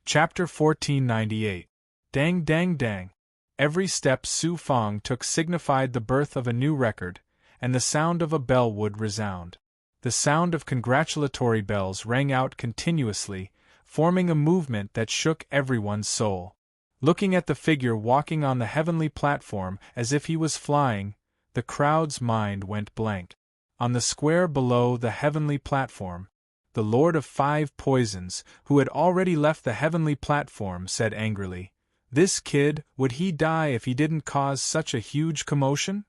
Chapter 1498. Dang dang dang. Every step Su Fong took signified the birth of a new record, and the sound of a bell would resound. The sound of congratulatory bells rang out continuously, forming a movement that shook everyone's soul. Looking at the figure walking on the heavenly platform as if he was flying, the crowd's mind went blank. On the square below the heavenly platform, the Lord of Five Poisons, who had already left the heavenly platform, said angrily, "This kid, would he die if he didn't cause such a huge commotion?"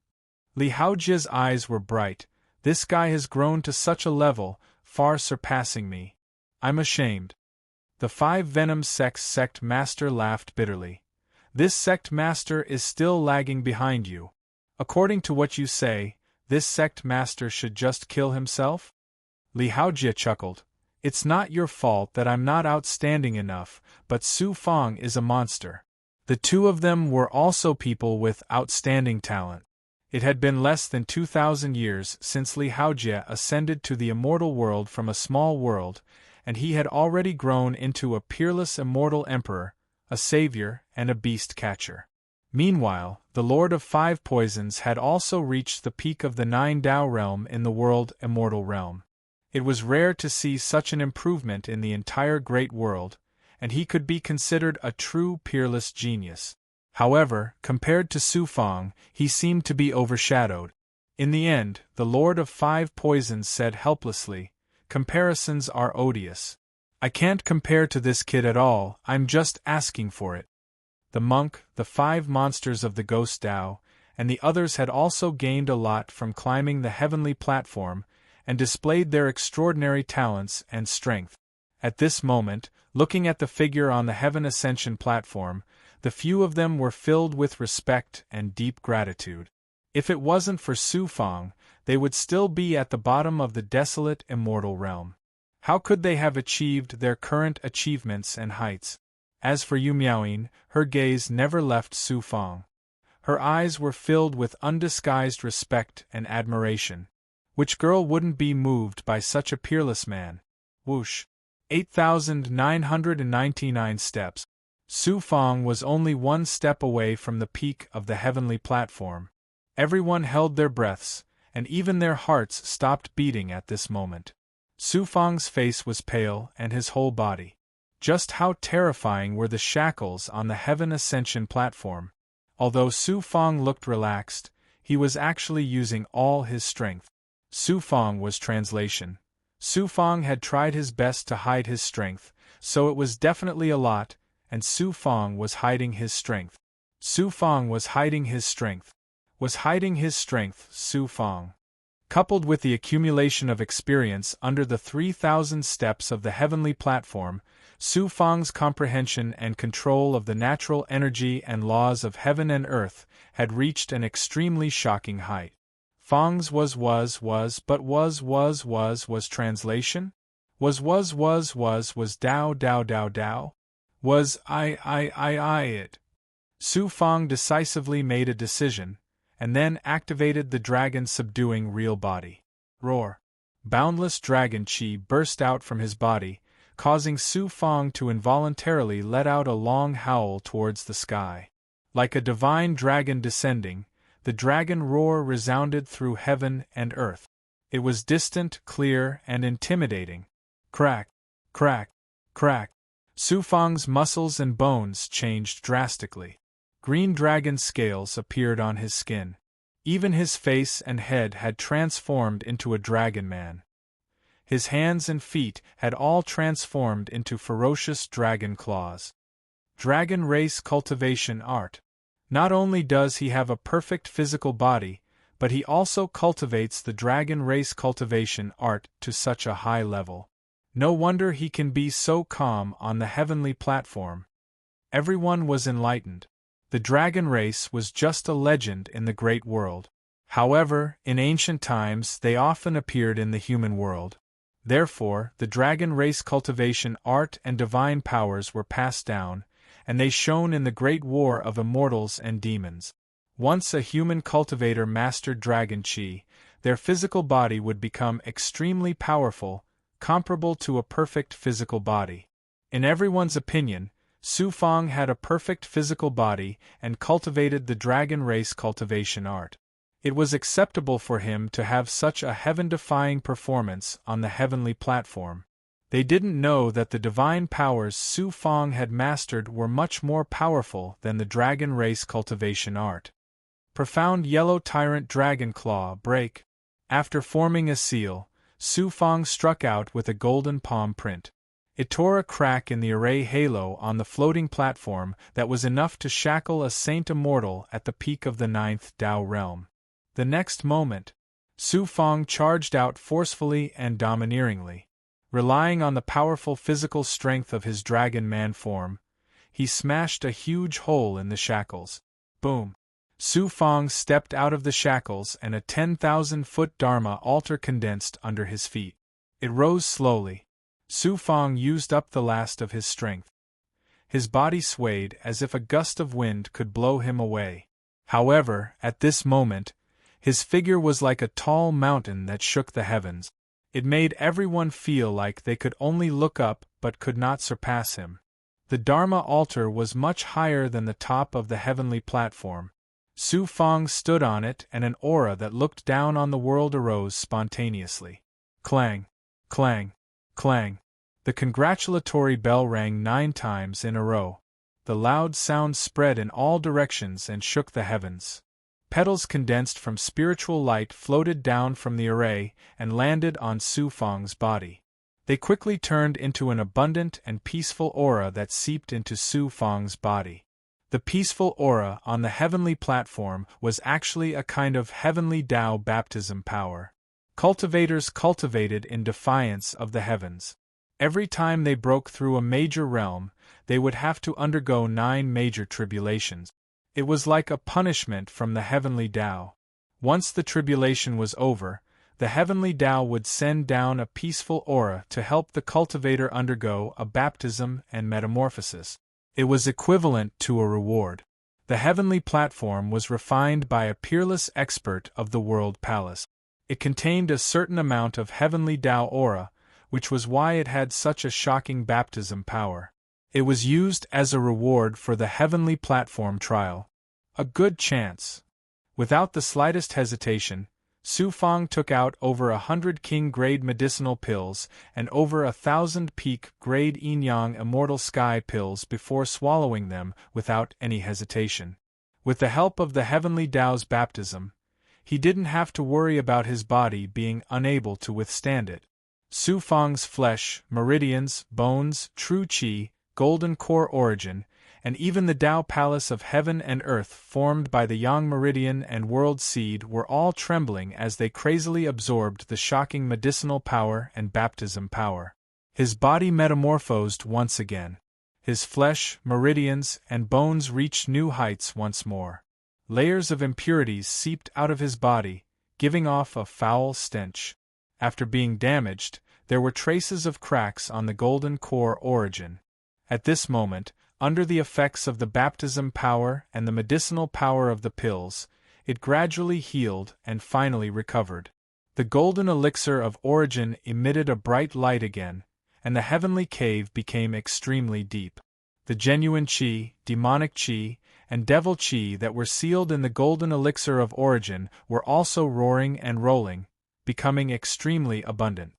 Li Haojia's eyes were bright. "This guy has grown to such a level, far surpassing me. I'm ashamed." The Five Venom sect master laughed bitterly. "This sect master is still lagging behind you. According to what you say, this sect master should just kill himself?" Li Haojia chuckled. "It's not your fault that I'm not outstanding enough, but Su Fong is a monster." The two of them were also people with outstanding talent. It had been less than 2,000 years since Li Haojia ascended to the immortal world from a small world, and he had already grown into a peerless immortal emperor, a savior, and a beast catcher. Meanwhile, the Lord of Five Poisons had also reached the peak of the Nine Dao realm in the world immortal realm. It was rare to see such an improvement in the entire great world, and he could be considered a true peerless genius. However, compared to Su Fong, he seemed to be overshadowed. In the end, the Lord of Five Poisons said helplessly, "Comparisons are odious. I can't compare to this kid at all, I'm just asking for it." The monk, the five monsters of the Ghost Dao, and the others had also gained a lot from climbing the heavenly platform, and displayed their extraordinary talents and strength. At this moment, looking at the figure on the Heaven Ascension platform, the few of them were filled with respect and deep gratitude. If it wasn't for Su Fong, they would still be at the bottom of the desolate immortal realm. How could they have achieved their current achievements and heights? As for Yu Miaoyin, her gaze never left Su Fong. Her eyes were filled with undisguised respect and admiration. Which girl wouldn't be moved by such a peerless man? Whoosh! 8,999 steps. Su Fong was only one step away from the peak of the heavenly platform. Everyone held their breaths, and even their hearts stopped beating at this moment. Su Fong's face was pale and his whole body. Just how terrifying were the shackles on the Heaven Ascension platform. Although Su Fong looked relaxed, he was actually using all his strength. Su Fong was translation. Su Fong had tried his best to hide his strength, so it was definitely a lot, and Su Fong was hiding his strength. Su Fong was hiding his strength. Was hiding his strength, Su Fong. Coupled with the accumulation of experience under the 3,000 steps of the heavenly platform, Su Fong's comprehension and control of the natural energy and laws of heaven and earth had reached an extremely shocking height. Fong's was translation? Was Dao. Was I it. Su Fong decisively made a decision, and then activated the dragon subduing real body. Roar! Boundless dragon chi burst out from his body, causing Su Fong to involuntarily let out a long howl towards the sky. Like a divine dragon descending, the dragon roar resounded through heaven and earth. It was distant, clear, and intimidating. Crack! Crack! Crack! Su Fong's muscles and bones changed drastically. Green dragon scales appeared on his skin. Even his face and head had transformed into a dragon man. His hands and feet had all transformed into ferocious dragon claws. Dragon race cultivation art. Not only does he have a perfect physical body, but he also cultivates the dragon race cultivation art to such a high level. No wonder he can be so calm on the heavenly platform. Everyone was enlightened. The dragon race was just a legend in the great world. However, in ancient times they often appeared in the human world. Therefore, the dragon race cultivation art and divine powers were passed down, and they shone in the great war of immortals and demons. Once a human cultivator mastered dragon chi, their physical body would become extremely powerful, comparable to a perfect physical body. In everyone's opinion, Su Fang had a perfect physical body and cultivated the dragon race cultivation art. It was acceptable for him to have such a heaven-defying performance on the heavenly platform. They didn't know that the divine powers Su Fang had mastered were much more powerful than the dragon race cultivation art. Profound yellow tyrant dragon claw break. After forming a seal, Su Fang struck out with a golden palm print. It tore a crack in the array halo on the floating platform that was enough to shackle a saint immortal at the peak of the 9th Tao realm. The next moment, Su Fang charged out forcefully and domineeringly. Relying on the powerful physical strength of his dragon man form, he smashed a huge hole in the shackles. Boom! Su Fang stepped out of the shackles and a 10,000-foot Dharma altar condensed under his feet. It rose slowly. Su Fang used up the last of his strength. His body swayed as if a gust of wind could blow him away. However, at this moment, his figure was like a tall mountain that shook the heavens. It made everyone feel like they could only look up but could not surpass him. The Dharma altar was much higher than the top of the heavenly platform. Su Fang stood on it and an aura that looked down on the world arose spontaneously. Clang! Clang! Clang! The congratulatory bell rang 9 times in a row. The loud sound spread in all directions and shook the heavens. Petals condensed from spiritual light floated down from the array and landed on Su Fang's body. They quickly turned into an abundant and peaceful aura that seeped into Su Fang's body. The peaceful aura on the heavenly platform was actually a kind of heavenly Tao baptism power. Cultivators cultivated in defiance of the heavens. Every time they broke through a major realm, they would have to undergo 9 major tribulations. It was like a punishment from the heavenly Tao. Once the tribulation was over, the heavenly Tao would send down a peaceful aura to help the cultivator undergo a baptism and metamorphosis. It was equivalent to a reward. The heavenly platform was refined by a peerless expert of the world palace. It contained a certain amount of heavenly Tao aura, which was why it had such a shocking baptism power. It was used as a reward for the heavenly platform trial. A good chance. Without the slightest hesitation, Su Fang took out over 100 king-grade medicinal pills and over 1,000 peak-grade yin-yang immortal sky pills before swallowing them without any hesitation. With the help of the heavenly Tao's baptism, he didn't have to worry about his body being unable to withstand it. Su Fang's flesh, meridians, bones, true qi, golden core origin, and even the Tao Palace of Heaven and Earth formed by the Yang Meridian and World Seed were all trembling as they crazily absorbed the shocking medicinal power and baptism power. His body metamorphosed once again. His flesh, meridians, and bones reached new heights once more. Layers of impurities seeped out of his body, giving off a foul stench. After being damaged, there were traces of cracks on the golden core origin. At this moment, under the effects of the baptism power and the medicinal power of the pills, it gradually healed and finally recovered. The golden elixir of origin emitted a bright light again, and the heavenly cave became extremely deep. The genuine qi, demonic qi, and devil qi that were sealed in the golden elixir of origin were also roaring and rolling, becoming extremely abundant.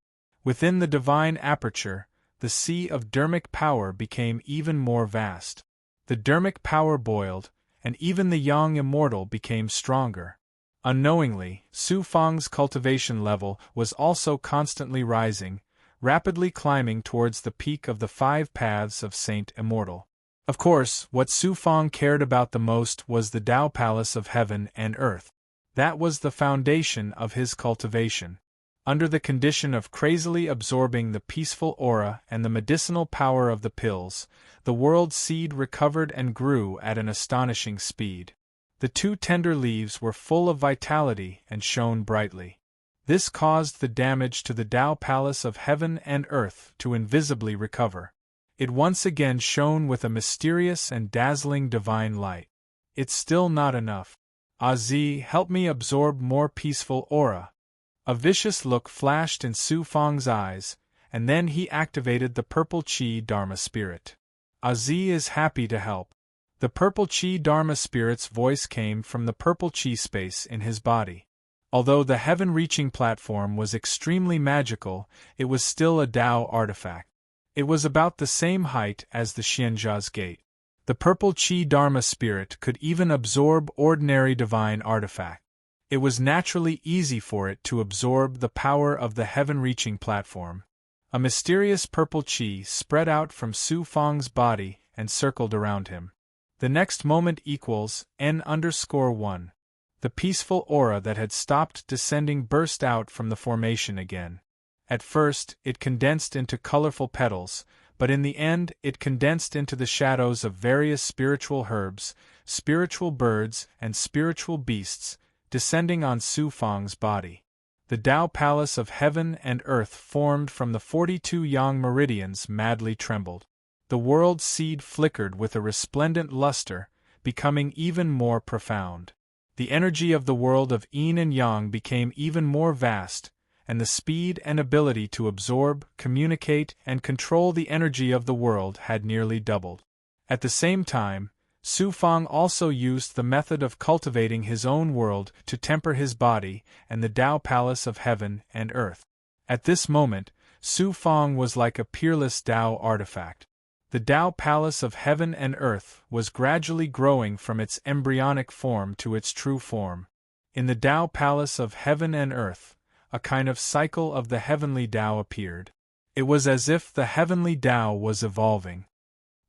Within the divine aperture, the sea of dermic power became even more vast. The dermic power boiled, and even the yang immortal became stronger. Unknowingly, Su Fang's cultivation level was also constantly rising, rapidly climbing towards the peak of the 5 paths of Saint Immortal. Of course, what Su Fang cared about the most was the Tao Palace of Heaven and Earth. That was the foundation of his cultivation. Under the condition of crazily absorbing the peaceful aura and the medicinal power of the pills, the world seed recovered and grew at an astonishing speed. The 2 tender leaves were full of vitality and shone brightly. This caused the damage to the Tao Palace of Heaven and Earth to invisibly recover. It once again shone with a mysterious and dazzling divine light. It's still not enough. Azi, help me absorb more peaceful aura. A vicious look flashed in Su Fang's eyes, and then he activated the purple chi Dharma spirit. Azi is happy to help. The purple chi Dharma spirit's voice came from the purple chi space in his body. Although the heaven-reaching platform was extremely magical, it was still a Tao artifact. It was about the same height as the Xianjia's gate. The purple chi Dharma spirit could even absorb ordinary divine artifact. It was naturally easy for it to absorb the power of the heaven-reaching platform. A mysterious purple chi spread out from Su Fang's body and circled around him. The next moment equals N_1. The peaceful aura that had stopped descending burst out from the formation again. At first, it condensed into colorful petals, but in the end it condensed into the shadows of various spiritual herbs, spiritual birds, and spiritual beasts, descending on Su Fang's body. The Tao Palace of Heaven and Earth formed from the 42 yang meridians madly trembled. The world seed flickered with a resplendent luster, becoming even more profound. The energy of the world of yin and yang became even more vast, and the speed and ability to absorb, communicate, and control the energy of the world had nearly doubled. At the same time, Su Fang also used the method of cultivating his own world to temper his body and the Tao Palace of Heaven and Earth. At this moment, Su Fang was like a peerless Tao artifact. The Tao Palace of Heaven and Earth was gradually growing from its embryonic form to its true form. In the Tao Palace of Heaven and Earth, a kind of cycle of the heavenly Tao appeared. It was as if the heavenly Tao was evolving.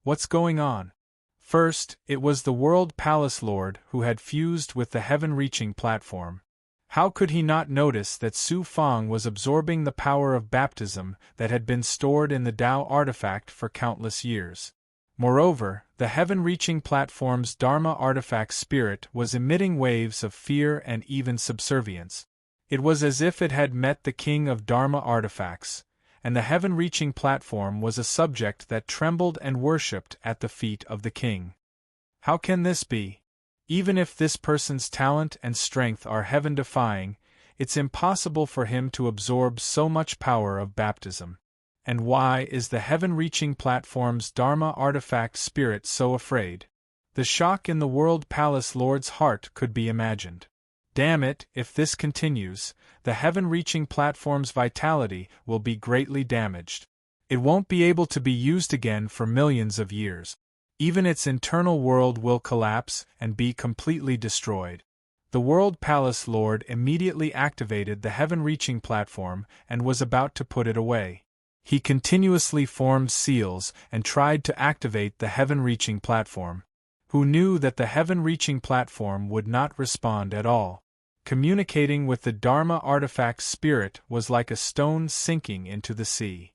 What's going on? First, it was the World Palace Lord who had fused with the heaven-reaching platform. How could he not notice that Su Fang was absorbing the power of baptism that had been stored in the Tao artifact for countless years? Moreover, the heaven-reaching platform's Dharma artifact spirit was emitting waves of fear and even subservience. It was as if it had met the king of Dharma artifacts, and the heaven-reaching platform was a subject that trembled and worshipped at the feet of the king. How can this be? Even if this person's talent and strength are heaven-defying, it's impossible for him to absorb so much power of baptism. And why is the heaven-reaching platform's Dharma artifact spirit so afraid? The shock in the World Palace Lord's heart could be imagined. Damn it, if this continues, the heaven-reaching platform's vitality will be greatly damaged. It won't be able to be used again for millions of years. Even its internal world will collapse and be completely destroyed. The World Palace Lord immediately activated the heaven-reaching platform and was about to put it away. He continuously formed seals and tried to activate the heaven-reaching platform. Who knew that the heaven-reaching platform would not respond at all? Communicating with the Dharma artifact spirit was like a stone sinking into the sea.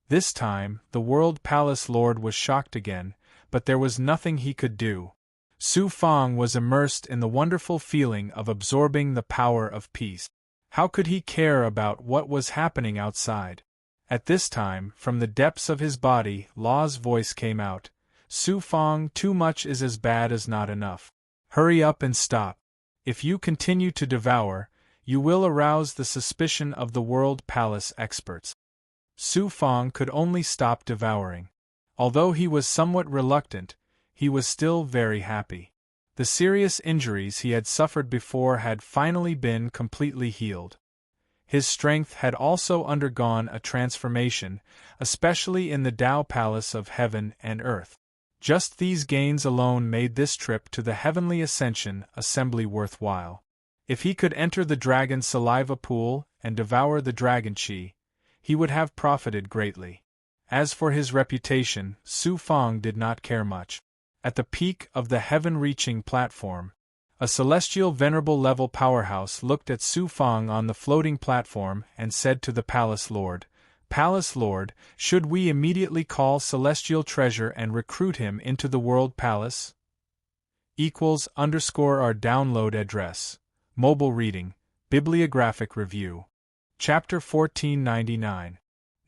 This time, the World Palace Lord was shocked again, but there was nothing he could do. Su Fang was immersed in the wonderful feeling of absorbing the power of peace. How could he care about what was happening outside? At this time, from the depths of his body, Law's voice came out. Su Fang, too much is as bad as not enough. Hurry up and stop. If you continue to devour, you will arouse the suspicion of the World Palace experts. Su Fang could only stop devouring. Although he was somewhat reluctant, he was still very happy. The serious injuries he had suffered before had finally been completely healed. His strength had also undergone a transformation, especially in the Tao Palace of Heaven and Earth. Just these gains alone made this trip to the Heavenly Ascension Assembly worthwhile. If he could enter the dragon saliva pool and devour the dragon chi, he would have profited greatly. As for his reputation, Su Fang did not care much. At the peak of the heaven-reaching platform, a celestial venerable level powerhouse looked at Su Fang on the floating platform and said to the Palace Lord, "Palace Lord, should we immediately call Celestial Treasure and recruit him into the World Palace?" _our download address. Mobile reading, Bibliographic Review. Chapter 1499.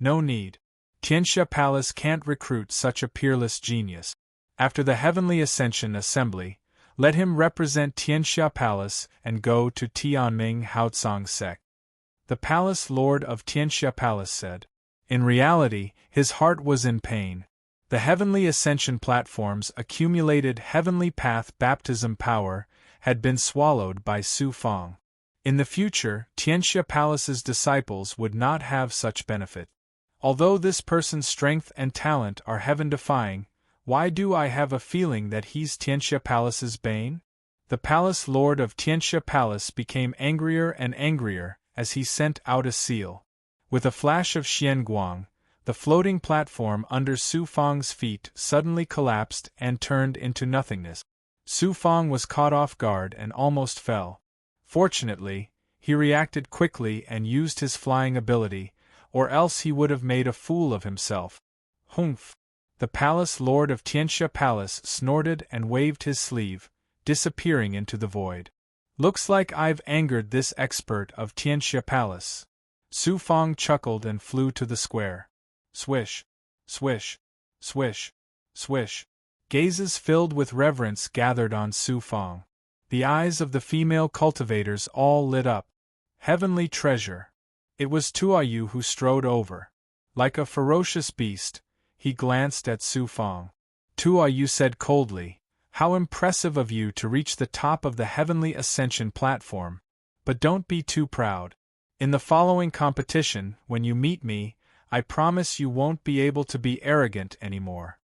No need. Tianxia Palace can't recruit such a peerless genius. After the Heavenly Ascension Assembly, let him represent Tianxia Palace and go to Tianming Haotsong Sect. The Palace Lord of Tianxia Palace said. In reality, his heart was in pain. The heavenly ascension platform's accumulated heavenly path baptism power had been swallowed by Su Fang. In the future, Tianxia Palace's disciples would not have such benefit. Although this person's strength and talent are heaven-defying, why do I have a feeling that he's Tianxia Palace's bane? The palace lord of Tianxia Palace became angrier and angrier as he sent out a seal. With a flash of Xianguang, the floating platform under Su Fang's feet suddenly collapsed and turned into nothingness. Su Fang was caught off guard and almost fell. Fortunately, he reacted quickly and used his flying ability, or else he would have made a fool of himself. Humph! The palace lord of Tianxia Palace snorted and waved his sleeve, disappearing into the void. Looks like I've angered this expert of Tianxia Palace. Su Fang chuckled and flew to the square. Swish! Swish! Swish! Swish! Gazes filled with reverence gathered on Su Fang. The eyes of the female cultivators all lit up. Heavenly treasure! It was Tuayu who strode over. Like a ferocious beast, he glanced at Su Fang. Tuayu said coldly, "How impressive of you to reach the top of the heavenly ascension platform. But don't be too proud. In the following competition, when you meet me, I promise you won't be able to be arrogant anymore."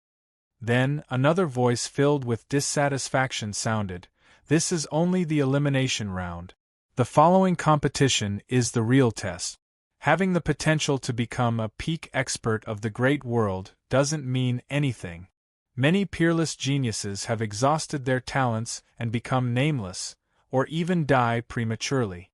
Then, another voice filled with dissatisfaction sounded, "This is only the elimination round. The following competition is the real test. Having the potential to become a peak expert of the great world doesn't mean anything. Many peerless geniuses have exhausted their talents and become nameless, or even die prematurely."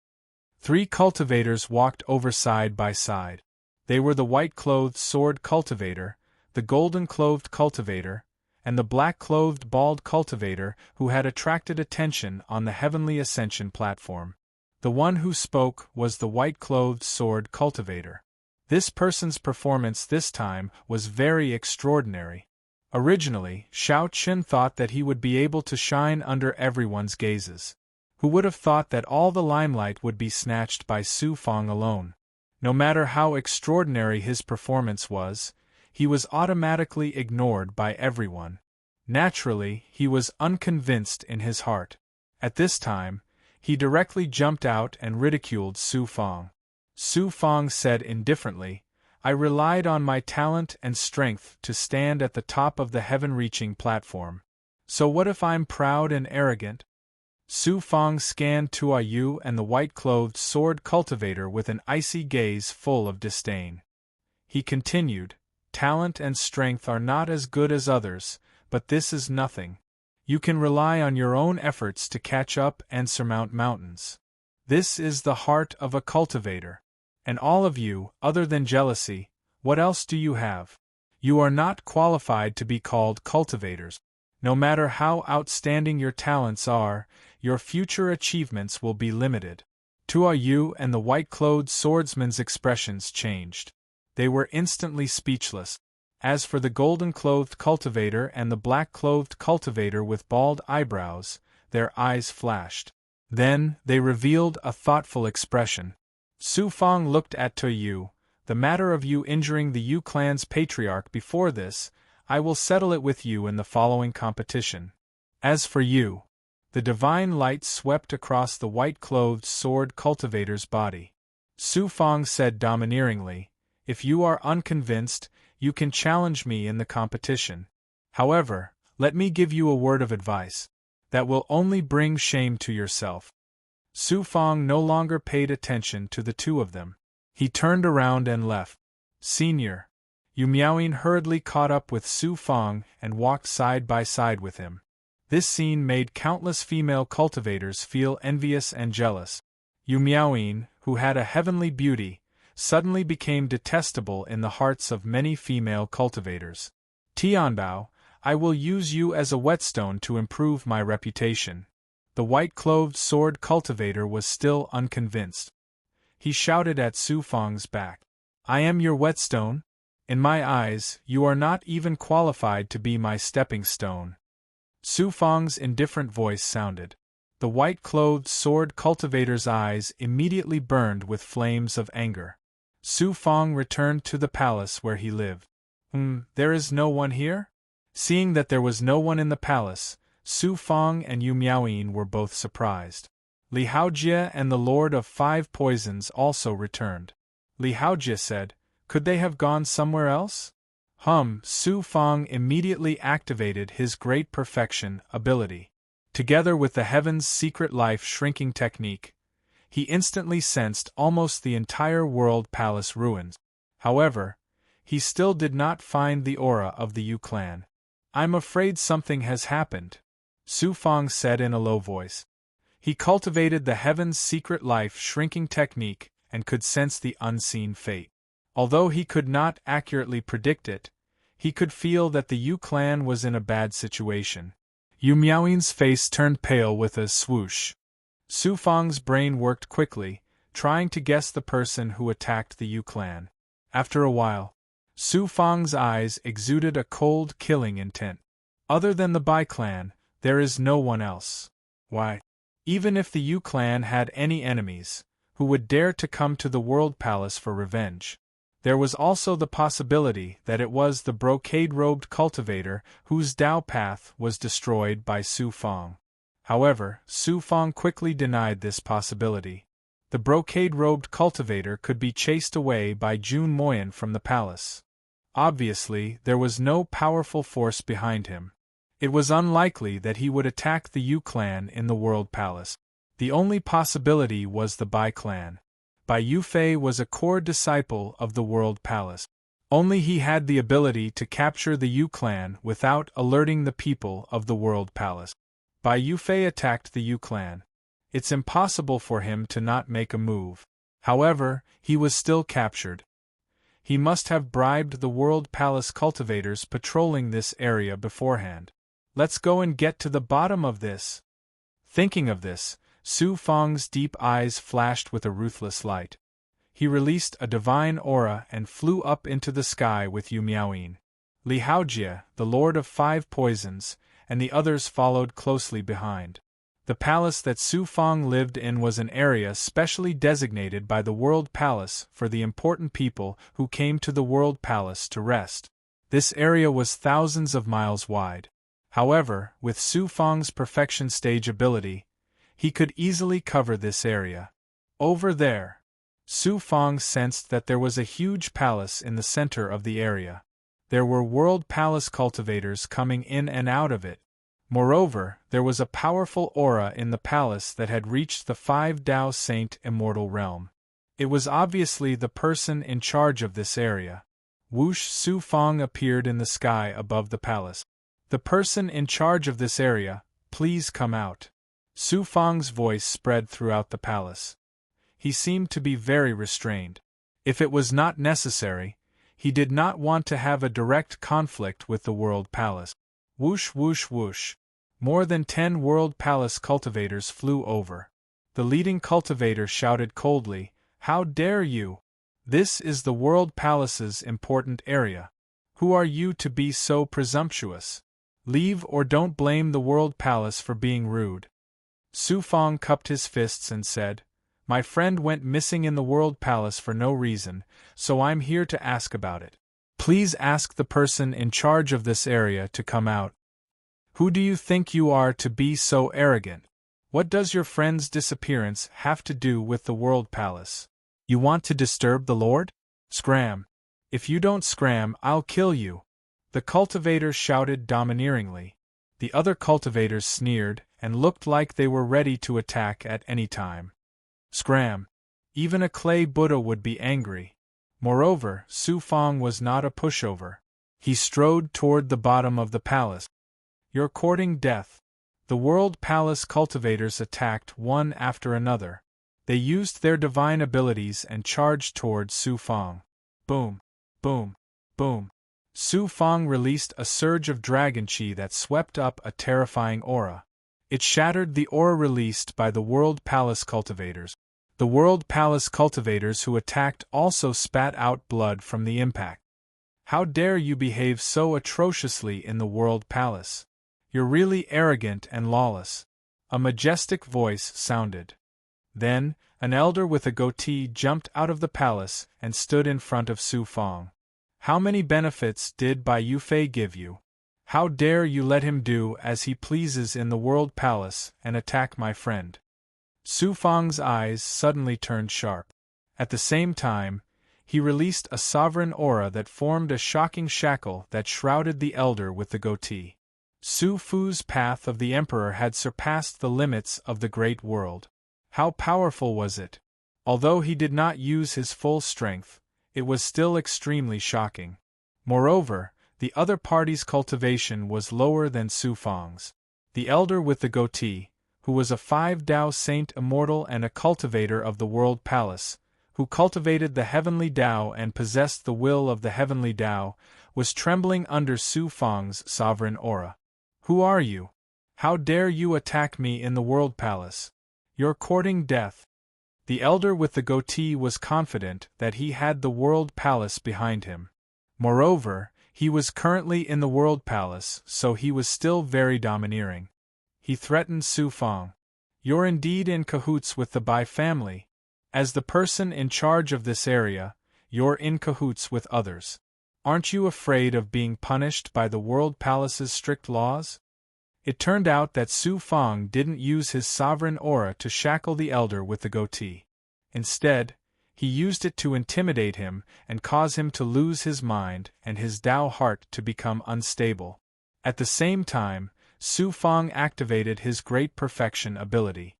3 cultivators walked over side by side. They were the white-clothed sword cultivator, the golden-clothed cultivator, and the black-clothed bald cultivator who had attracted attention on the heavenly ascension platform. The one who spoke was the white-clothed sword cultivator. This person's performance this time was very extraordinary. Originally, Xiao Qin thought that he would be able to shine under everyone's gazes. Who would have thought that all the limelight would be snatched by Su Fang alone? No matter how extraordinary his performance was, he was automatically ignored by everyone. Naturally, he was unconvinced in his heart. At this time, he directly jumped out and ridiculed Su Fang. Su Fang said indifferently, "I relied on my talent and strength to stand at the top of the heaven-reaching platform. So what if I'm proud and arrogant?" Su Fang scanned Tuayu and the white-clothed sword cultivator with an icy gaze full of disdain. He continued, "Talent and strength are not as good as others, but this is nothing. You can rely on your own efforts to catch up and surmount mountains. This is the heart of a cultivator. And all of you, other than jealousy, what else do you have? You are not qualified to be called cultivators. No matter how outstanding your talents are, your future achievements will be limited." Tuayu and the white-clothed swordsman's expressions changed. They were instantly speechless. As for the golden-clothed cultivator and the black-clothed cultivator with bald eyebrows, their eyes flashed. Then, they revealed a thoughtful expression. Su Fang looked at Tuayu. "The matter of you injuring the Yu clan's patriarch before this, I will settle it with you in the following competition. As for you..." The divine light swept across the white-clothed sword cultivator's body. Su Fang said domineeringly, "If you are unconvinced, you can challenge me in the competition. However, let me give you a word of advice. That will only bring shame to yourself." Su Fang no longer paid attention to the two of them. He turned around and left. "Senior." Yu Miaoyin hurriedly caught up with Su Fang and walked side by side with him. This scene made countless female cultivators feel envious and jealous. Yu Miaoyin, who had a heavenly beauty, suddenly became detestable in the hearts of many female cultivators. "Tianbao, I will use you as a whetstone to improve my reputation." The white-clothed sword cultivator was still unconvinced. He shouted at Su Fang's back, "I am your whetstone? In my eyes, you are not even qualified to be my stepping stone." Su Fang's indifferent voice sounded. The white-clothed sword cultivator's eyes immediately burned with flames of anger. Su Fang returned to the palace where he lived. There is no one here? Seeing that there was no one in the palace, Su Fang and Yu Miaoyin were both surprised. Li Haojie and the Lord of Five Poisons also returned. Li Haojie said, "Could they have gone somewhere else?" Su Fang immediately activated his great perfection ability. Together with the Heaven's secret life shrinking technique, he instantly sensed almost the entire world palace ruins. However, he still did not find the aura of the Yu clan. "I'm afraid something has happened," Su Fang said in a low voice. He cultivated the Heaven's secret life shrinking technique and could sense the unseen fate. Although he could not accurately predict it, he could feel that the Yu clan was in a bad situation. Yu Miaoyin's face turned pale with a swoosh. Su Fang's brain worked quickly, trying to guess the person who attacked the Yu clan. After a while, Su Fang's eyes exuded a cold, killing intent. Other than the Bai clan, there is no one else. Why? Even if the Yu clan had any enemies, who would dare to come to the World Palace for revenge? There was also the possibility that it was the brocade-robed cultivator whose Dao path was destroyed by Su Fang. However, Su Fang quickly denied this possibility. The brocade-robed cultivator could be chased away by Jun Moyan from the palace. Obviously, there was no powerful force behind him. It was unlikely that he would attack the Yu clan in the World Palace. The only possibility was the Bai clan. Bai Yufei was a core disciple of the World Palace. Only he had the ability to capture the Yu clan without alerting the people of the World Palace. Bai Yufei attacked the Yu clan. It's impossible for him to not make a move. However, he was still captured. He must have bribed the World Palace cultivators patrolling this area beforehand. Let's go and get to the bottom of this. Thinking of this, Su Fang's deep eyes flashed with a ruthless light. He released a divine aura and flew up into the sky with Yu Miaoyin. Li Haojie, the Lord of Five Poisons, and the others followed closely behind. The palace that Su Fang lived in was an area specially designated by the World Palace for the important people who came to the World Palace to rest. This area was thousands of miles wide. However, with Su Fang's perfection stage ability, he could easily cover this area. Over there, Su Fang sensed that there was a huge palace in the center of the area. There were World Palace cultivators coming in and out of it. Moreover, there was a powerful aura in the palace that had reached the Five Dao Saint Immortal Realm. It was obviously the person in charge of this area. Whoosh! Su Fang appeared in the sky above the palace. "The person in charge of this area, please come out." Su Fang's voice spread throughout the palace. He seemed to be very restrained. If it was not necessary, he did not want to have a direct conflict with the World Palace. Whoosh whoosh whoosh. More than 10 World Palace cultivators flew over. The leading cultivator shouted coldly, "How dare you? This is the World Palace's important area. Who are you to be so presumptuous? Leave or don't blame the World Palace for being rude." Su Fang cupped his fists and said, "My friend went missing in the World Palace for no reason, so I'm here to ask about it. Please ask the person in charge of this area to come out." "Who do you think you are to be so arrogant? What does your friend's disappearance have to do with the World Palace? You want to disturb the Lord? Scram! If you don't scram, I'll kill you!" The cultivator shouted domineeringly. The other cultivators sneered and looked like they were ready to attack at any time. Scram! Even a clay Buddha would be angry. Moreover, Su Fang was not a pushover. He strode toward the bottom of the palace. "You're courting death." The World Palace cultivators attacked one after another. They used their divine abilities and charged toward Su Fang. Boom! Boom! Boom! Su Fang released a surge of dragon chi that swept up a terrifying aura. It shattered the aura released by the World Palace cultivators. The World Palace cultivators who attacked also spat out blood from the impact. "How dare you behave so atrociously in the World Palace? You're really arrogant and lawless." A majestic voice sounded. Then, An elder with a goatee jumped out of the palace and stood in front of Su Fang. How many benefits did Bai Yufei give you? How dare you let him do as he pleases in the World Palace and attack my friend? Su Fang's eyes suddenly turned sharp. At the same time, he released a sovereign aura that formed a shocking shackle that shrouded the elder with the goatee. Su Fu's path of the emperor had surpassed the limits of the great world. How powerful was it? Although he did not use his full strength, it was still extremely shocking. Moreover, the other party's cultivation was lower than Su Fang's. The elder with the goatee, who was a 5 Dao saint immortal and a cultivator of the World Palace, who cultivated the heavenly Dao and possessed the will of the heavenly Dao, was trembling under Su Fang's sovereign aura. Who are you? How dare you attack me in the World Palace? You're courting death. The elder with the goatee was confident that he had the World Palace behind him. Moreover, he was currently in the World Palace, so he was still very domineering. He threatened Su Fang. You're indeed in cahoots with the Bai family. As the person in charge of this area, you're in cahoots with others. Aren't you afraid of being punished by the World Palace's strict laws? It turned out that Su Fang didn't use his sovereign aura to shackle the elder with the goatee. Instead, he used it to intimidate him and cause him to lose his mind and his Dao heart to become unstable. At the same time, Su Fang activated his great perfection ability.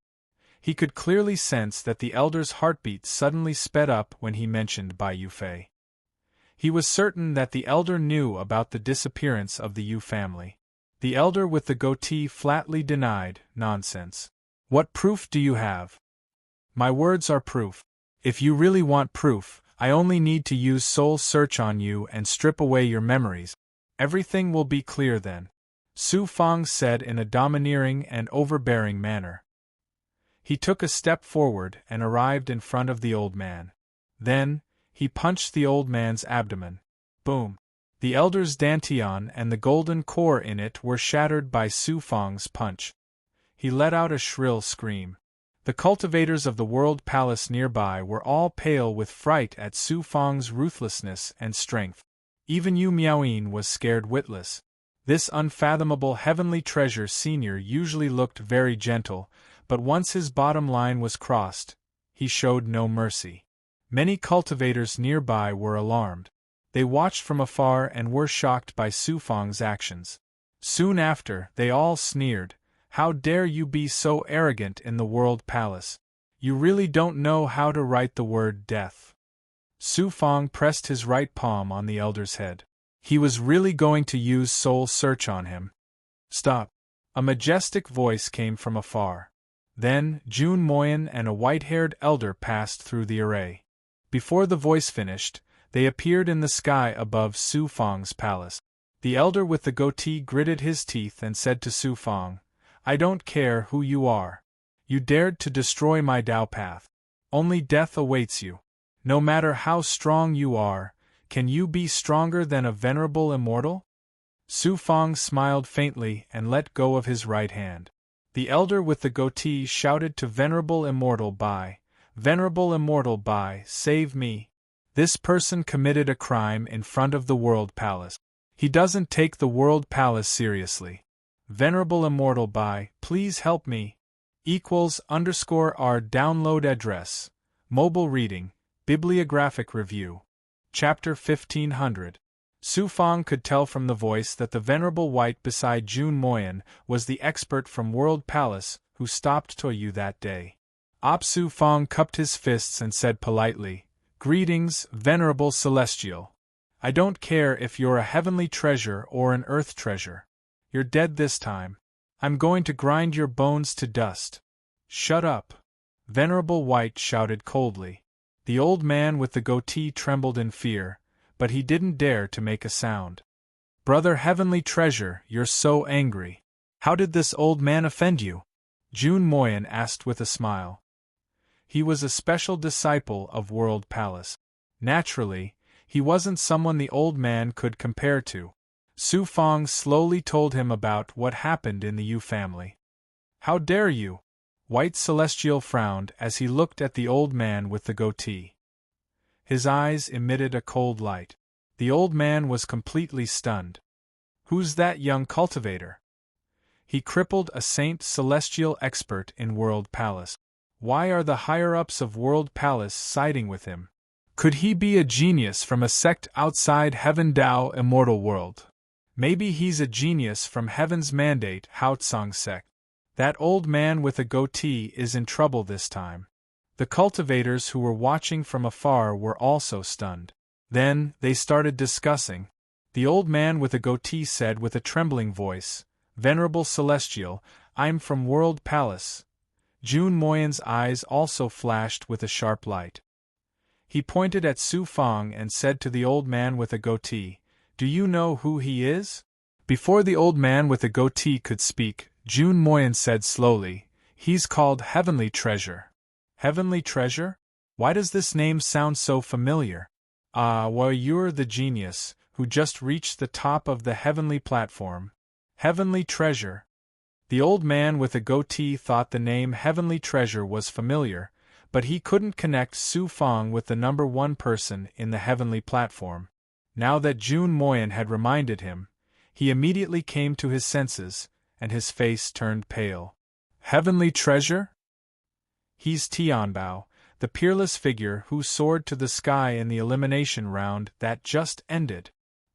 He could clearly sense that the elder's heartbeat suddenly sped up when he mentioned Bai Yufei. He was certain that the elder knew about the disappearance of the Yu family. The elder with the goatee flatly denied, nonsense. What proof do you have? My words are proof. If you really want proof, I only need to use soul search on you and strip away your memories. Everything will be clear then. Su Fang said in a domineering and overbearing manner. He took a step forward and arrived in front of the old man. Then, he punched the old man's abdomen. Boom! The elder's dantian and the golden core in it were shattered by Su Fang's punch. He let out a shrill scream. The cultivators of the World Palace nearby were all pale with fright at Su Fang's ruthlessness and strength. Even Yu Miaoyin was scared witless. This unfathomable heavenly treasure senior usually looked very gentle, but once his bottom line was crossed, he showed no mercy. Many cultivators nearby were alarmed. They watched from afar and were shocked by Su Fang's actions. Soon after, they all sneered, "How dare you be so arrogant in the World Palace? You really don't know how to write the word death." Su Fang pressed his right palm on the elder's head. He was really going to use soul search on him. "Stop!" A majestic voice came from afar. Then, Jun Moyen and a white-haired elder passed through the array. Before the voice finished, they appeared in the sky above Su Fang's palace. The elder with the goatee gritted his teeth and said to Su Fang, "I don't care who you are. You dared to destroy my Dao path. Only death awaits you. No matter how strong you are, can you be stronger than a venerable immortal?" Su Fang smiled faintly and let go of his right hand. The elder with the goatee shouted to Venerable Immortal Bai, "Venerable Immortal Bai, save me. This person committed a crime in front of the World Palace. He doesn't take the World Palace seriously. Venerable Immortal Bai, please help me." =R download address. Mobile reading, bibliographic review. Chapter 1500. Su Fang could tell from the voice that the venerable white beside Jun Moyen was the expert from World Palace who stopped Toyu that day. Su Fang cupped his fists and said politely, "Greetings, venerable celestial. I don't care if you're a heavenly treasure or an earth treasure. You're dead this time. I'm going to grind your bones to dust." "Shut up!" Venerable White shouted coldly. The old man with the goatee trembled in fear, but he didn't dare to make a sound. "Brother Heavenly Treasure, you're so angry. How did this old man offend you?" Jun Moyen asked with a smile. He was a special disciple of World Palace. Naturally, he wasn't someone the old man could compare to. Su Fang slowly told him about what happened in the Yu family. "How dare you? White Celestial frowned as he looked at the old man with the goatee. His eyes emitted a cold light. The old man was completely stunned. Who's that young cultivator? He crippled a Saint Celestial expert in World Palace. Why are the higher-ups of World Palace siding with him? Could he be a genius from a sect outside Heaven Dao Immortal World? Maybe he's a genius from Heaven's Mandate Haotsong sect. That old man with a goatee is in trouble this time. The cultivators who were watching from afar were also stunned. Then, they started discussing. The old man with a goatee said with a trembling voice, "Venerable Celestial, I'm from World Palace." Jun Moyan's eyes also flashed with a sharp light. He pointed at Su Fang and said to the old man with a goatee, "Do you know who he is?" Before the old man with a goatee could speak, Jun Moyan said slowly, "He's called Heavenly Treasure." Heavenly Treasure? Why does this name sound so familiar? Ah, well, you're the genius, who just reached the top of the heavenly platform. Heavenly Treasure. The old man with a goatee thought the name Heavenly Treasure was familiar, but he couldn't connect Su Fang with the number one person in the heavenly platform. Now that Jun Moyan had reminded him, he immediately came to his senses, and his face turned pale. Heavenly Treasure? He's Tianbao, the peerless figure who soared to the sky in the elimination round that just ended.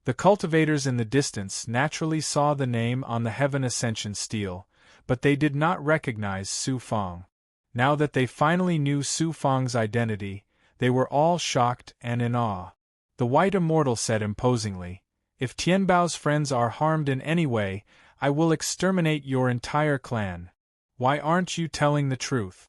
The cultivators in the distance naturally saw the name on the Heaven Ascension stele, but they did not recognize Su Fang. Now that they finally knew Su Fang's identity, they were all shocked and in awe. The White Immortal said imposingly, "If Tianbao's friends are harmed in any way, I will exterminate your entire clan. Why aren't you telling the truth?"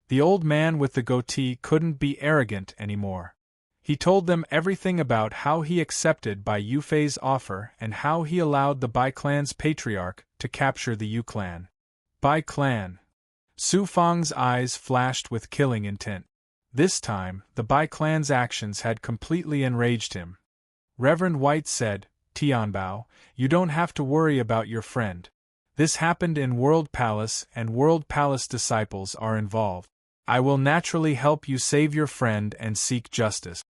The old man with the goatee couldn't be arrogant anymore. He told them everything about how he accepted Bai Yufei's offer and how he allowed the Bai clan's patriarch to capture the Yu clan. Bai clan. Su Fang's eyes flashed with killing intent. This time, the Bai clan's actions had completely enraged him. Reverend White said, "Tianbao, you don't have to worry about your friend. This happened in World Palace and World Palace disciples are involved. I will naturally help you save your friend and seek justice."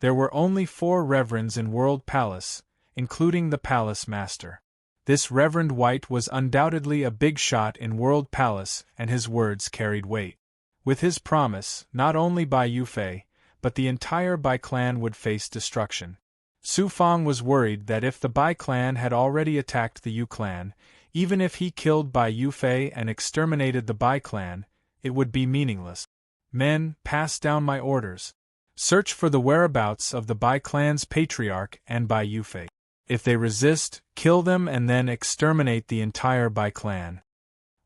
There were only 4 reverends in World Palace, including the Palace Master. This Reverend White was undoubtedly a big shot in World Palace, and his words carried weight. With his promise, not only Bai Yufei, but the entire Bai clan would face destruction. Su Fang was worried that if the Bai clan had already attacked the Yu clan, even if he killed Bai Yufei and exterminated the Bai clan, it would be meaningless. "Men, pass down my orders. Search for the whereabouts of the Bai clan's patriarch and Bai Yufei. If they resist, kill them and then exterminate the entire Bai clan."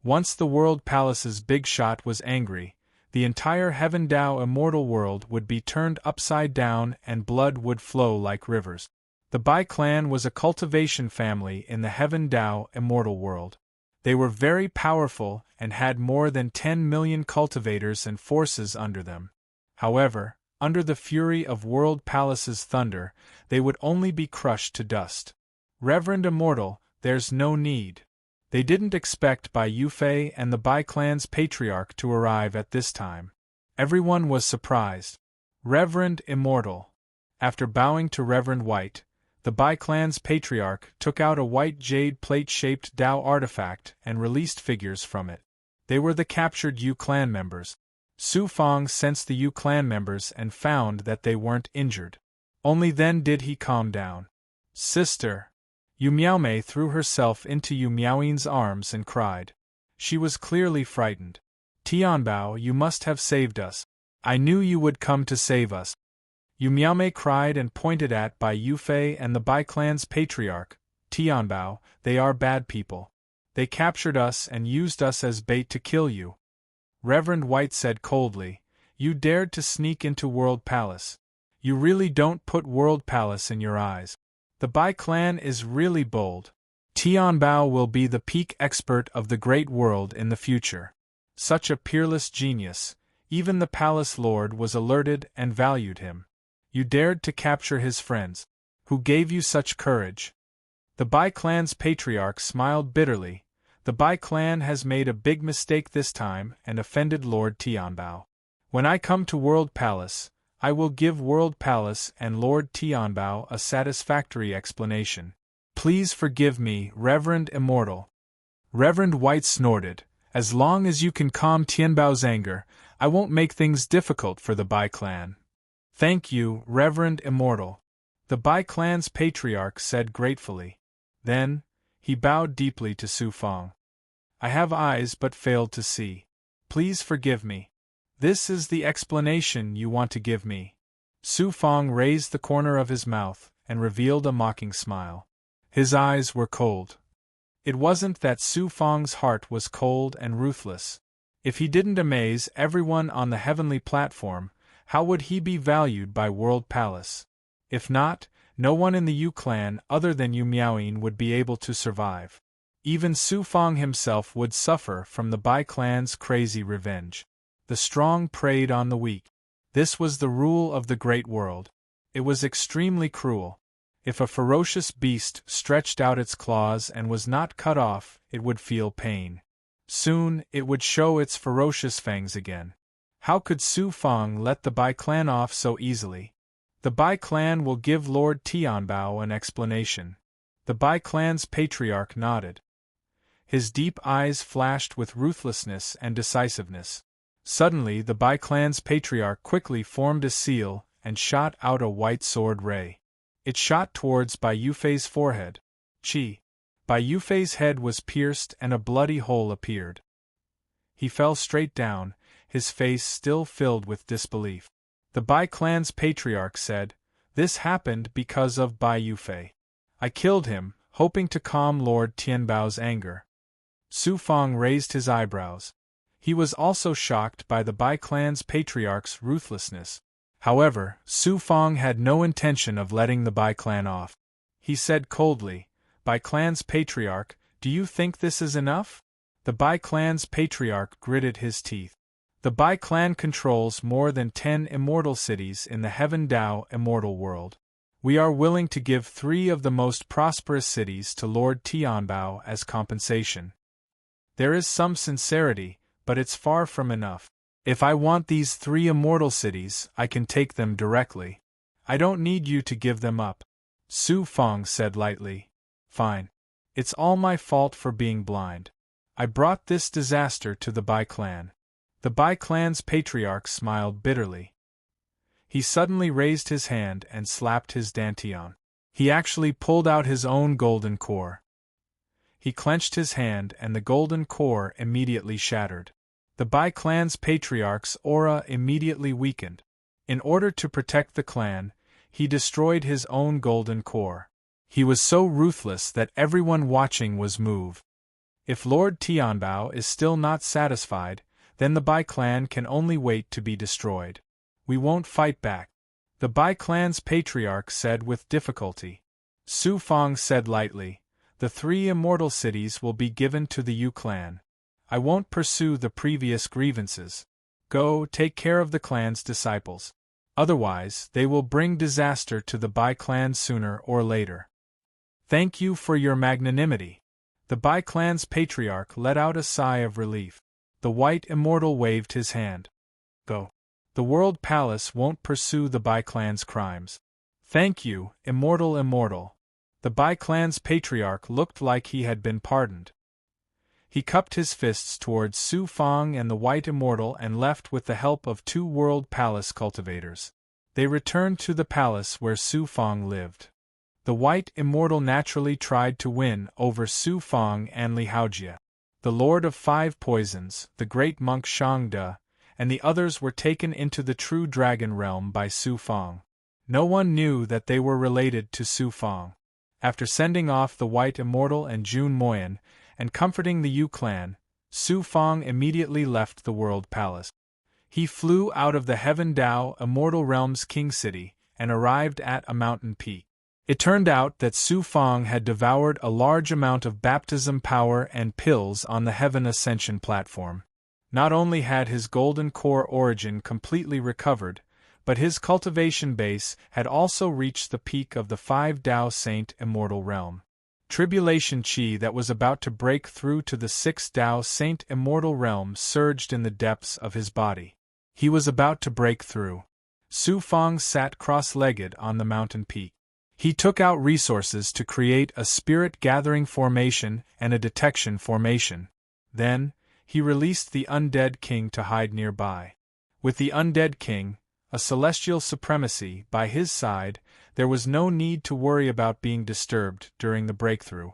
Once the World Palace's big shot was angry, the entire Heaven Dao Immortal World would be turned upside down and blood would flow like rivers. The Bai clan was a cultivation family in the Heaven Dao Immortal World. They were very powerful and had more than 10 million cultivators and forces under them. However, under the fury of World Palace's thunder, they would only be crushed to dust. Reverend Immortal, there's no need. They didn't expect Bai Yufei and the Bai clan's patriarch to arrive at this time. Everyone was surprised. Reverend Immortal. After bowing to Reverend White, the Bai clan's patriarch took out a white jade plate-shaped Dao artifact and released figures from it. They were the captured Yu clan members. Su Fang sensed the Yu clan members and found that they weren't injured. Only then did he calm down. "Sister!" Yu Miaomei threw herself into Yu Miaoyin's arms and cried. She was clearly frightened. "Tianbao, you must have saved us. I knew you would come to save us." Yu Miaomei cried and pointed at Bai Yufei and the Bai clan's patriarch. "Tianbao, they are bad people. They captured us and used us as bait to kill you." Reverend White said coldly, "You dared to sneak into World Palace. You really don't put World Palace in your eyes. The Bai clan is really bold. Tianbao will be the peak expert of the great world in the future. Such a peerless genius, even the Palace Lord was alerted and valued him. You dared to capture his friends. Who gave you such courage?" The Bai clan's patriarch smiled bitterly, The Bai clan has made a big mistake this time and offended Lord Tianbao. When I come to World Palace, I will give World Palace and Lord Tianbao a satisfactory explanation. Please forgive me, Reverend Immortal. Reverend White snorted. As long as you can calm Tianbao's anger, I won't make things difficult for the Bai clan. Thank you, Reverend Immortal. The Bai clan's patriarch said gratefully. Then, he bowed deeply to Su Fong. I have eyes but failed to see. Please forgive me. This is the explanation you want to give me. Su Fong raised the corner of his mouth and revealed a mocking smile. His eyes were cold. It wasn't that Su Fong's heart was cold and ruthless. If he didn't amaze everyone on the heavenly platform, how would he be valued by World Palace? If not, no one in the Yu clan other than Yu Miaoyin would be able to survive. Even Su Fong himself would suffer from the Bai clan's crazy revenge. The strong preyed on the weak. This was the rule of the great world. It was extremely cruel. If a ferocious beast stretched out its claws and was not cut off, it would feel pain. Soon, it would show its ferocious fangs again. How could Su Fong let the Bai clan off so easily? The Bai clan will give Lord Tianbao an explanation. The Bai clan's patriarch nodded. His deep eyes flashed with ruthlessness and decisiveness. Suddenly, the Bai clan's patriarch quickly formed a seal and shot out a white sword ray. It shot towards Bai Yufei's forehead. Chi. Bai Yufei's head was pierced and a bloody hole appeared. He fell straight down, his face still filled with disbelief. The Bai clan's patriarch said, "This happened because of Bai Yufei. I killed him, hoping to calm Lord Tianbao's anger." Su Fong raised his eyebrows. He was also shocked by the Bai clan's patriarch's ruthlessness. However, Su Fong had no intention of letting the Bai clan off. He said coldly, "Bai clan's patriarch, do you think this is enough?" The Bai clan's patriarch gritted his teeth. The Bai clan controls more than 10 immortal cities in the Heaven Dao immortal world. We are willing to give 3 of the most prosperous cities to Lord Tianbao as compensation. There is some sincerity, but it's far from enough. If I want these 3 immortal cities, I can take them directly. I don't need you to give them up. Su Fong said lightly. Fine. It's all my fault for being blind. I brought this disaster to the Bai clan. The Bai clan's patriarch smiled bitterly. He suddenly raised his hand and slapped his dantian. He actually pulled out his own golden core. He clenched his hand and the golden core immediately shattered. The Bai clan's patriarch's aura immediately weakened. In order to protect the clan, he destroyed his own golden core. He was so ruthless that everyone watching was moved. If Lord Tianbao is still not satisfied, then the Bai clan can only wait to be destroyed. We won't fight back. The Bai clan's patriarch said with difficulty. Su Fong said lightly, "The 3 immortal cities will be given to the Yu clan. I won't pursue the previous grievances. Go, take care of the clan's disciples. Otherwise, they will bring disaster to the Bai clan sooner or later." "Thank you for your magnanimity." The Bai clan's patriarch let out a sigh of relief. The white immortal waved his hand. "Go. The World Palace won't pursue the Bai clan's crimes." "Thank you, immortal." The Bai clan's patriarch looked like he had been pardoned. He cupped his fists towards Su Fong and the white immortal and left with the help of 2 World Palace cultivators. They returned to the palace where Su Fong lived. The white immortal naturally tried to win over Su Fong and Li Haojie. The Lord of 5 Poisons, the great monk Shangde, and the others were taken into the true dragon realm by Su Fong. No one knew that they were related to Su Fong. After sending off the white immortal and Jun Moyan, and comforting the Yu clan, Su Fong immediately left the World Palace. He flew out of the Heaven Dao Immortal Realm's King City, and arrived at a mountain peak. It turned out that Su Fong had devoured a large amount of baptism power and pills on the Heaven Ascension platform. Not only had his golden core origin completely recovered, but his cultivation base had also reached the peak of the 5 Dao Saint Immortal Realm. Tribulation chi that was about to break through to the sixth Tao Saint immortal realm surged in the depths of his body. He was about to break through. Su Fang sat cross-legged on the mountain peak. He took out resources to create a spirit-gathering formation and a detection formation. Then, he released the undead king to hide nearby. With the undead king, a celestial supremacy, by his side, there was no need to worry about being disturbed during the breakthrough.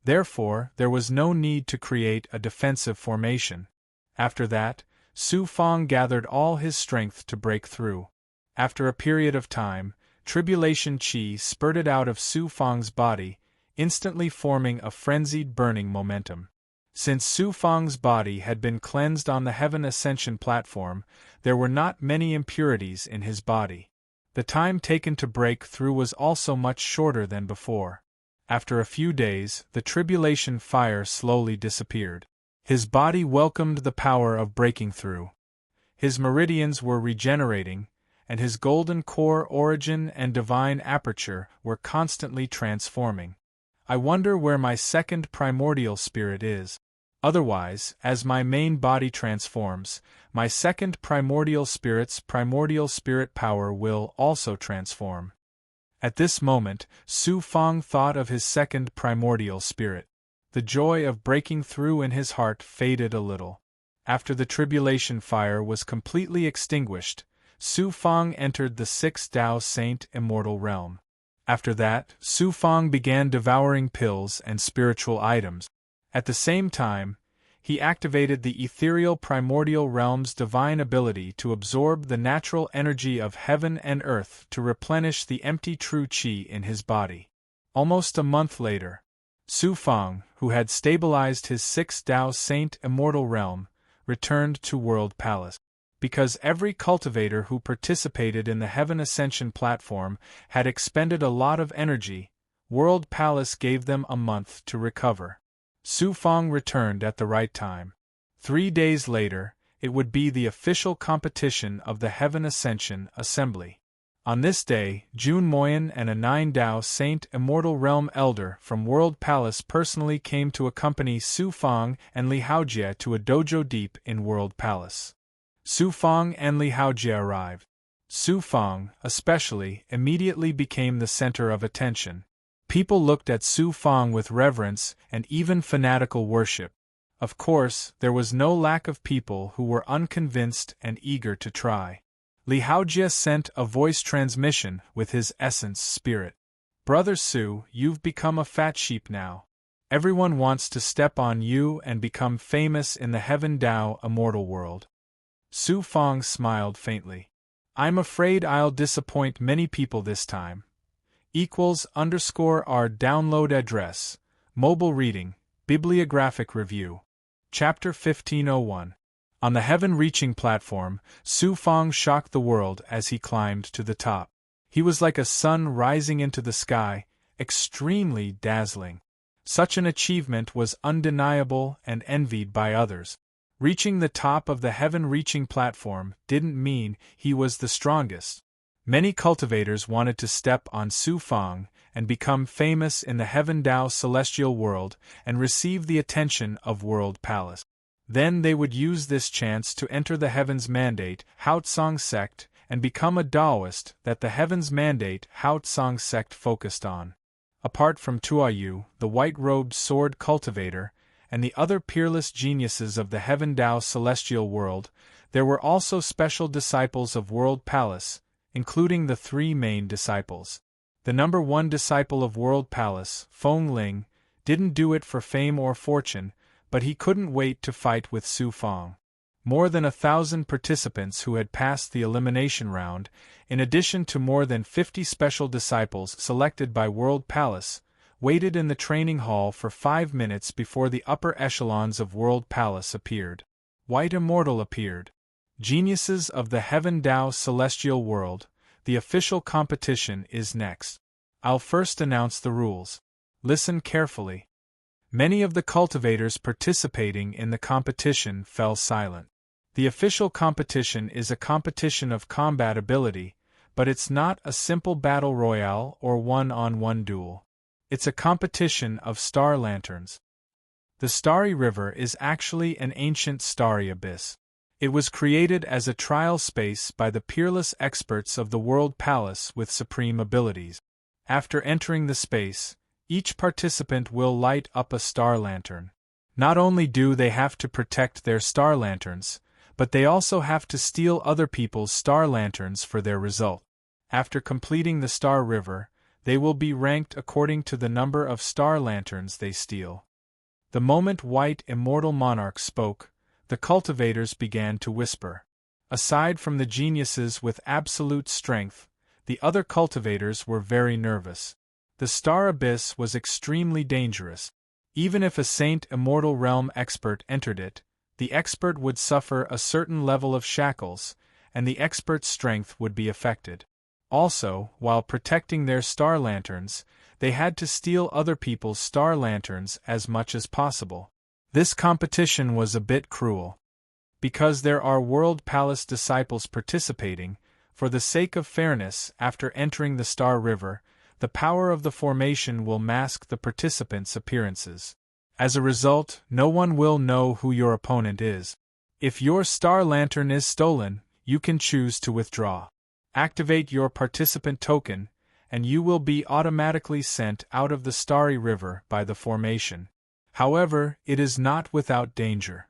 Therefore, there was no need to create a defensive formation. After that, Su Fang gathered all his strength to break through. After a period of time, tribulation chi spurted out of Su Fang's body, instantly forming a frenzied burning momentum. Since Su Fang's body had been cleansed on the Heaven Ascension platform, there were not many impurities in his body. The time taken to break through was also much shorter than before. After a few days, the tribulation fire slowly disappeared. His body welcomed the power of breaking through. His meridians were regenerating, and his golden core origin and divine aperture were constantly transforming. I wonder where my second primordial spirit is. Otherwise, as my main body transforms, my second primordial spirit's primordial spirit power will also transform. At this moment, Su Fang thought of his second primordial spirit. The joy of breaking through in his heart faded a little. After the tribulation fire was completely extinguished, Su Fang entered the sixth Tao Saint immortal realm. After that, Su Fang began devouring pills and spiritual items. At the same time, he activated the ethereal primordial realm's divine ability to absorb the natural energy of heaven and earth to replenish the empty true chi in his body. Almost a month later, Su Fang, who had stabilized his sixth Tao Saint immortal realm, returned to World Palace. Because every cultivator who participated in the Heaven Ascension platform had expended a lot of energy, World Palace gave them a month to recover. Su Fang returned at the right time. 3 days later, it would be the official competition of the Heaven Ascension Assembly. On this day, Jun Moyen and a 9 Tao Saint Immortal Realm Elder from World Palace personally came to accompany Su Fang and Li Haojie to a dojo deep in World Palace. Su Fang and Li Haojie arrived. Su Fang, especially, immediately became the center of attention. People looked at Su Fang with reverence and even fanatical worship. Of course, there was no lack of people who were unconvinced and eager to try. Li Haojie sent a voice transmission with his essence spirit. Brother Su, you've become a fat sheep now. Everyone wants to step on you and become famous in the Heaven Tao immortal world. Su Fang smiled faintly. I'm afraid I'll disappoint many people this time. =our download address, mobile reading, bibliographic review. Chapter 1501. On the heaven-reaching platform, Su Fang shocked the world as he climbed to the top. He was like a sun rising into the sky, extremely dazzling. Such an achievement was undeniable and envied by others. Reaching the top of the heaven-reaching platform didn't mean he was the strongest. Many cultivators wanted to step on Su Fang and become famous in the Heaven Tao celestial world and receive the attention of World Palace. Then they would use this chance to enter the Heaven's Mandate Haotsong sect and become a Taoist that the Heaven's Mandate Haotsong sect focused on. Apart from Tuayu, the white-robed sword cultivator, and the other peerless geniuses of the Heaven Tao celestial world, there were also special disciples of World Palace, including the 3 main disciples. The number 1 disciple of World Palace, Feng Ling, didn't do it for fame or fortune, but he couldn't wait to fight with Su Fang. More than 1,000 participants who had passed the elimination round, in addition to more than 50 special disciples selected by World Palace, waited in the training hall for 5 minutes before the upper echelons of World Palace appeared. White Immortal appeared. Geniuses of the Heaven Tao celestial world, the official competition is next. I'll first announce the rules. Listen carefully. Many of the cultivators participating in the competition fell silent. The official competition is a competition of combat ability, but it's not a simple battle royale or one-on-one duel. It's a competition of star lanterns. The Starry River is actually an ancient starry abyss. It was created as a trial space by the peerless experts of the World Palace with supreme abilities. After entering the space, each participant will light up a star lantern. Not only do they have to protect their star lanterns, but they also have to steal other people's star lanterns for their result. After completing the Star River, they will be ranked according to the number of star lanterns they steal. The moment White Immortal Monarch spoke, the cultivators began to whisper. Aside from the geniuses with absolute strength, the other cultivators were very nervous. The Star Abyss was extremely dangerous. Even if a Saint Immortal Realm expert entered it, the expert would suffer a certain level of shackles, and the expert's strength would be affected. Also, while protecting their star lanterns, they had to steal other people's star lanterns as much as possible. This competition was a bit cruel. Because there are World Palace disciples participating, for the sake of fairness, after entering the Star River, the power of the formation will mask the participants' appearances. As a result, no one will know who your opponent is. If your star lantern is stolen, you can choose to withdraw. Activate your participant token, and you will be automatically sent out of the Starry River by the formation. However, it is not without danger.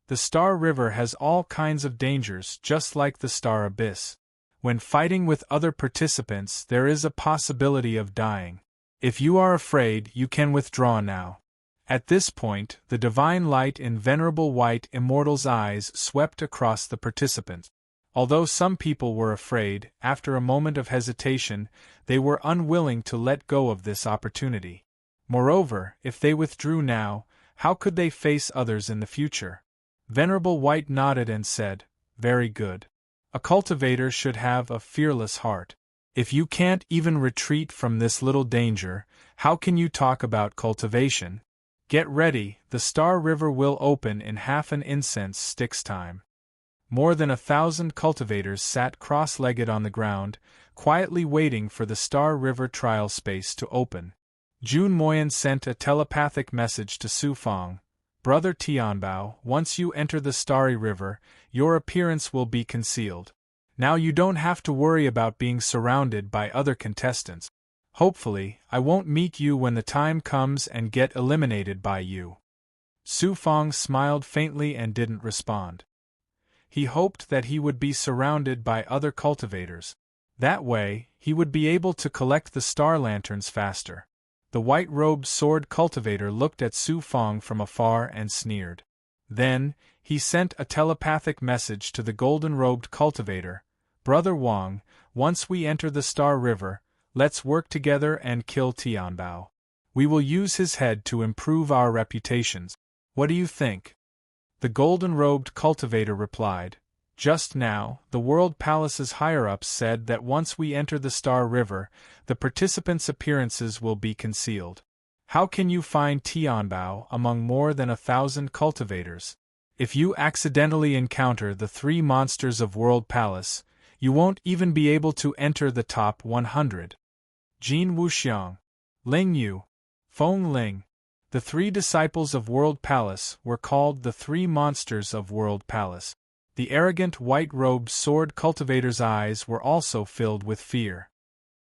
The Star River has all kinds of dangers, just like the Star Abyss. When fighting with other participants, there is a possibility of dying. If you are afraid, you can withdraw now. At this point, the divine light in Venerable White Immortal's eyes swept across the participants. Although some people were afraid, after a moment of hesitation, they were unwilling to let go of this opportunity. Moreover, if they withdrew now, how could they face others in the future? Venerable White nodded and said, "Very good. A cultivator should have a fearless heart. If you can't even retreat from this little danger, how can you talk about cultivation? Get ready, the Star River will open in half an incense stick's time." More than 1,000 cultivators sat cross-legged on the ground, quietly waiting for the Star River trial space to open. Jun Moyan sent a telepathic message to Su Fang. "Brother Tianbao, once you enter the Starry River, your appearance will be concealed. Now you don't have to worry about being surrounded by other contestants. Hopefully, I won't meet you when the time comes and get eliminated by you." Su Fang smiled faintly and didn't respond. He hoped that he would be surrounded by other cultivators. That way, he would be able to collect the star lanterns faster. The white-robed sword cultivator looked at Su Fang from afar and sneered. Then, he sent a telepathic message to the golden-robed cultivator. "Brother Wang, once we enter the Star River, let's work together and kill Tianbao. We will use his head to improve our reputations. What do you think?" The golden-robed cultivator replied, "Just now, the World Palace's higher-ups said that once we enter the Star River, the participants' appearances will be concealed. How can you find Tianbao among more than 1,000 cultivators? If you accidentally encounter the 3 monsters of World Palace, you won't even be able to enter the top 100. Jin Wuxiang, Ling Yu, Feng Ling. The 3 disciples of World Palace were called the 3 monsters of World Palace. The arrogant white-robed sword cultivator's eyes were also filled with fear.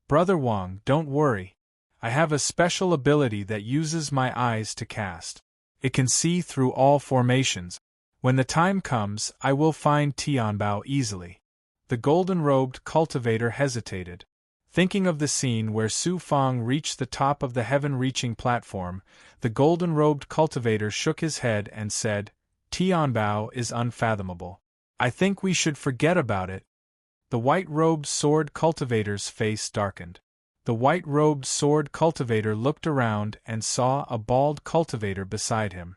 "Brother Wang, don't worry. I have a special ability that uses my eyes to cast. It can see through all formations. When the time comes, I will find Tianbao easily." The golden-robed cultivator hesitated. Thinking of the scene where Su Fang reached the top of the heaven-reaching platform, the golden-robed cultivator shook his head and said, "Tianbao is unfathomable. I think we should forget about it." The white-robed sword cultivator's face darkened. The white-robed sword cultivator looked around and saw a bald cultivator beside him.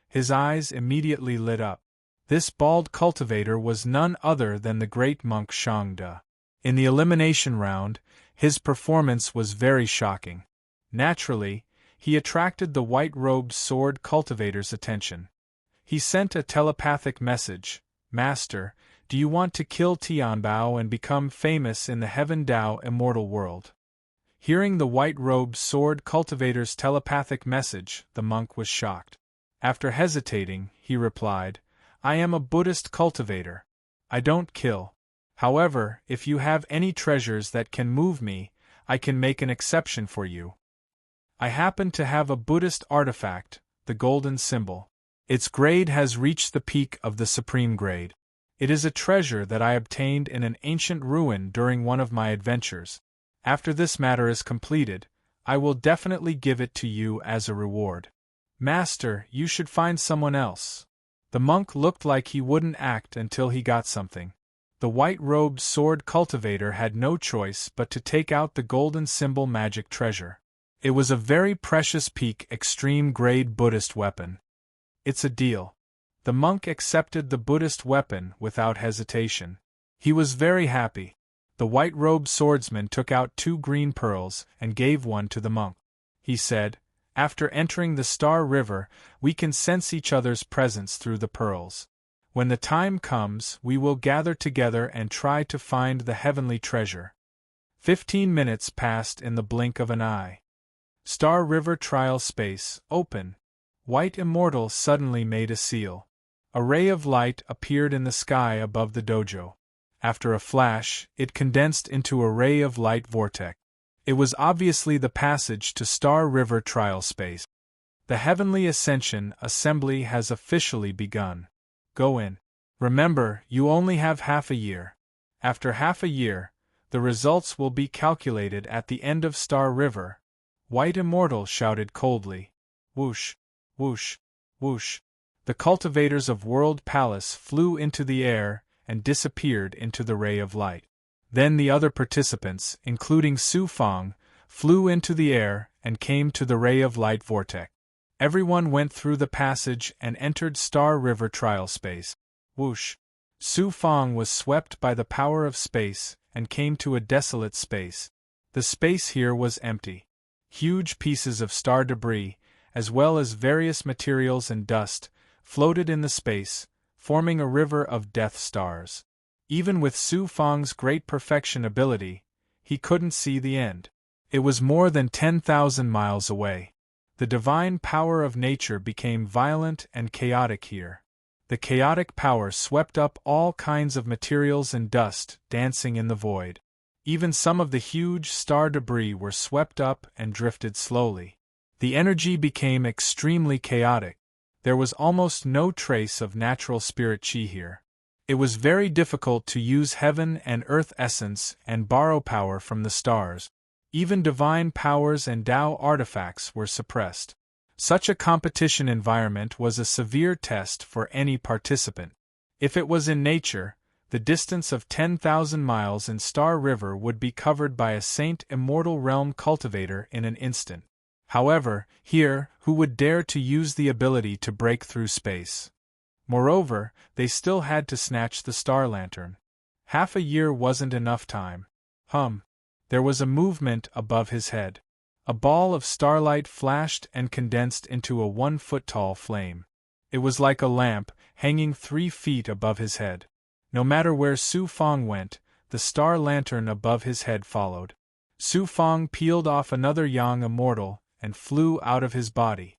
His eyes immediately lit up. This bald cultivator was none other than the great monk Shangde. In the elimination round, his performance was very shocking. Naturally, he attracted the white-robed sword cultivator's attention. He sent a telepathic message, "Master, do you want to kill Tianbao and become famous in the Heaven Dao immortal world?" Hearing the white-robed sword cultivator's telepathic message, the monk was shocked. After hesitating, he replied, "I am a Buddhist cultivator. I don't kill. However, if you have any treasures that can move me, I can make an exception for you. I happen to have a Buddhist artifact, the golden symbol. Its grade has reached the peak of the supreme grade. It is a treasure that I obtained in an ancient ruin during one of my adventures. After this matter is completed, I will definitely give it to you as a reward. Master, you should find someone else." The monk looked like he wouldn't act until he got something. The white-robed sword cultivator had no choice but to take out the golden symbol magic treasure. It was a very precious peak extreme grade Buddhist weapon. "It's a deal." The monk accepted the Buddhist weapon without hesitation. He was very happy. The white-robed swordsman took out 2 green pearls and gave one to the monk. He said, "After entering the Star River, we can sense each other's presence through the pearls. When the time comes, we will gather together and try to find the heavenly treasure." 15 minutes passed in the blink of an eye. Star River trial space, open. White Immortal suddenly made a seal. A ray of light appeared in the sky above the dojo. After a flash, it condensed into a ray of light vortex. It was obviously the passage to Star River trial space. The Heavenly Ascension Assembly has officially begun. Go in. Remember, you only have half a year. After half a year, the results will be calculated at the end of Star River. White Immortal shouted coldly. Whoosh, whoosh, whoosh. The cultivators of World Palace flew into the air and disappeared into the ray of light. Then the other participants, including Su Fong, flew into the air and came to the ray of light vortex. Everyone went through the passage and entered Star River trial space. Whoosh! Su Fong was swept by the power of space and came to a desolate space. The space here was empty. Huge pieces of star debris, as well as various materials and dust, floated in the space, forming a river of death stars. Even with Su Fong's great perfection ability, he couldn't see the end. It was more than 10,000 miles away. The divine power of nature became violent and chaotic here. The chaotic power swept up all kinds of materials and dust, dancing in the void. Even some of the huge star debris were swept up and drifted slowly. The energy became extremely chaotic. There was almost no trace of natural spirit chi here. It was very difficult to use heaven and earth essence and borrow power from the stars. Even divine powers and Tao artifacts were suppressed. Such a competition environment was a severe test for any participant. If it was in nature, the distance of 10,000 miles in Star River would be covered by a Saint Immortal Realm cultivator in an instant. However, here, who would dare to use the ability to break through space? Moreover, they still had to snatch the star lantern. Half a year wasn't enough time. There was a movement above his head. A ball of starlight flashed and condensed into a 1-foot-tall flame. It was like a lamp, hanging 3 feet above his head. No matter where Su Fong went, the star lantern above his head followed. Su Fong peeled off another Yang Immortal and flew out of his body.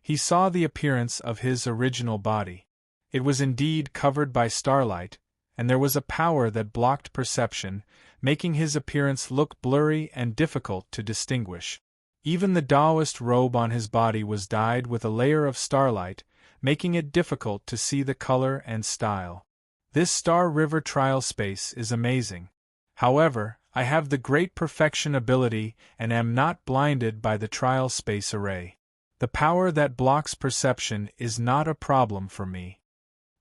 He saw the appearance of his original body. It was indeed covered by starlight, and there was a power that blocked perception, making his appearance look blurry and difficult to distinguish. Even the Taoist robe on his body was dyed with a layer of starlight, making it difficult to see the color and style. This Star River trial space is amazing. However, I have the great perfection ability and am not blinded by the trial space array. The power that blocks perception is not a problem for me.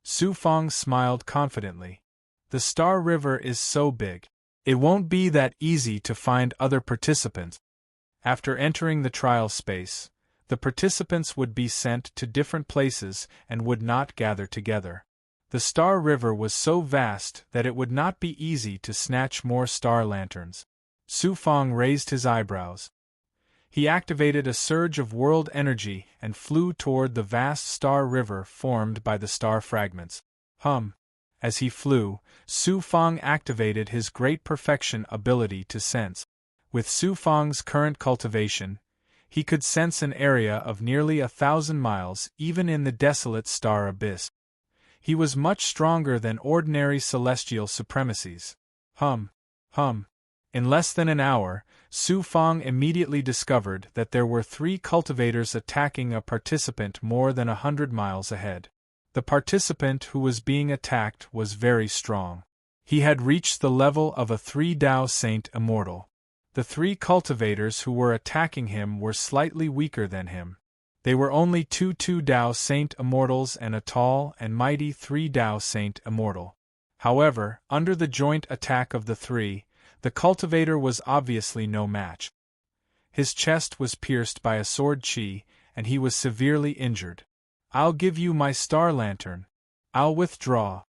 Su Fong smiled confidently. The Star River is so big. It won't be that easy to find other participants. After entering the trial space, the participants would be sent to different places and would not gather together. The Star River was so vast that it would not be easy to snatch more star lanterns. Su Fong raised his eyebrows. He activated a surge of world energy and flew toward the vast Star River formed by the star fragments. As he flew, Su Fong activated his great perfection ability to sense. With Su Fang's current cultivation, he could sense an area of nearly 1,000 miles even in the desolate star abyss. He was much stronger than ordinary celestial supremacies. Hum. In less than an hour, Su Fang immediately discovered that there were 3 cultivators attacking a participant more than 100 miles ahead. The participant who was being attacked was very strong. He had reached the level of a 3-Dao Saint Immortal. The 3 cultivators who were attacking him were slightly weaker than him. They were only 2 2-Dao Saint Immortals and a tall and mighty 3-Dao Saint Immortal. However, under the joint attack of the 3, the cultivator was obviously no match. His chest was pierced by a sword chi, and he was severely injured. "I'll give you my star lantern. I'll withdraw."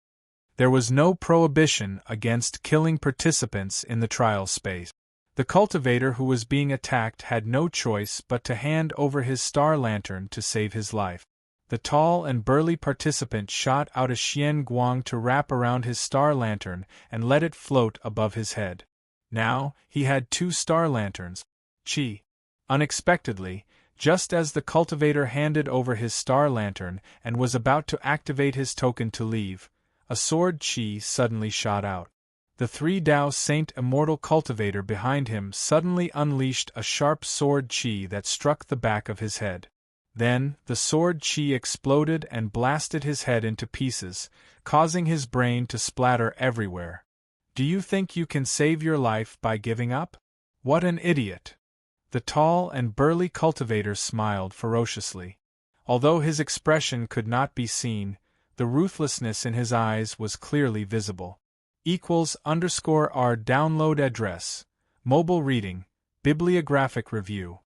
There was no prohibition against killing participants in the trial space. The cultivator who was being attacked had no choice but to hand over his star lantern to save his life. The tall and burly participant shot out a xian guang to wrap around his star lantern and let it float above his head. Now, he had 2 star lanterns. Chi. Unexpectedly, just as the cultivator handed over his star lantern and was about to activate his token to leave, a sword chi suddenly shot out. The 3-Dao Saint Immortal cultivator behind him suddenly unleashed a sharp sword chi that struck the back of his head. Then, the sword chi exploded and blasted his head into pieces, causing his brain to splatter everywhere. "Do you think you can save your life by giving up? What an idiot!" The tall and burly cultivator smiled ferociously. Although his expression could not be seen, the ruthlessness in his eyes was clearly visible. =_R download address, mobile reading, bibliographic review.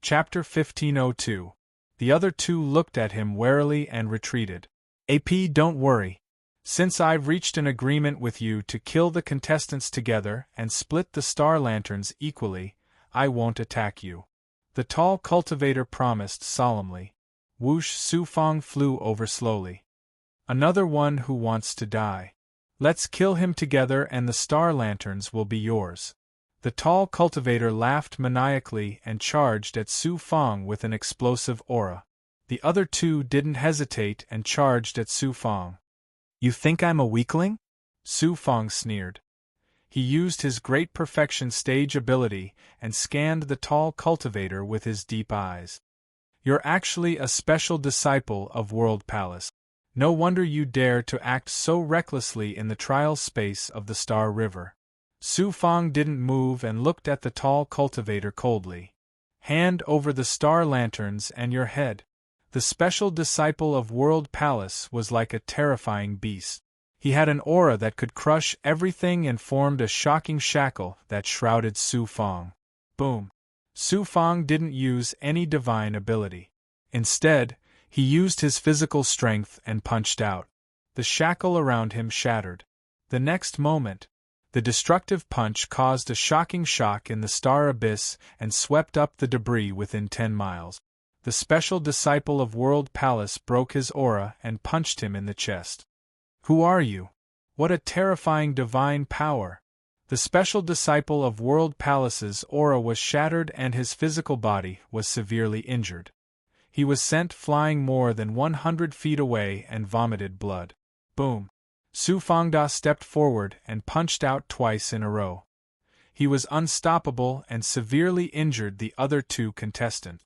Chapter 1502. The other 2 looked at him warily and retreated. "AP, don't worry. Since I've reached an agreement with you to kill the contestants together and split the star lanterns equally, I won't attack you," the tall cultivator promised solemnly. Whoosh! Su Fang flew over slowly. "Another one who wants to die. Let's kill him together and the star lanterns will be yours." The tall cultivator laughed maniacally and charged at Su Fang with an explosive aura. The other 2 didn't hesitate and charged at Su Fang. "You think I'm a weakling?" Su Fang sneered. He used his great perfection stage ability and scanned the tall cultivator with his deep eyes. "You're actually a special disciple of World Palace. No wonder you dare to act so recklessly in the trial space of the Star River." Su Fang didn't move and looked at the tall cultivator coldly. "Hand over the star lanterns and your head." The special disciple of World Palace was like a terrifying beast. He had an aura that could crush everything and formed a shocking shackle that shrouded Su Fang. Boom! Su Fang didn't use any divine ability. Instead, he used his physical strength and punched out. The shackle around him shattered. The next moment, the destructive punch caused a shocking shock in the star abyss and swept up the debris within 10 miles. The special disciple of World Palace broke his aura and punched him in the chest. "Who are you? What a terrifying divine power!" The special disciple of World Palace's aura was shattered and his physical body was severely injured. He was sent flying more than 100 feet away and vomited blood. Boom! Su Fangda stepped forward and punched out twice in a row. He was unstoppable and severely injured the other 2 contestants.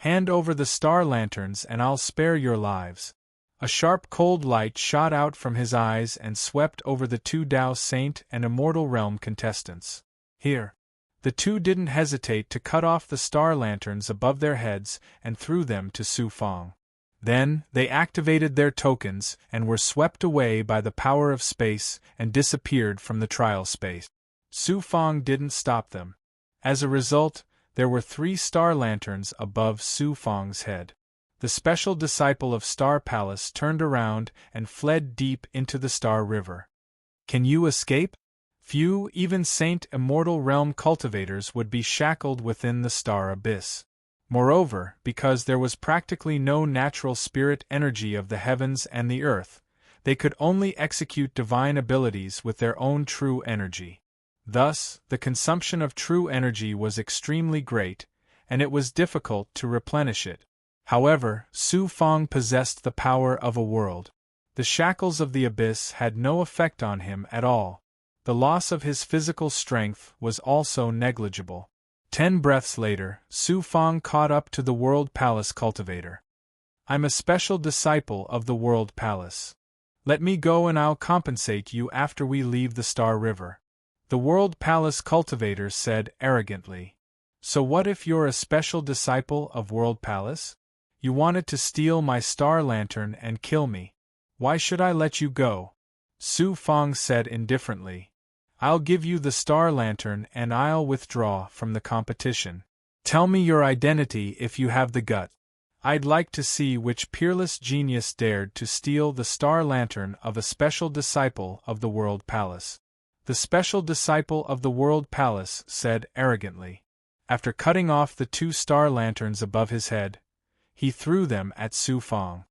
"Hand over the star lanterns and I'll spare your lives." A sharp cold light shot out from his eyes and swept over the 2 Dao Saint and Immortal Realm contestants. "Here." The 2 didn't hesitate to cut off the star lanterns above their heads and threw them to Su Fang. Then, they activated their tokens and were swept away by the power of space and disappeared from the trial space. Su Fang didn't stop them. As a result, there were 3 star lanterns above Su Fang's head. The special disciple of Star Palace turned around and fled deep into the Star River. "Can you escape?" Few, even Saint Immortal Realm cultivators would be shackled within the Star Abyss. Moreover, because there was practically no natural spirit energy of the heavens and the earth, they could only execute divine abilities with their own true energy. Thus, the consumption of true energy was extremely great, and it was difficult to replenish it. However, Su Fong possessed the power of a world. The shackles of the abyss had no effect on him at all. The loss of his physical strength was also negligible. 10 breaths later, Su Fong caught up to the World Palace cultivator. I'm a special disciple of the World Palace. Let me go and I'll compensate you after we leave the Star River. The World Palace cultivator said arrogantly. So what if you're a special disciple of World Palace? You wanted to steal my star lantern and kill me. Why should I let you go? Su Fong said indifferently. I'll give you the star lantern and I'll withdraw from the competition. Tell me your identity if you have the gut. I'd like to see which peerless genius dared to steal the star lantern of a special disciple of the World Palace. The special disciple of the World Palace said arrogantly. After cutting off the 2 star lanterns above his head, he threw them at Su Fong.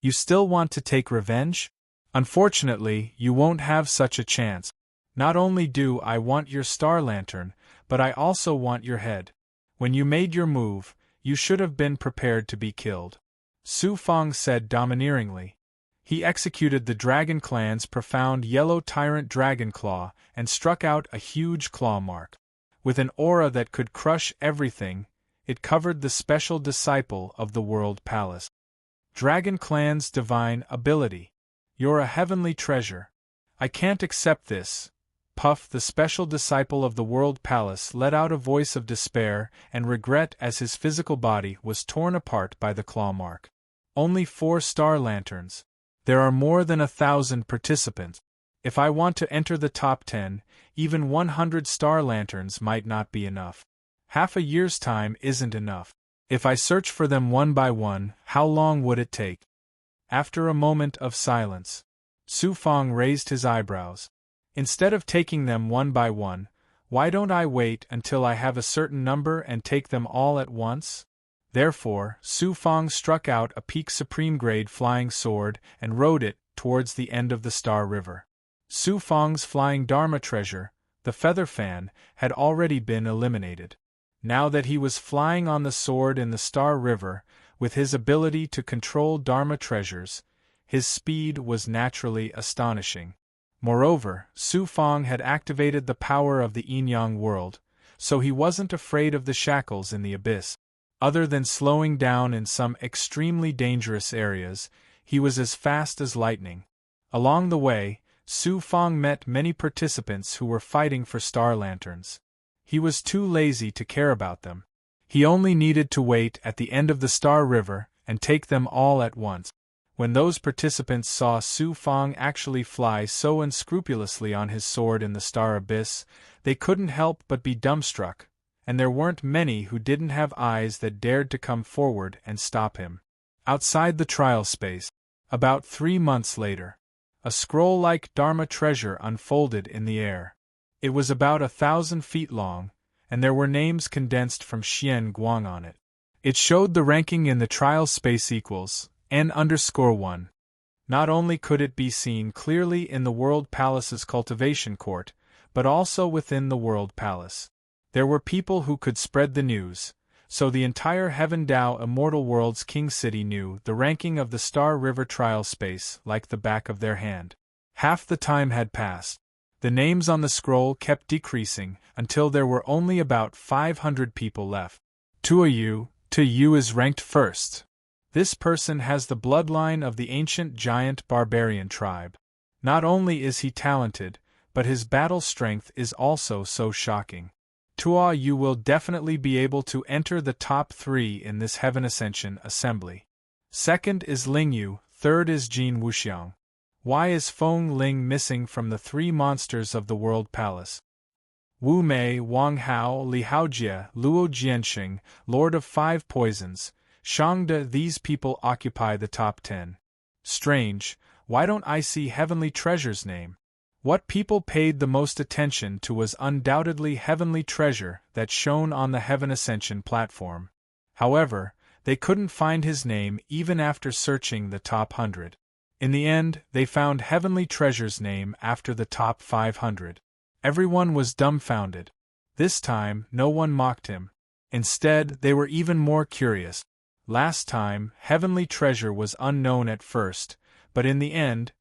You still want to take revenge? Unfortunately, you won't have such a chance. Not only do I want your star lantern, but I also want your head. When you made your move, you should have been prepared to be killed. Su Fong said domineeringly. He executed the Dragon Clan's profound yellow tyrant dragon claw and struck out a huge claw mark. With an aura that could crush everything, it covered the special disciple of the World Palace. Dragon Clan's divine ability. You're a heavenly treasure. I can't accept this. Puff, the special disciple of the World Palace, let out a voice of despair and regret as his physical body was torn apart by the claw mark. Only 4 star lanterns. There are more than 1,000 participants. If I want to enter the top 10, even 100 star lanterns might not be enough. Half a year's time isn't enough. If I search for them one by one, how long would it take? After a moment of silence, Su Fong raised his eyebrows. Instead of taking them one by one, why don't I wait until I have a certain number and take them all at once? Therefore, Su Fong struck out a peak supreme grade flying sword and rode it towards the end of the Star River. Su Fong's flying Dharma treasure, the feather fan, had already been eliminated. Now that he was flying on the sword in the Star River, with his ability to control Dharma treasures, his speed was naturally astonishing. Moreover, Su Fong had activated the power of the yin-yang world, so he wasn't afraid of the shackles in the abyss. Other than slowing down in some extremely dangerous areas, he was as fast as lightning. Along the way, Su Fong met many participants who were fighting for star lanterns. He was too lazy to care about them. He only needed to wait at the end of the Star River and take them all at once. When those participants saw Su Fong actually fly so unscrupulously on his sword in the Star Abyss, they couldn't help but be dumbstruck, and there weren't many who didn't have eyes that dared to come forward and stop him. Outside the trial space, about 3 months later, a scroll-like Dharma treasure unfolded in the air. It was about 1,000 feet long, and there were names condensed from Xian Guang on it. It showed the ranking in the trial space equals N_1. Not only could it be seen clearly in the World Palace's cultivation court, but also within the World Palace. There were people who could spread the news, so the entire Heaven Dao Immortal World's King City knew the ranking of the Star River trial space like the back of their hand. Half the time had passed. The names on the scroll kept decreasing until there were only about 500 people left. Tu Yu is ranked first. This person has the bloodline of the ancient giant barbarian tribe. Not only is he talented, but his battle strength is also so shocking. Tua Yu will definitely be able to enter the top 3 in this Heaven Ascension assembly. Second is Ling Yu, third is Jin Wuxiang. Why is Feng Ling missing from the 3 monsters of the World Palace? Wu Mei, Wang Hao, Li Haojie, Luo Jianxing, Lord of 5 Poisons, Shangde, these people occupy the top 10. Strange, why don't I see Heavenly Treasure's name? What people paid the most attention to was undoubtedly Heavenly Treasure that shone on the Heaven Ascension platform. However, they couldn't find his name even after searching the top 100. In the end, they found Heavenly Treasure's name after the top 500. Everyone was dumbfounded. This time, no one mocked him. Instead, they were even more curious. Last time, heavenly treasure was unknown at first, but in the end,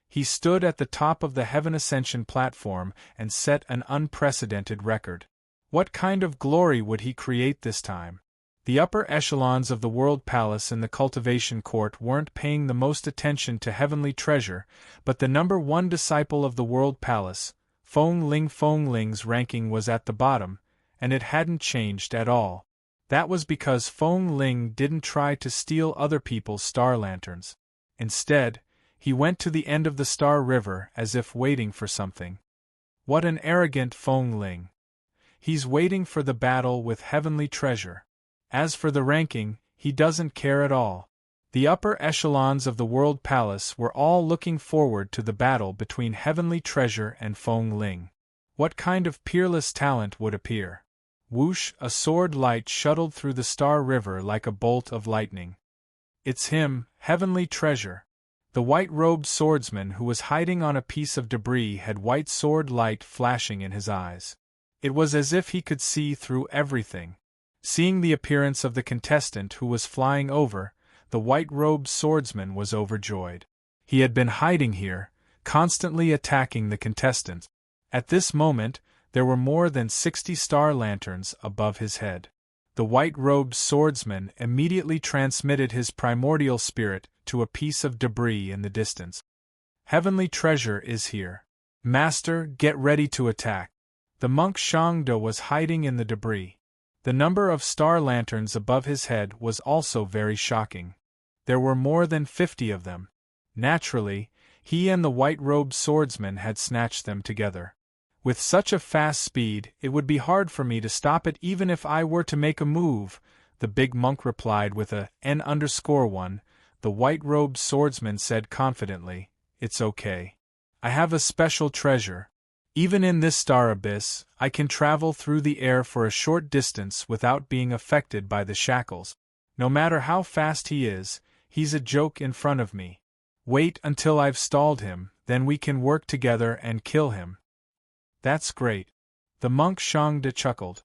he stood at the top of the Heaven Ascension platform and set an unprecedented record. What kind of glory would he create this time? The upper echelons of the World Palace and the Cultivation Court weren't paying the most attention to heavenly treasure, but the number one disciple of the World Palace, Feng Ling's ranking was at the bottom, and it hadn't changed at all. That was because Feng Ling didn't try to steal other people's star lanterns. Instead, he went to the end of the Star River as if waiting for something. What an arrogant Feng Ling! He's waiting for the battle with heavenly treasure. As for the ranking, he doesn't care at all. The upper echelons of the World Palace were all looking forward to the battle between heavenly treasure and Feng Ling. What kind of peerless talent would appear? Whoosh! A sword light shuttled through the Star River like a bolt of lightning. It's him, heavenly treasure. The white-robed swordsman who was hiding on a piece of debris had white sword light flashing in his eyes. It was as if he could see through everything. Seeing the appearance of the contestant who was flying over, the white-robed swordsman was overjoyed. He had been hiding here, constantly attacking the contestant. At this moment, there were more than 60 star lanterns above his head. The white-robed swordsman immediately transmitted his primordial spirit to a piece of debris in the distance. Heavenly treasure is here. Master, get ready to attack. The monk Shangde was hiding in the debris. The number of star lanterns above his head was also very shocking. There were more than 50 of them. Naturally, he and the white-robed swordsman had snatched them together. With such a fast speed, it would be hard for me to stop it even if I were to make a move, the big monk replied with a N_1. The white-robed swordsman said confidently, "It's okay. I have a special treasure. Even in this star abyss, I can travel through the air for a short distance without being affected by the shackles. No matter how fast he is, he's a joke in front of me. Wait until I've stalled him, then we can work together and kill him." That's great. The monk Shangde chuckled.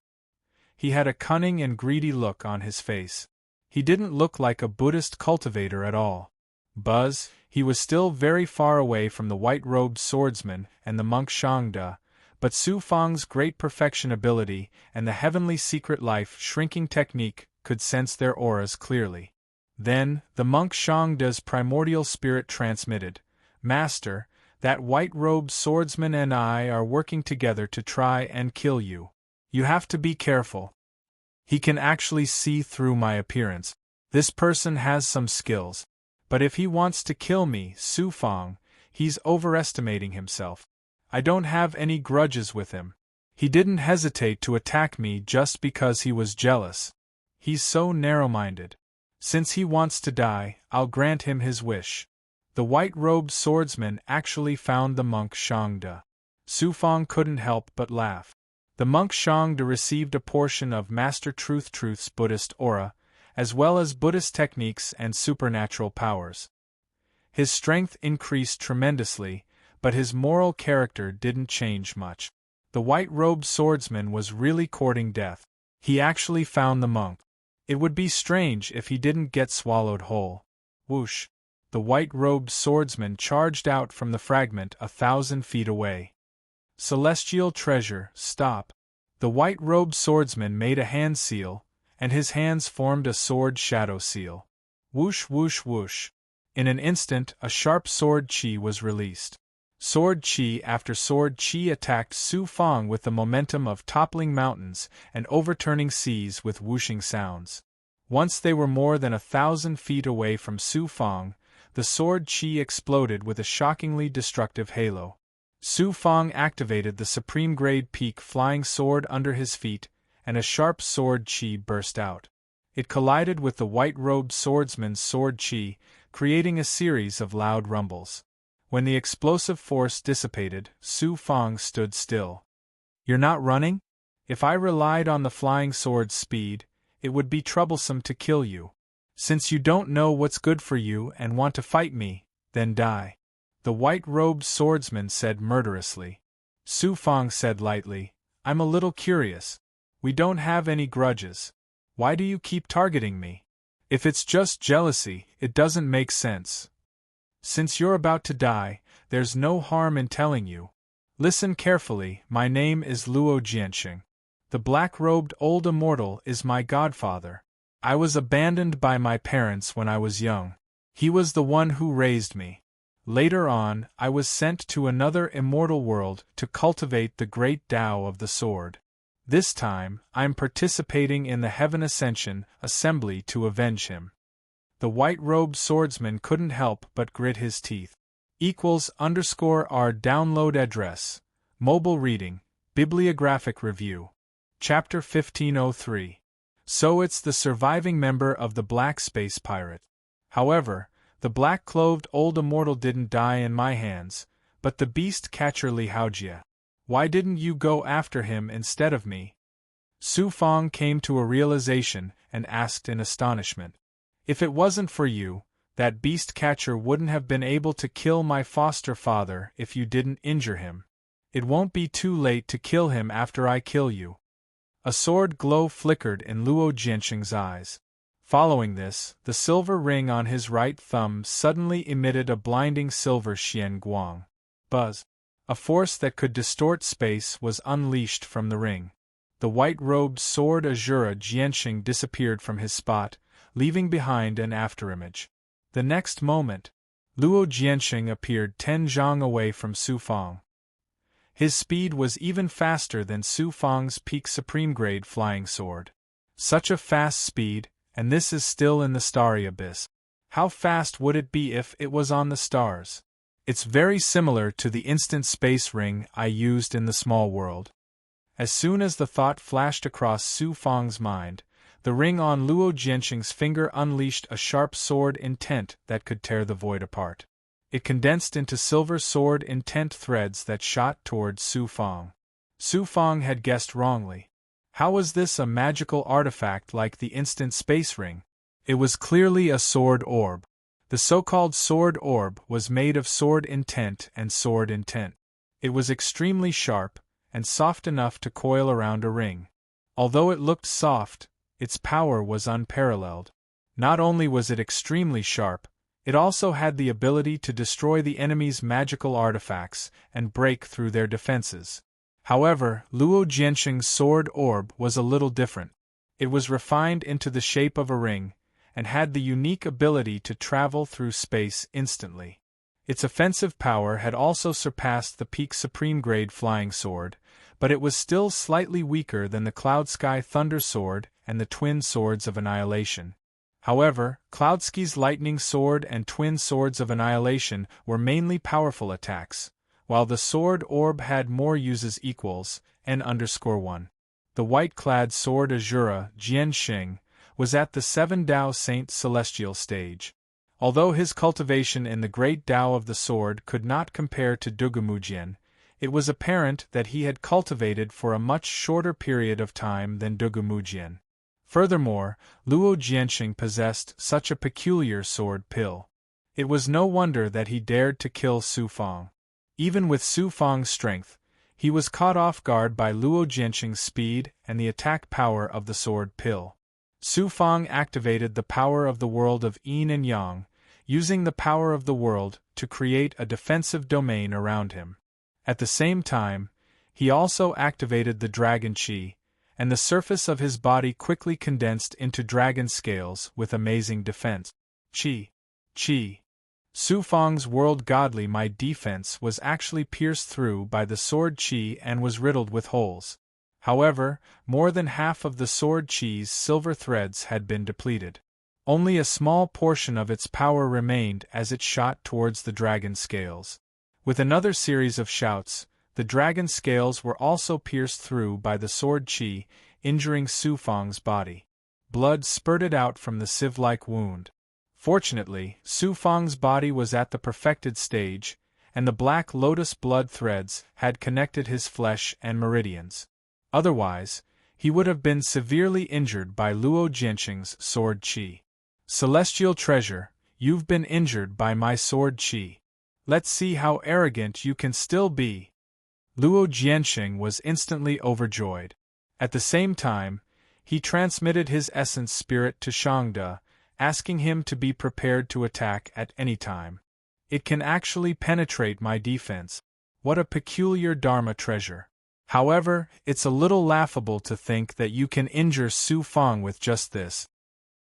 He had a cunning and greedy look on his face. He didn't look like a Buddhist cultivator at all. Buzz, he was still very far away from the white-robed swordsman and the monk Shangde, but Su Fang's great perfection ability and the heavenly secret life shrinking technique could sense their auras clearly. Then, the monk Shangde's primordial spirit transmitted, "Master, that white-robed swordsman and I are working together to try and kill you. You have to be careful. He can actually see through my appearance. This person has some skills. But if he wants to kill me, Su Fang, he's overestimating himself. I don't have any grudges with him. He didn't hesitate to attack me just because he was jealous. He's so narrow-minded. Since he wants to die, I'll grant him his wish." The white-robed swordsman actually found the monk Shangde. Su Fang couldn't help but laugh. The monk Shangde received a portion of Master Truth's Buddhist aura, as well as Buddhist techniques and supernatural powers. His strength increased tremendously, but his moral character didn't change much. The white-robed swordsman was really courting death. He actually found the monk. It would be strange if he didn't get swallowed whole. Whoosh! The white-robed swordsman charged out from the fragment 1,000 feet away. "Celestial treasure, stop!" The white-robed swordsman made a hand seal, and his hands formed a sword shadow seal. Whoosh whoosh whoosh. In an instant, a sharp sword chi was released. Sword chi after sword chi attacked Su Fang with the momentum of toppling mountains and overturning seas with whooshing sounds. Once they were more than 1,000 feet away from Su Fang, the sword chi exploded with a shockingly destructive halo. Su Fang activated the supreme-grade peak flying sword under his feet, and a sharp sword chi burst out. It collided with the white-robed swordsman's sword chi, creating a series of loud rumbles. When the explosive force dissipated, Su Fang stood still. "You're not running? If I relied on the flying sword's speed, it would be troublesome to kill you. Since you don't know what's good for you and want to fight me, then die," the white-robed swordsman said murderously. Su Fang said lightly, I'm a little curious. We don't have any grudges. Why do you keep targeting me? If it's just jealousy, it doesn't make sense. Since you're about to die, there's no harm in telling you. Listen carefully, my name is Luo Jianxing. The black-robed old immortal is my godfather. I was abandoned by my parents when I was young. He was the one who raised me. Later on, I was sent to another immortal world to cultivate the great Tao of the sword. This time, I'm participating in the Heaven Ascension assembly to avenge him. The white-robed swordsman couldn't help but grit his teeth. =R download address. Mobile reading, bibliographic review. Chapter 1503. So it's the surviving member of the Black Space Pirate. However, the black-clothed old immortal didn't die in my hands, but the beast catcher Li Haojia. Why didn't you go after him instead of me? Su Fang came to a realization and asked in astonishment. If it wasn't for you, that beast catcher wouldn't have been able to kill my foster father if you didn't injure him. It won't be too late to kill him after I kill you. A sword glow flickered in Luo Jianxing's eyes. Following this, the silver ring on his right thumb suddenly emitted a blinding silver xian guang. Buzz. A force that could distort space was unleashed from the ring. The white-robed sword Azura Jianxing disappeared from his spot, leaving behind an afterimage. The next moment, Luo Jianxing appeared 10 zhang away from Su Fang. His speed was even faster than Su Fang's peak supreme-grade flying sword. Such a fast speed, and this is still in the starry abyss. How fast would it be if it was on the stars? It's very similar to the instant space ring I used in the small world. As soon as the thought flashed across Su Fang's mind, the ring on Luo Jianxing's finger unleashed a sharp sword intent that could tear the void apart. It condensed into silver sword intent threads that shot towards Su Fang. Su Fang had guessed wrongly. How was this a magical artifact like the instant space ring? It was clearly a sword orb. The so-called sword orb was made of sword intent and sword intent. It was extremely sharp, and soft enough to coil around a ring. Although it looked soft, its power was unparalleled. Not only was it extremely sharp, it also had the ability to destroy the enemy's magical artifacts and break through their defenses. However, Luo Jianxing's sword orb was a little different. It was refined into the shape of a ring, and had the unique ability to travel through space instantly. Its offensive power had also surpassed the peak supreme-grade flying sword, but it was still slightly weaker than the Cloud Sky Thunder Sword and the Twin Swords of Annihilation. However, Cloudsky's Lightning Sword and Twin Swords of Annihilation were mainly powerful attacks, while the Sword Orb had more uses equals, N_1. The white-clad sword Azura Jianxing was at the 7 Dao Saint Celestial stage. Although his cultivation in the great Tao of the sword could not compare to Dugumujian, it was apparent that he had cultivated for a much shorter period of time than Dugumujian. Furthermore, Luo Jianxing possessed such a peculiar sword pill. It was no wonder that he dared to kill Su Fang. Even with Su Fang's strength, he was caught off guard by Luo Jianxing's speed and the attack power of the sword pill. Su Fang activated the power of the world of yin and yang, using the power of the world to create a defensive domain around him. At the same time, he also activated the dragon chi, and the surface of his body quickly condensed into dragon scales with amazing defense. Chi. Su Fang's world godly might defense was actually pierced through by the sword chi and was riddled with holes. However, more than half of the sword chi's silver threads had been depleted. Only a small portion of its power remained as it shot towards the dragon scales. With another series of shouts, the dragon scales were also pierced through by the sword chi, injuring Su Fang's body. Blood spurted out from the sieve-like wound. Fortunately, Su Fang's body was at the perfected stage, and the black lotus blood threads had connected his flesh and meridians. Otherwise, he would have been severely injured by Luo Jianxing's sword chi. Celestial treasure, you've been injured by my sword chi. Let's see how arrogant you can still be. Luo Jianxing was instantly overjoyed. At the same time, he transmitted his essence spirit to Shangde, asking him to be prepared to attack at any time. It can actually penetrate my defense. What a peculiar Dharma treasure. However, it's a little laughable to think that you can injure Su Fang with just this.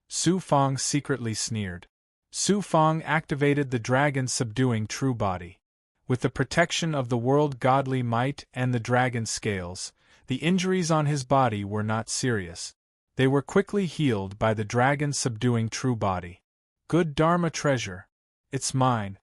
Su Fang secretly sneered. Su Fang activated the dragon's subduing true body. With the protection of the world godly might and the dragon scales, the injuries on his body were not serious. They were quickly healed by the dragon's subduing true body. Good Dharma treasure. It's mine.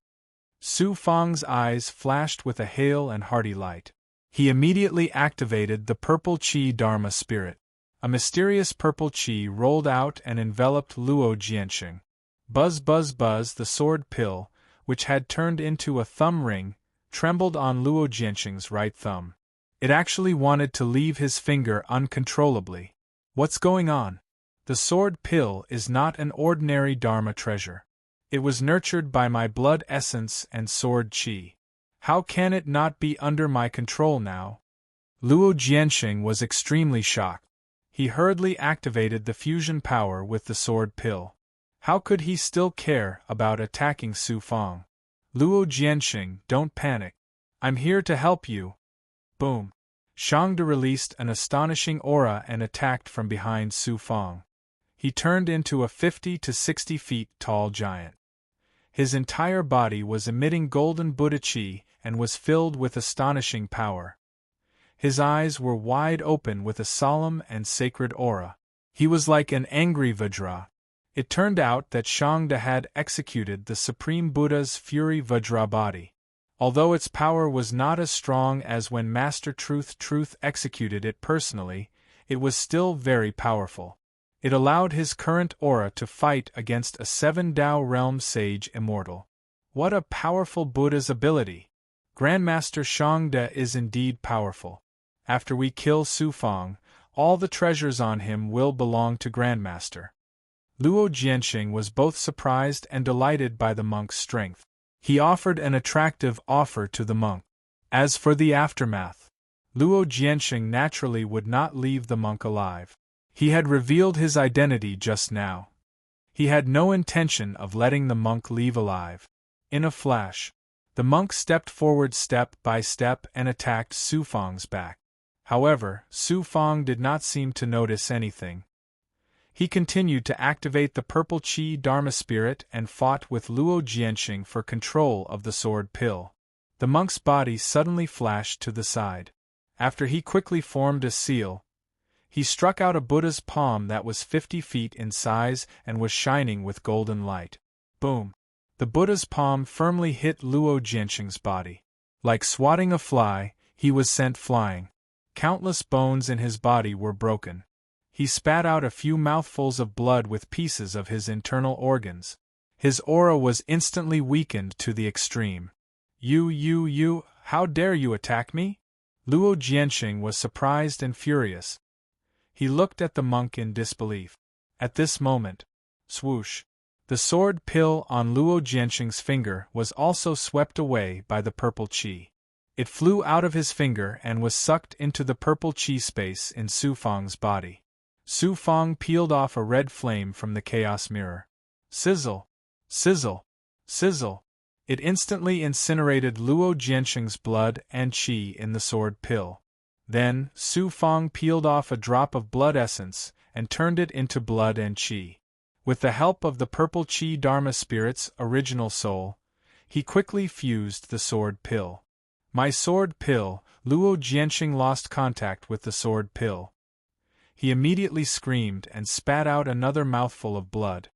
Su Fang's eyes flashed with a hale and hearty light. He immediately activated the purple Qi Dharma spirit. A mysterious purple Qi rolled out and enveloped Luo Jianxing. Buzz buzz buzz, the sword pill, which had turned into a thumb ring, trembled on Luo Jianxing's right thumb. It actually wanted to leave his finger uncontrollably. What's going on? The sword pill is not an ordinary Dharma treasure. It was nurtured by my blood essence and sword qi. How can it not be under my control now? Luo Jianxing was extremely shocked. He hurriedly activated the fusion power with the sword pill. How could he still care about attacking Su Fang? Luo Jianxing, don't panic. I'm here to help you. Boom. Shangde released an astonishing aura and attacked from behind Su Fang. He turned into a 50 to 60 feet tall giant. His entire body was emitting golden Buddha Qi and was filled with astonishing power. His eyes were wide open with a solemn and sacred aura. He was like an angry Vajra. It turned out that Shangde had executed the Supreme Buddha's Fury Vajra body. Although its power was not as strong as when Master Truth executed it personally, it was still very powerful. It allowed his current aura to fight against a 7 Tao realm sage immortal. What a powerful Buddha's ability! Grandmaster Shangde is indeed powerful. After we kill Su Fang, all the treasures on him will belong to Grandmaster. Luo Jianxing was both surprised and delighted by the monk's strength. He offered an attractive offer to the monk. As for the aftermath, Luo Jianxing naturally would not leave the monk alive. He had revealed his identity just now. He had no intention of letting the monk leave alive. In a flash, the monk stepped forward step by step and attacked Su Fang's back. However, Su Fang did not seem to notice anything. He continued to activate the purple Qi Dharma spirit and fought with Luo Jianxing for control of the sword pill. The monk's body suddenly flashed to the side. After he quickly formed a seal, he struck out a Buddha's palm that was 50 feet in size and was shining with golden light. Boom! The Buddha's palm firmly hit Luo Jianxing's body. Like swatting a fly, he was sent flying. Countless bones in his body were broken. He spat out a few mouthfuls of blood with pieces of his internal organs. His aura was instantly weakened to the extreme. You, how dare you attack me? Luo Jianxing was surprised and furious. He looked at the monk in disbelief. At this moment, swoosh! The sword pill on Luo Jianxing's finger was also swept away by the purple Qi. It flew out of his finger and was sucked into the purple Qi space in Su Fang's body. Su Fang peeled off a red flame from the chaos mirror. Sizzle! Sizzle! Sizzle! It instantly incinerated Luo Jianxing's blood and Qi in the sword pill. Then, Su Fang peeled off a drop of blood essence and turned it into blood and Qi. With the help of the purple Qi Dharma spirit's original soul, he quickly fused the sword pill. My sword pill! Luo Jianxing lost contact with the sword pill. He immediately screamed and spat out another mouthful of blood.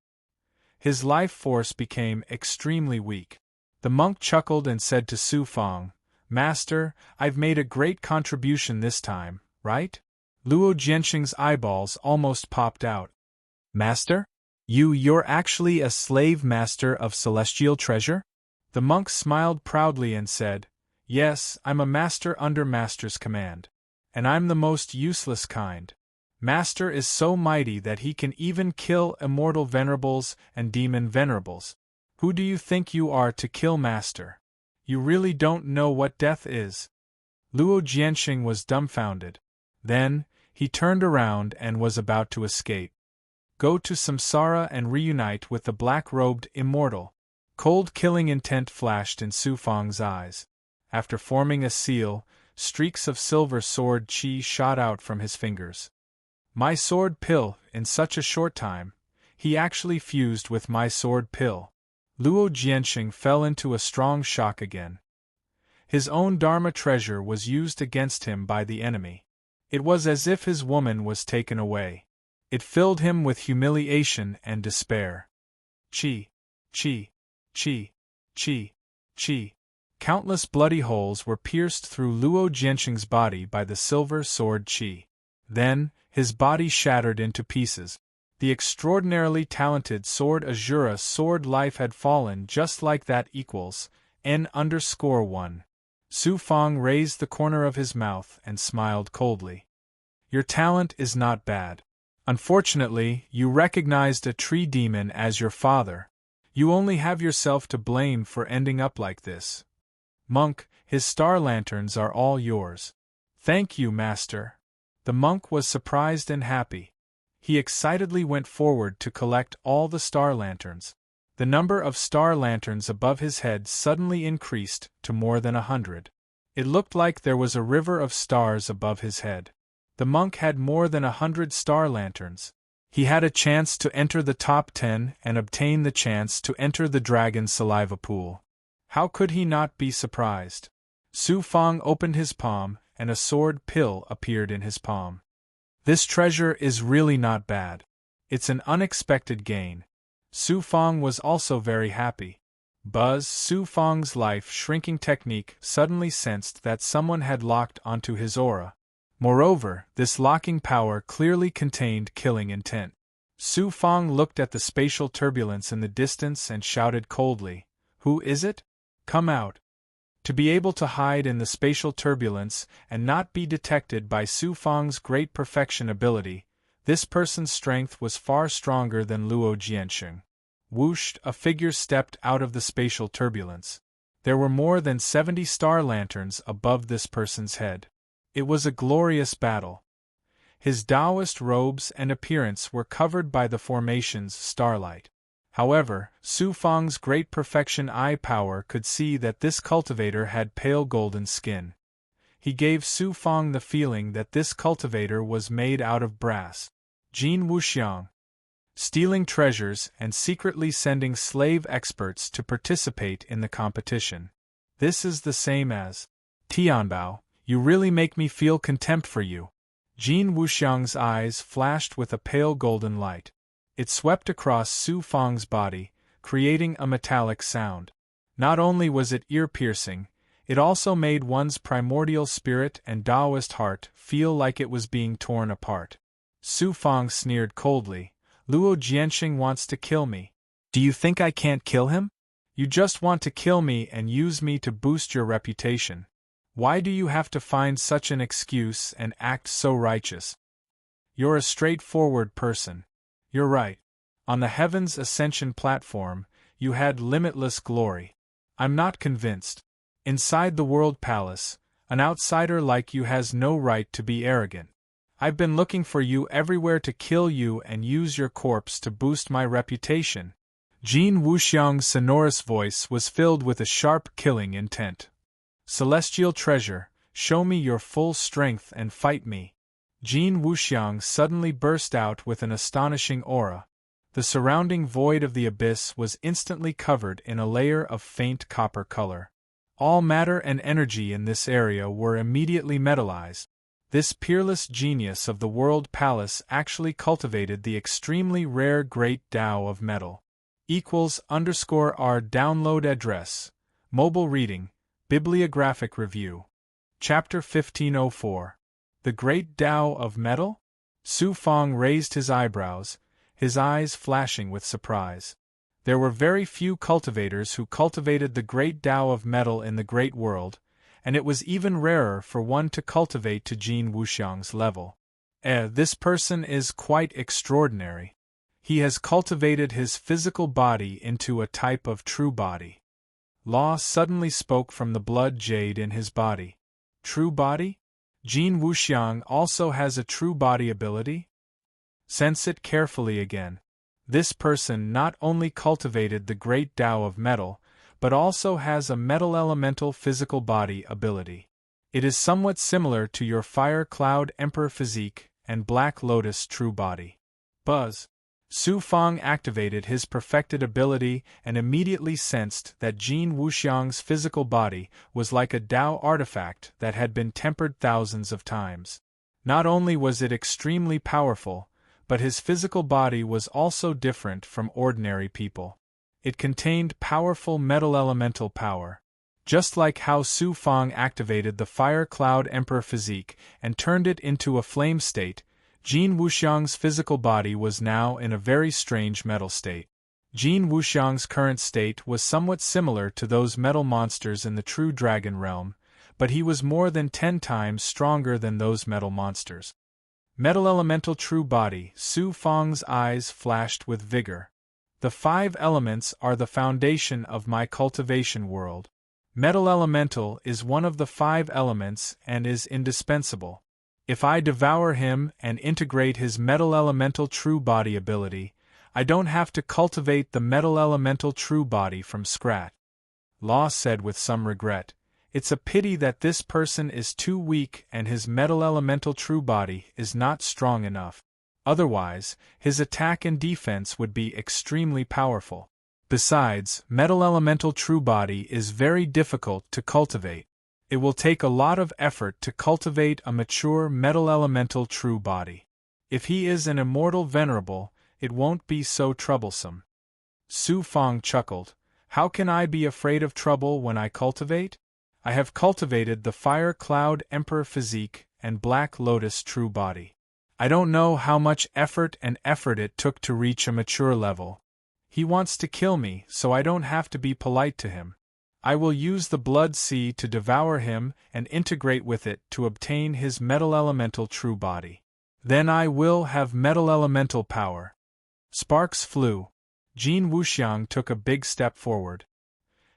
His life force became extremely weak. The monk chuckled and said to Su Fang, "Master, I've made a great contribution this time, right?" Luo Jianxing's eyeballs almost popped out. "Master? You're actually a slave master of celestial treasure?" The monk smiled proudly and said, "Yes, I'm a master under Master's command. And I'm the most useless kind. Master is so mighty that he can even kill immortal venerables and demon venerables. Who do you think you are to kill Master? You really don't know what death is." Luo Jianxing was dumbfounded. Then, he turned around and was about to escape. Go to Samsara and reunite with the black-robed immortal. Cold killing intent flashed in Su Fang's eyes. After forming a seal, streaks of silver sword chi shot out from his fingers. My sword pill, in such a short time, he actually fused with my sword pill. Luo Jianxing fell into a strong shock again. His own Dharma treasure was used against him by the enemy. It was as if his woman was taken away. It filled him with humiliation and despair. Chi, chi, chi, chi, chi. Countless bloody holes were pierced through Luo Jianxing's body by the silver sword chi. Then, his body shattered into pieces. The extraordinarily talented Sword Azura sword life had fallen just like that equals N_1. Su Fang raised the corner of his mouth and smiled coldly. Your talent is not bad. Unfortunately, you recognized a tree demon as your father. You only have yourself to blame for ending up like this. Monk, his star lanterns are all yours. Thank you, master. The monk was surprised and happy. He excitedly went forward to collect all the star lanterns. The number of star lanterns above his head suddenly increased to more than 100. It looked like there was a river of stars above his head. The monk had more than 100 star lanterns. He had a chance to enter the top 10 and obtain the chance to enter the dragon saliva pool. How could he not be surprised? Su Fang opened his palm, and a sword pill appeared in his palm. This treasure is really not bad. It's an unexpected gain. Su Fang was also very happy. Buzz Su Fang's life-shrinking technique suddenly sensed that someone had locked onto his aura. Moreover, this locking power clearly contained killing intent. Su Fang looked at the spatial turbulence in the distance and shouted coldly, "Who is it? Come out." To be able to hide in the spatial turbulence and not be detected by Su Fang's great perfection ability, this person's strength was far stronger than Luo Jianxing. Whoosh, a figure stepped out of the spatial turbulence. There were more than 70 star lanterns above this person's head. It was a glorious battle. His Taoist robes and appearance were covered by the formation's starlight. However, Su Fang's great perfection eye power could see that this cultivator had pale golden skin. He gave Su Fang the feeling that this cultivator was made out of brass. Jin Wuxiang. Stealing treasures and secretly sending slave experts to participate in the competition. This is the same as Tianbao, you really make me feel contempt for you. Jin Wuxiang's eyes flashed with a pale golden light. It swept across Su Fang's body, creating a metallic sound. Not only was it ear-piercing, it also made one's primordial spirit and Taoist heart feel like it was being torn apart. Su Fang sneered coldly, "Luo Jianxing wants to kill me. Do you think I can't kill him? You just want to kill me and use me to boost your reputation. Why do you have to find such an excuse and act so righteous? You're a straightforward person. You're right. On the Heaven's Ascension platform, you had limitless glory. I'm not convinced. Inside the World Palace, an outsider like you has no right to be arrogant. I've been looking for you everywhere to kill you and use your corpse to boost my reputation." Jin Wuxiang's sonorous voice was filled with a sharp killing intent. "Celestial treasure, show me your full strength and fight me." Jin Wuxiang suddenly burst out with an astonishing aura. The surrounding void of the abyss was instantly covered in a layer of faint copper color. All matter and energy in this area were immediately metallized. This peerless genius of the World Palace actually cultivated the extremely rare Great Tao of Metal. =R download address. Mobile reading. Bibliographic review. Chapter 1504. The Great Tao of Metal? Su Fang raised his eyebrows, his eyes flashing with surprise. There were very few cultivators who cultivated the Great Tao of Metal in the Great World, and it was even rarer for one to cultivate to Jin Wuxiang's level. This person is quite extraordinary. He has cultivated his physical body into a type of true body. Law suddenly spoke from the blood jade in his body. True body? Jin Wuxiang also has a true body ability? Sense it carefully again. This person not only cultivated the great Tao of metal, but also has a metal elemental physical body ability. It is somewhat similar to your Fire Cloud Emperor physique and Black Lotus true body. Buzz. Su Fang activated his perfected ability and immediately sensed that Jin Wuxiang's physical body was like a Tao artifact that had been tempered thousands of times. Not only was it extremely powerful, but his physical body was also different from ordinary people. It contained powerful metal elemental power. Just like how Su Fang activated the Fire Cloud Emperor physique and turned it into a flame state, Jin Wuxiang's physical body was now in a very strange metal state. Jin Wuxiang's current state was somewhat similar to those metal monsters in the true dragon realm, but he was more than 10 times stronger than those metal monsters. Metal elemental true body. Su Fang's eyes flashed with vigor. The 5 elements are the foundation of my cultivation world. Metal elemental is one of the 5 elements and is indispensable. If I devour him and integrate his metal elemental true body ability, I don't have to cultivate the metal elemental true body from scratch. Law said with some regret, "It's a pity that this person is too weak and his metal elemental true body is not strong enough. Otherwise, his attack and defense would be extremely powerful. Besides, metal elemental true body is very difficult to cultivate. It will take a lot of effort to cultivate a mature metal elemental true body. If he is an immortal venerable, it won't be so troublesome." Su Fang chuckled. "How can I be afraid of trouble when I cultivate? I have cultivated the Fire Cloud Emperor physique and Black Lotus true body. I don't know how much effort it took to reach a mature level. He wants to kill me, so I don't have to be polite to him. I will use the blood sea to devour him and integrate with it to obtain his metal elemental true body. Then I will have metal elemental power." Sparks flew. Jin Wuxiang took a big step forward.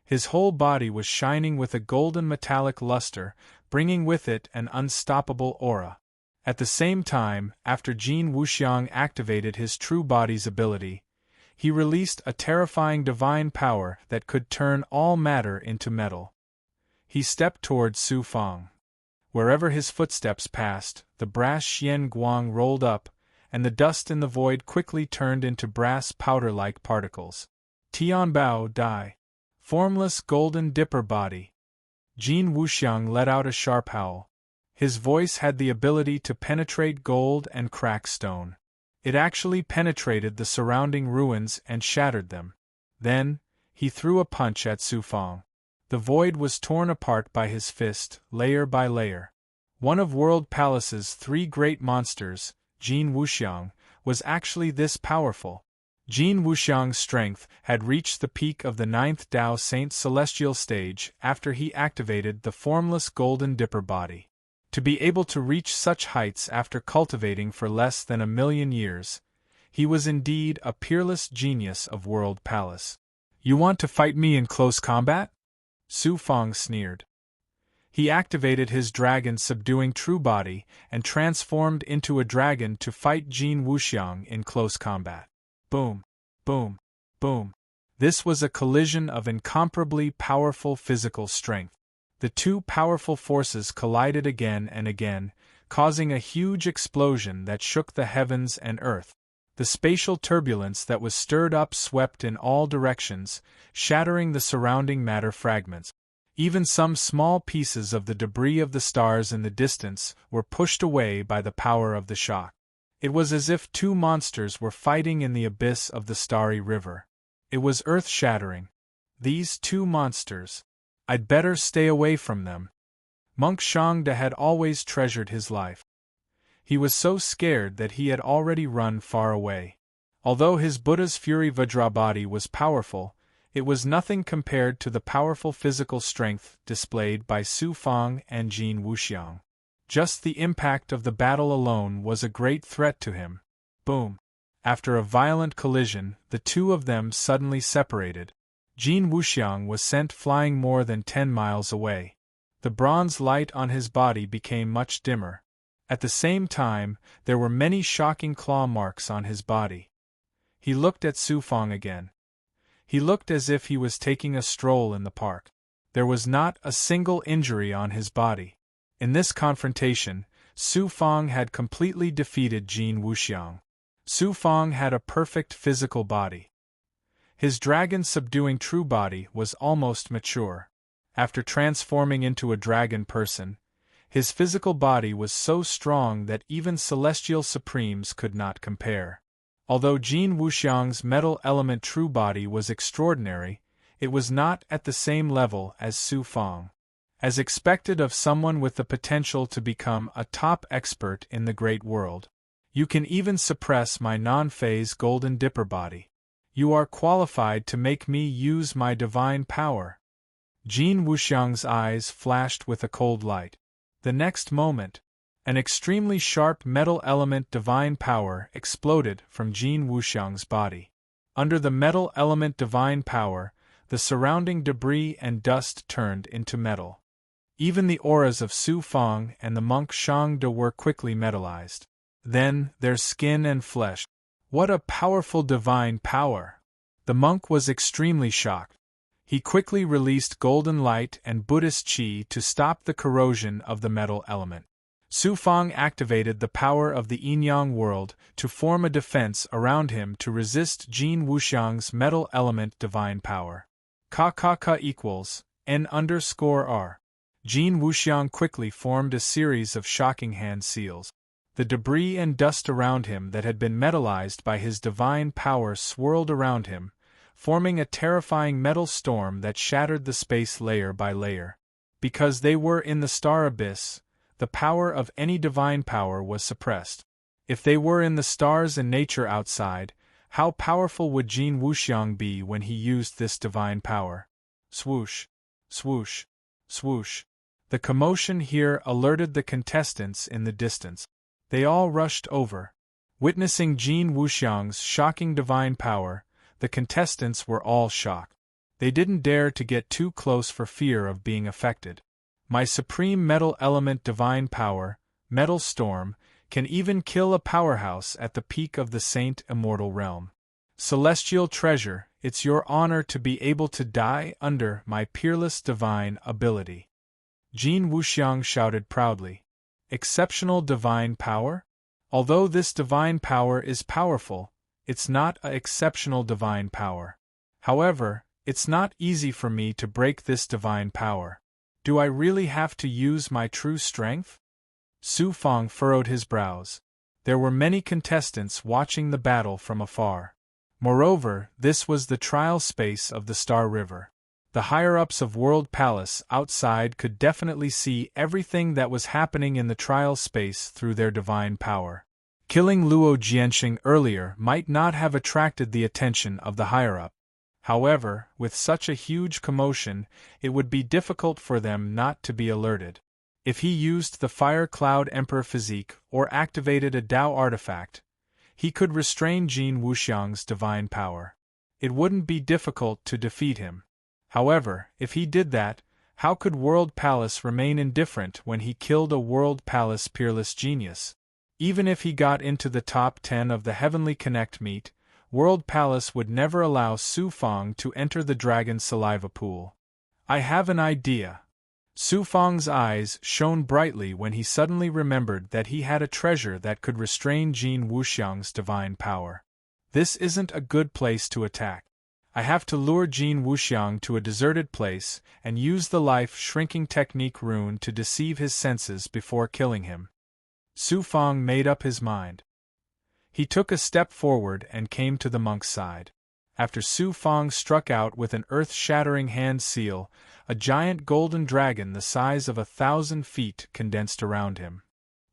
His whole body was shining with a golden metallic luster, bringing with it an unstoppable aura. At the same time, after Jin Wuxiang activated his true body's ability, he released a terrifying divine power that could turn all matter into metal. He stepped toward Su Fang. Wherever his footsteps passed, the brass Xian Guang rolled up, and the dust in the void quickly turned into brass powder-like particles. Tianbao Dai. Formless golden dipper body. Jin Wuxiang let out a sharp howl. His voice had the ability to penetrate gold and crack stone. It actually penetrated the surrounding ruins and shattered them. Then, he threw a punch at Su Fang. The void was torn apart by his fist, layer by layer. One of World Palace's 3 great monsters, Jin Wuxiang, was actually this powerful. Jin Wuxiang's strength had reached the peak of the 9th Tao Saint Celestial stage after he activated the formless golden dipper body. To be able to reach such heights after cultivating for less than 1,000,000 years, he was indeed a peerless genius of World Palace. "You want to fight me in close combat?" Su Fang sneered. He activated his dragon subduing true body and transformed into a dragon to fight Jin Wuxiang in close combat. Boom, boom, boom. This was a collision of incomparably powerful physical strength. The 2 powerful forces collided again and again, causing a huge explosion that shook the heavens and earth. The spatial turbulence that was stirred up swept in all directions, shattering the surrounding matter fragments. Even some small pieces of the debris of the stars in the distance were pushed away by the power of the shock. It was as if 2 monsters were fighting in the abyss of the starry river. It was earth-shattering. These 2 monsters. I'd better stay away from them. Monk Shangda had always treasured his life. He was so scared that he had already run far away. Although his Buddha's Fury Vajra body was powerful, it was nothing compared to the powerful physical strength displayed by Su Fang and Jin Wuxiang. Just the impact of the battle alone was a great threat to him. Boom! After a violent collision, the 2 of them suddenly separated. Jin Wuxiang was sent flying more than 10 miles away. The bronze light on his body became much dimmer. At the same time, there were many shocking claw marks on his body. He looked at Su Fong again. He looked as if he was taking a stroll in the park. There was not a single injury on his body. In this confrontation, Su Fong had completely defeated Jin Wuxiang. Su Fong had a perfect physical body. His dragon-subduing true body was almost mature. After transforming into a dragon person, his physical body was so strong that even celestial supremes could not compare. Although Jin Wuxiang's metal element true body was extraordinary, it was not at the same level as Su Fong. As expected of someone with the potential to become a top expert in the great world. You can even suppress my non-phase golden dipper body. You are qualified to make me use my divine power. Jin Wuxiang's eyes flashed with a cold light. The next moment, an extremely sharp metal element divine power exploded from Jin Wuxiang's body. Under the metal element divine power, the surrounding debris and dust turned into metal. Even the auras of Su Fong and the monk Shang De were quickly metallized. Then, their skin and flesh. What a powerful divine power! The monk was extremely shocked. He quickly released golden light and Buddhist qi to stop the corrosion of the metal element. Su Fong activated the power of the yin-yang world to form a defense around him to resist Jin Wuxiang's metal element divine power. Ka equals N_R. Jin Wuxiang quickly formed a series of shocking hand seals. The debris and dust around him that had been metallized by his divine power swirled around him, forming a terrifying metal storm that shattered the space layer by layer. Because they were in the star abyss, the power of any divine power was suppressed. If they were in the stars and nature outside, how powerful would Jin Wuxiang be when he used this divine power? Swoosh, swoosh, swoosh. The commotion here alerted the contestants in the distance. They all rushed over. Witnessing Jin Wuxiang's shocking divine power, the contestants were all shocked. They didn't dare to get too close for fear of being affected. My supreme metal element divine power, Metal Storm, can even kill a powerhouse at the peak of the Saint Immortal realm. Celestial treasure, it's your honor to be able to die under my peerless divine ability. Jin Wuxiang shouted proudly. Exceptional divine power? Although this divine power is powerful, it's not an exceptional divine power. However, it's not easy for me to break this divine power. Do I really have to use my true strength? Su Fong furrowed his brows. There were many contestants watching the battle from afar. Moreover, this was the trial space of the Star River. The higher-ups of World Palace outside could definitely see everything that was happening in the trial space through their divine power. Killing Luo Jianxing earlier might not have attracted the attention of the higher-up. However, with such a huge commotion, it would be difficult for them not to be alerted. If he used the Fire Cloud Emperor physique or activated a Dao artifact, he could restrain Jin Wuxiang's divine power. It wouldn't be difficult to defeat him. However, if he did that, how could World Palace remain indifferent when he killed a World Palace peerless genius? Even if he got into the top 10 of the Heavenly Connect meet, World Palace would never allow Su Fong to enter the Dragon Saliva Pool. I have an idea. Su Fong's eyes shone brightly when he suddenly remembered that he had a treasure that could restrain Jin Wuxiang's divine power. This isn't a good place to attack. I have to lure Jin Wuxiang to a deserted place and use the life-shrinking technique rune to deceive his senses before killing him. Su Fong made up his mind. He took a step forward and came to the monk's side. After Su Fong struck out with an earth-shattering hand seal, a giant golden dragon the size of 1,000 feet condensed around him.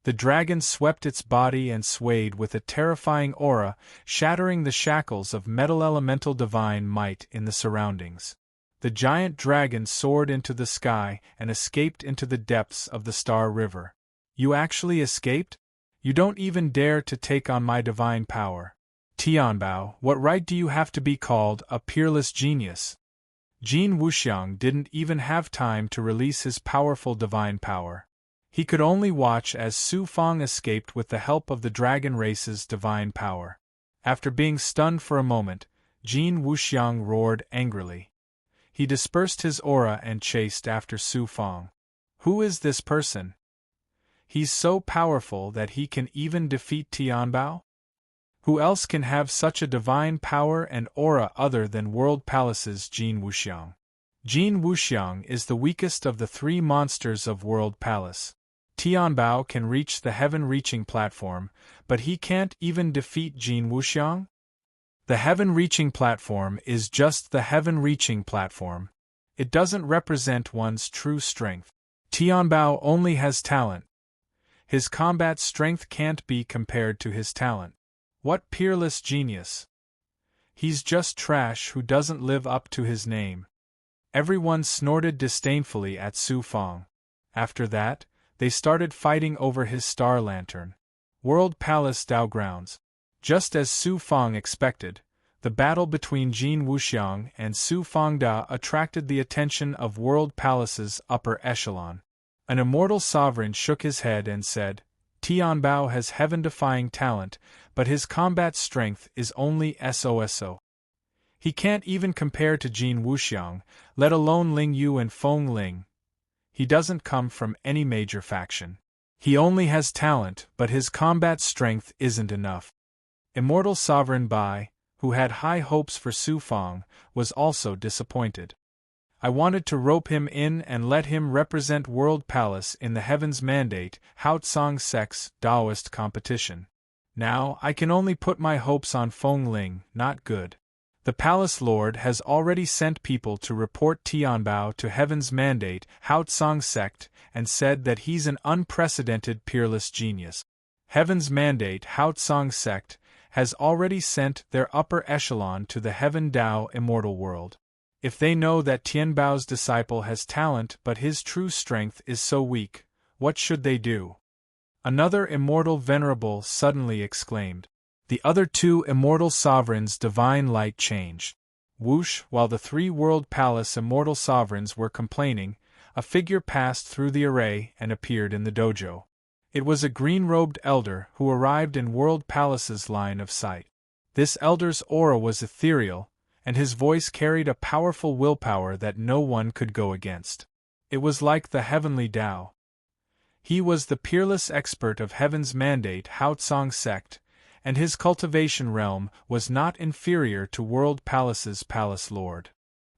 The dragon swept its body and swayed with a terrifying aura, shattering the shackles of metal elemental divine might in the surroundings. The giant dragon soared into the sky and escaped into the depths of the Star River. You actually escaped? You don't even dare to take on my divine power. Tianbao, what right do you have to be called a peerless genius? Jin Wuxiang didn't even have time to release his powerful divine power. He could only watch as Su Fang escaped with the help of the dragon race's divine power. After being stunned for a moment, Jin Wuxiang roared angrily. He dispersed his aura and chased after Su Fang. Who is this person? He's so powerful that he can even defeat Tianbao? Who else can have such a divine power and aura other than World Palace's Jin Wuxiang? Jin Wuxiang is the weakest of the three monsters of World Palace. Tianbao can reach the heaven-reaching platform, but he can't even defeat Jin Wuxiang? The heaven-reaching platform is just the heaven-reaching platform. It doesn't represent one's true strength. Tianbao only has talent. His combat strength can't be compared to his talent. What peerless genius! He's just trash who doesn't live up to his name. Everyone snorted disdainfully at Su Fang. After that, they started fighting over his star lantern. World Palace Dao Grounds. Just as Su Fang expected, the battle between Jin Wuxiang and Su Fangda attracted the attention of World Palace's upper echelon. An immortal sovereign shook his head and said, Tianbao has heaven-defying talent, but his combat strength is only so. He can't even compare to Jin Wuxiang, let alone Ling Yu and Feng Ling. He doesn't come from any major faction. He only has talent, but his combat strength isn't enough. Immortal Sovereign Bai, who had high hopes for Su Fang, was also disappointed. I wanted to rope him in and let him represent World Palace in the Heaven's Mandate, Haotsong Sec's Taoist competition. Now I can only put my hopes on Feng Ling, not good. The Palace Lord has already sent people to report Tianbao to Heaven's Mandate, Haotsong Sect, and said that he's an unprecedented peerless genius. Heaven's Mandate, Haotsong Sect, has already sent their upper echelon to the Heaven Dao Immortal World. If they know that Tianbao's disciple has talent but his true strength is so weak, what should they do? Another immortal venerable suddenly exclaimed. The other two immortal sovereigns' divine light changed. Whoosh! While the three World Palace immortal sovereigns were complaining, a figure passed through the array and appeared in the dojo. It was a green-robed elder who arrived in World Palace's line of sight. This elder's aura was ethereal, and his voice carried a powerful willpower that no one could go against. It was like the heavenly Tao. He was the peerless expert of Heaven's Mandate Haotsong Sect, and his cultivation realm was not inferior to World Palace's Palace Lord.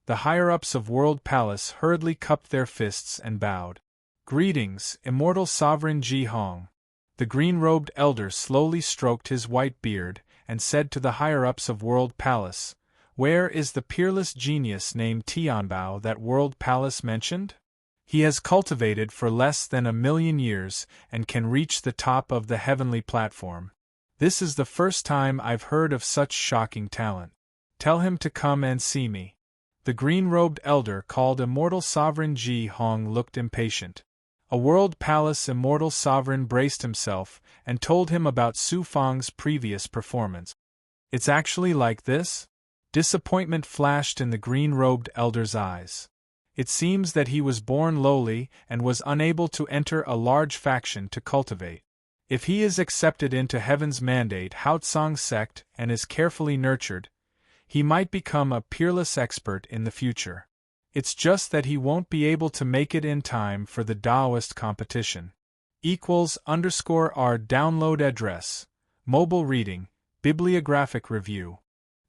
The higher-ups of World Palace hurriedly cupped their fists and bowed. Greetings, immortal sovereign Ji Hong. The green-robed elder slowly stroked his white beard and said to the higher-ups of World Palace, Where is the peerless genius named Tianbao that World Palace mentioned? He has cultivated for less than 1,000,000 years and can reach the top of the heavenly platform. This is the first time I've heard of such shocking talent. Tell him to come and see me. The green-robed elder called Immortal Sovereign Ji Hong looked impatient. A World Palace Immortal Sovereign braced himself and told him about Su Fang's previous performance. It's actually like this? Disappointment flashed in the green-robed elder's eyes. It seems that he was born lowly and was unable to enter a large faction to cultivate. If he is accepted into Heaven's Mandate Haotsong Sect and is carefully nurtured, he might become a peerless expert in the future. It's just that he won't be able to make it in time for the Taoist competition. =R download address. Mobile reading, bibliographic review.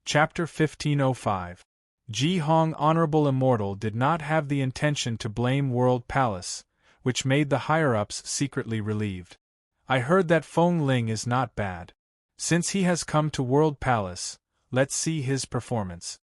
Chapter 1505. Ji Hong Honorable Immortal did not have the intention to blame World Palace, which made the higher-ups secretly relieved. I heard that Feng Ling is not bad. Since he has come to World Palace, let's see his performance.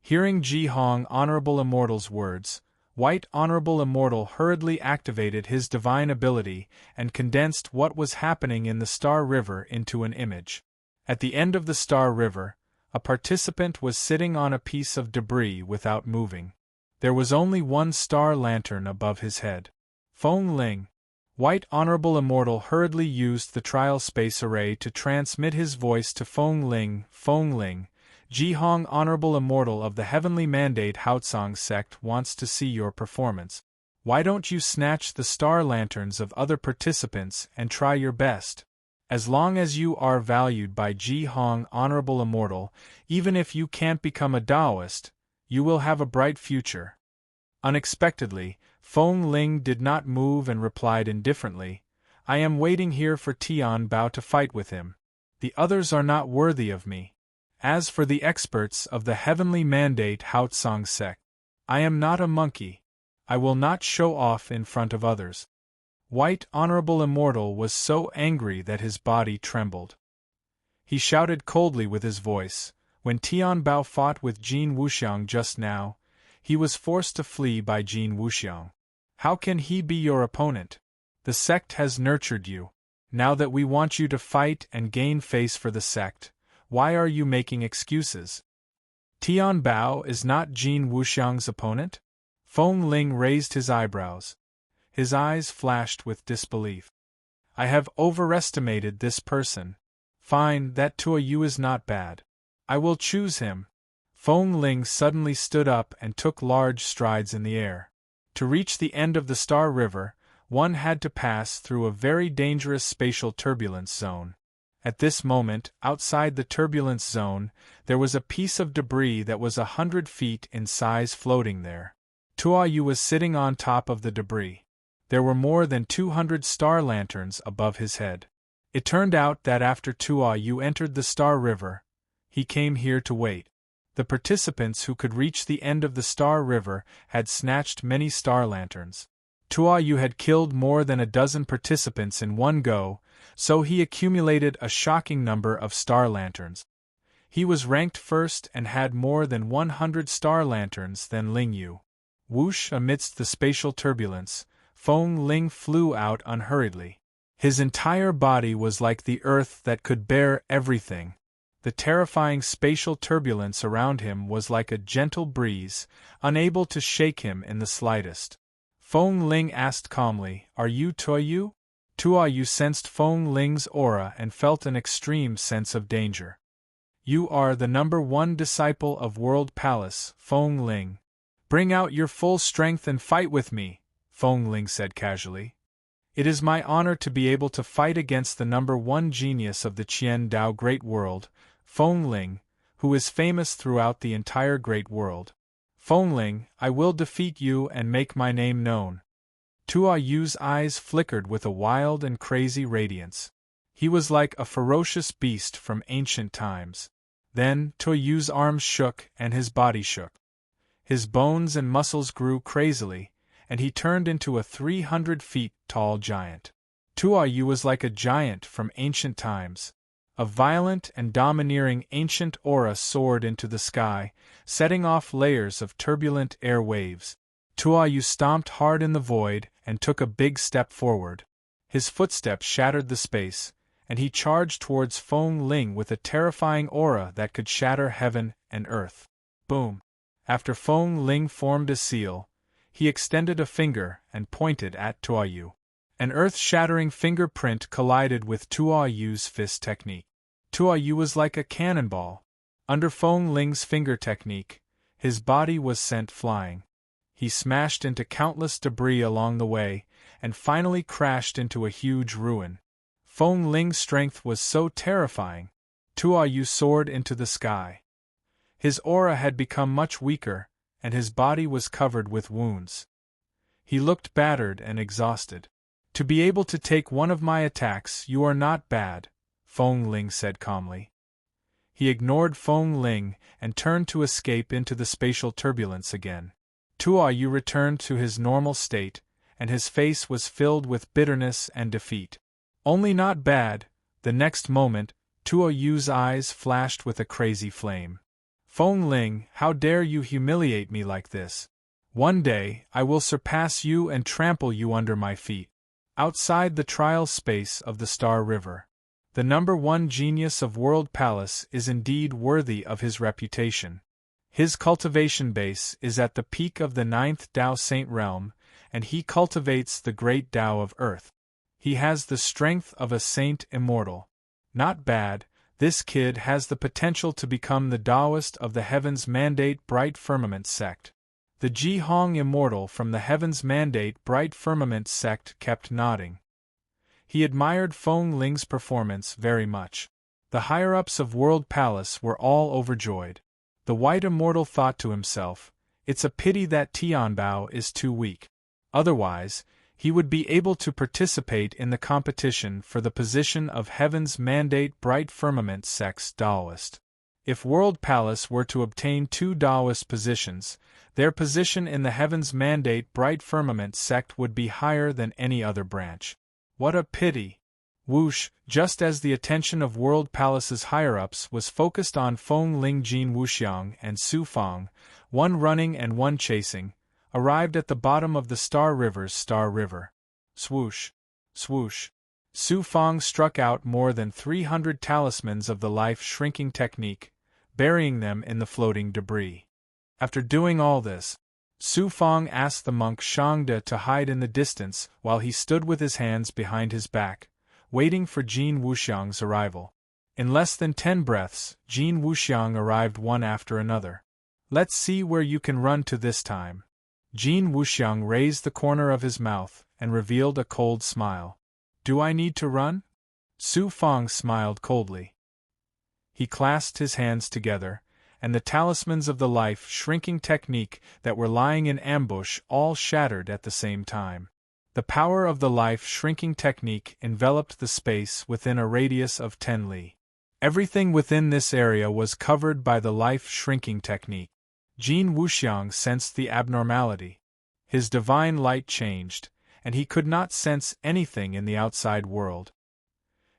Hearing Ji Hong Honorable Immortal's words, White Honorable Immortal hurriedly activated his divine ability and condensed what was happening in the Star River into an image. At the end of the Star River, a participant was sitting on a piece of debris without moving. There was only one star lantern above his head. Feng Ling. White Honorable Immortal hurriedly used the trial space array to transmit his voice to Feng Ling. Feng Ling, Jihong, Honorable Immortal of the Heavenly Mandate Haotsong sect, wants to see your performance. Why don't you snatch the star lanterns of other participants and try your best? As long as you are valued by Jihong, Honorable Immortal, even if you can't become a Taoist, you will have a bright future. Unexpectedly, Feng Ling did not move and replied indifferently, I am waiting here for Tian Bao to fight with him. The others are not worthy of me. As for the experts of the Heavenly Mandate Haotsong sect, I am not a monkey. I will not show off in front of others. White Honorable Immortal was so angry that his body trembled. He shouted coldly with his voice, when Tian Bao fought with Jin Wuxiang just now, he was forced to flee by Jin Wuxiang. How can he be your opponent? The sect has nurtured you. Now that we want you to fight and gain face for the sect, why are you making excuses? Tian Bao is not Jin Wuxiang's opponent? Feng Ling raised his eyebrows. His eyes flashed with disbelief. I have overestimated this person. Fine, that Tuoyu is not bad. I will choose him. Feng Ling suddenly stood up and took large strides in the air. To reach the end of the Star River, one had to pass through a very dangerous spatial turbulence zone. At this moment, outside the turbulence zone, there was a piece of debris that was 100 feet in size floating there. Tuoyu was sitting on top of the debris. There were more than 200 star lanterns above his head. It turned out that after Tuoyu entered the Star River, he came here to wait. The participants who could reach the end of the Star River had snatched many star lanterns. Tuoyu had killed more than a dozen participants in one go, so he accumulated a shocking number of star lanterns. He was ranked first and had more than 100 star lanterns than Ling Yu. Whoosh! Amidst the spatial turbulence, Feng Ling flew out unhurriedly. His entire body was like the earth that could bear everything. The terrifying spatial turbulence around him was like a gentle breeze, unable to shake him in the slightest. Feng Ling asked calmly, Are you Tuoyu? Tuoyu sensed Feng Ling's aura and felt an extreme sense of danger. You are the #1 disciple of World Palace, Feng Ling. Bring out your full strength and fight with me, Feng Ling said casually. It is my honor to be able to fight against the #1 genius of the Qian Dao Great World, Feng Ling, who is famous throughout the entire Great World. Feng Ling, I will defeat you and make my name known. Tuoyu's eyes flickered with a wild and crazy radiance. He was like a ferocious beast from ancient times. Then, Tuoyu's arms shook and his body shook. His bones and muscles grew crazily, and he turned into a 300 feet tall giant. Tuoyu was like a giant from ancient times. A violent and domineering ancient aura soared into the sky, setting off layers of turbulent air waves. Tuoyu stomped hard in the void and took a big step forward. His footsteps shattered the space, and he charged towards Feng Ling with a terrifying aura that could shatter heaven and earth. Boom! After Feng Ling formed a seal, he extended a finger and pointed at Tuoyu. An earth-shattering fingerprint collided with Tuoyu's fist technique. Tuoyu was like a cannonball. Under Feng Ling's finger technique, his body was sent flying. He smashed into countless debris along the way, and finally crashed into a huge ruin. Feng Ling's strength was so terrifying. Tuoyu soared into the sky. His aura had become much weaker, and his body was covered with wounds. He looked battered and exhausted. To be able to take one of my attacks, you are not bad, Feng Ling said calmly. He ignored Feng Ling and turned to escape into the spatial turbulence again. Tuoyu returned to his normal state, and his face was filled with bitterness and defeat. Only not bad. The next moment, Tuoyu's eyes flashed with a crazy flame. Feng Ling, how dare you humiliate me like this? One day, I will surpass you and trample you under my feet. Outside the trial space of the Star River, the #1 genius of World Palace is indeed worthy of his reputation. His cultivation base is at the peak of the 9th Dao Saint Realm, and he cultivates the great Dao of Earth. He has the strength of a saint immortal. Not bad, This kid has the potential to become the Taoist of the Heaven's Mandate Bright Firmament sect. The Ji-Hong immortal from the Heaven's Mandate Bright Firmament sect kept nodding. He admired Feng Ling's performance very much. The higher-ups of World Palace were all overjoyed. The White Immortal thought to himself, "It's a pity that Tianbao is too weak. Otherwise, he would be able to participate in the competition for the position of Heaven's Mandate Bright Firmament sect's Taoist." If World Palace were to obtain 2 Taoist positions, their position in the Heaven's Mandate Bright Firmament sect would be higher than any other branch. What a pity! Whoosh! Just as the attention of World Palace's higher-ups was focused on Feng Ling, Jin Wuxiang, and Su Fang, one running and one chasing, arrived at the bottom of the Star River's Star River. Swoosh! Swoosh! Su Fang struck out more than 300 talismans of the life-shrinking technique, burying them in the floating debris. After doing all this, Su Fang asked the monk Shangde to hide in the distance while he stood with his hands behind his back, waiting for Jin Wuxiang's arrival. In less than 10 breaths, Jin Wuxiang arrived one after another. "Let's see where you can run to this time." Jin Wuxiang raised the corner of his mouth and revealed a cold smile. "Do I need to run?" Su Fang smiled coldly. He clasped his hands together, and the talismans of the life-shrinking technique that were lying in ambush all shattered at the same time. The power of the life-shrinking technique enveloped the space within a radius of 10 li. Everything within this area was covered by the life-shrinking technique. Jin Wuxiang sensed the abnormality. His divine light changed, and he could not sense anything in the outside world.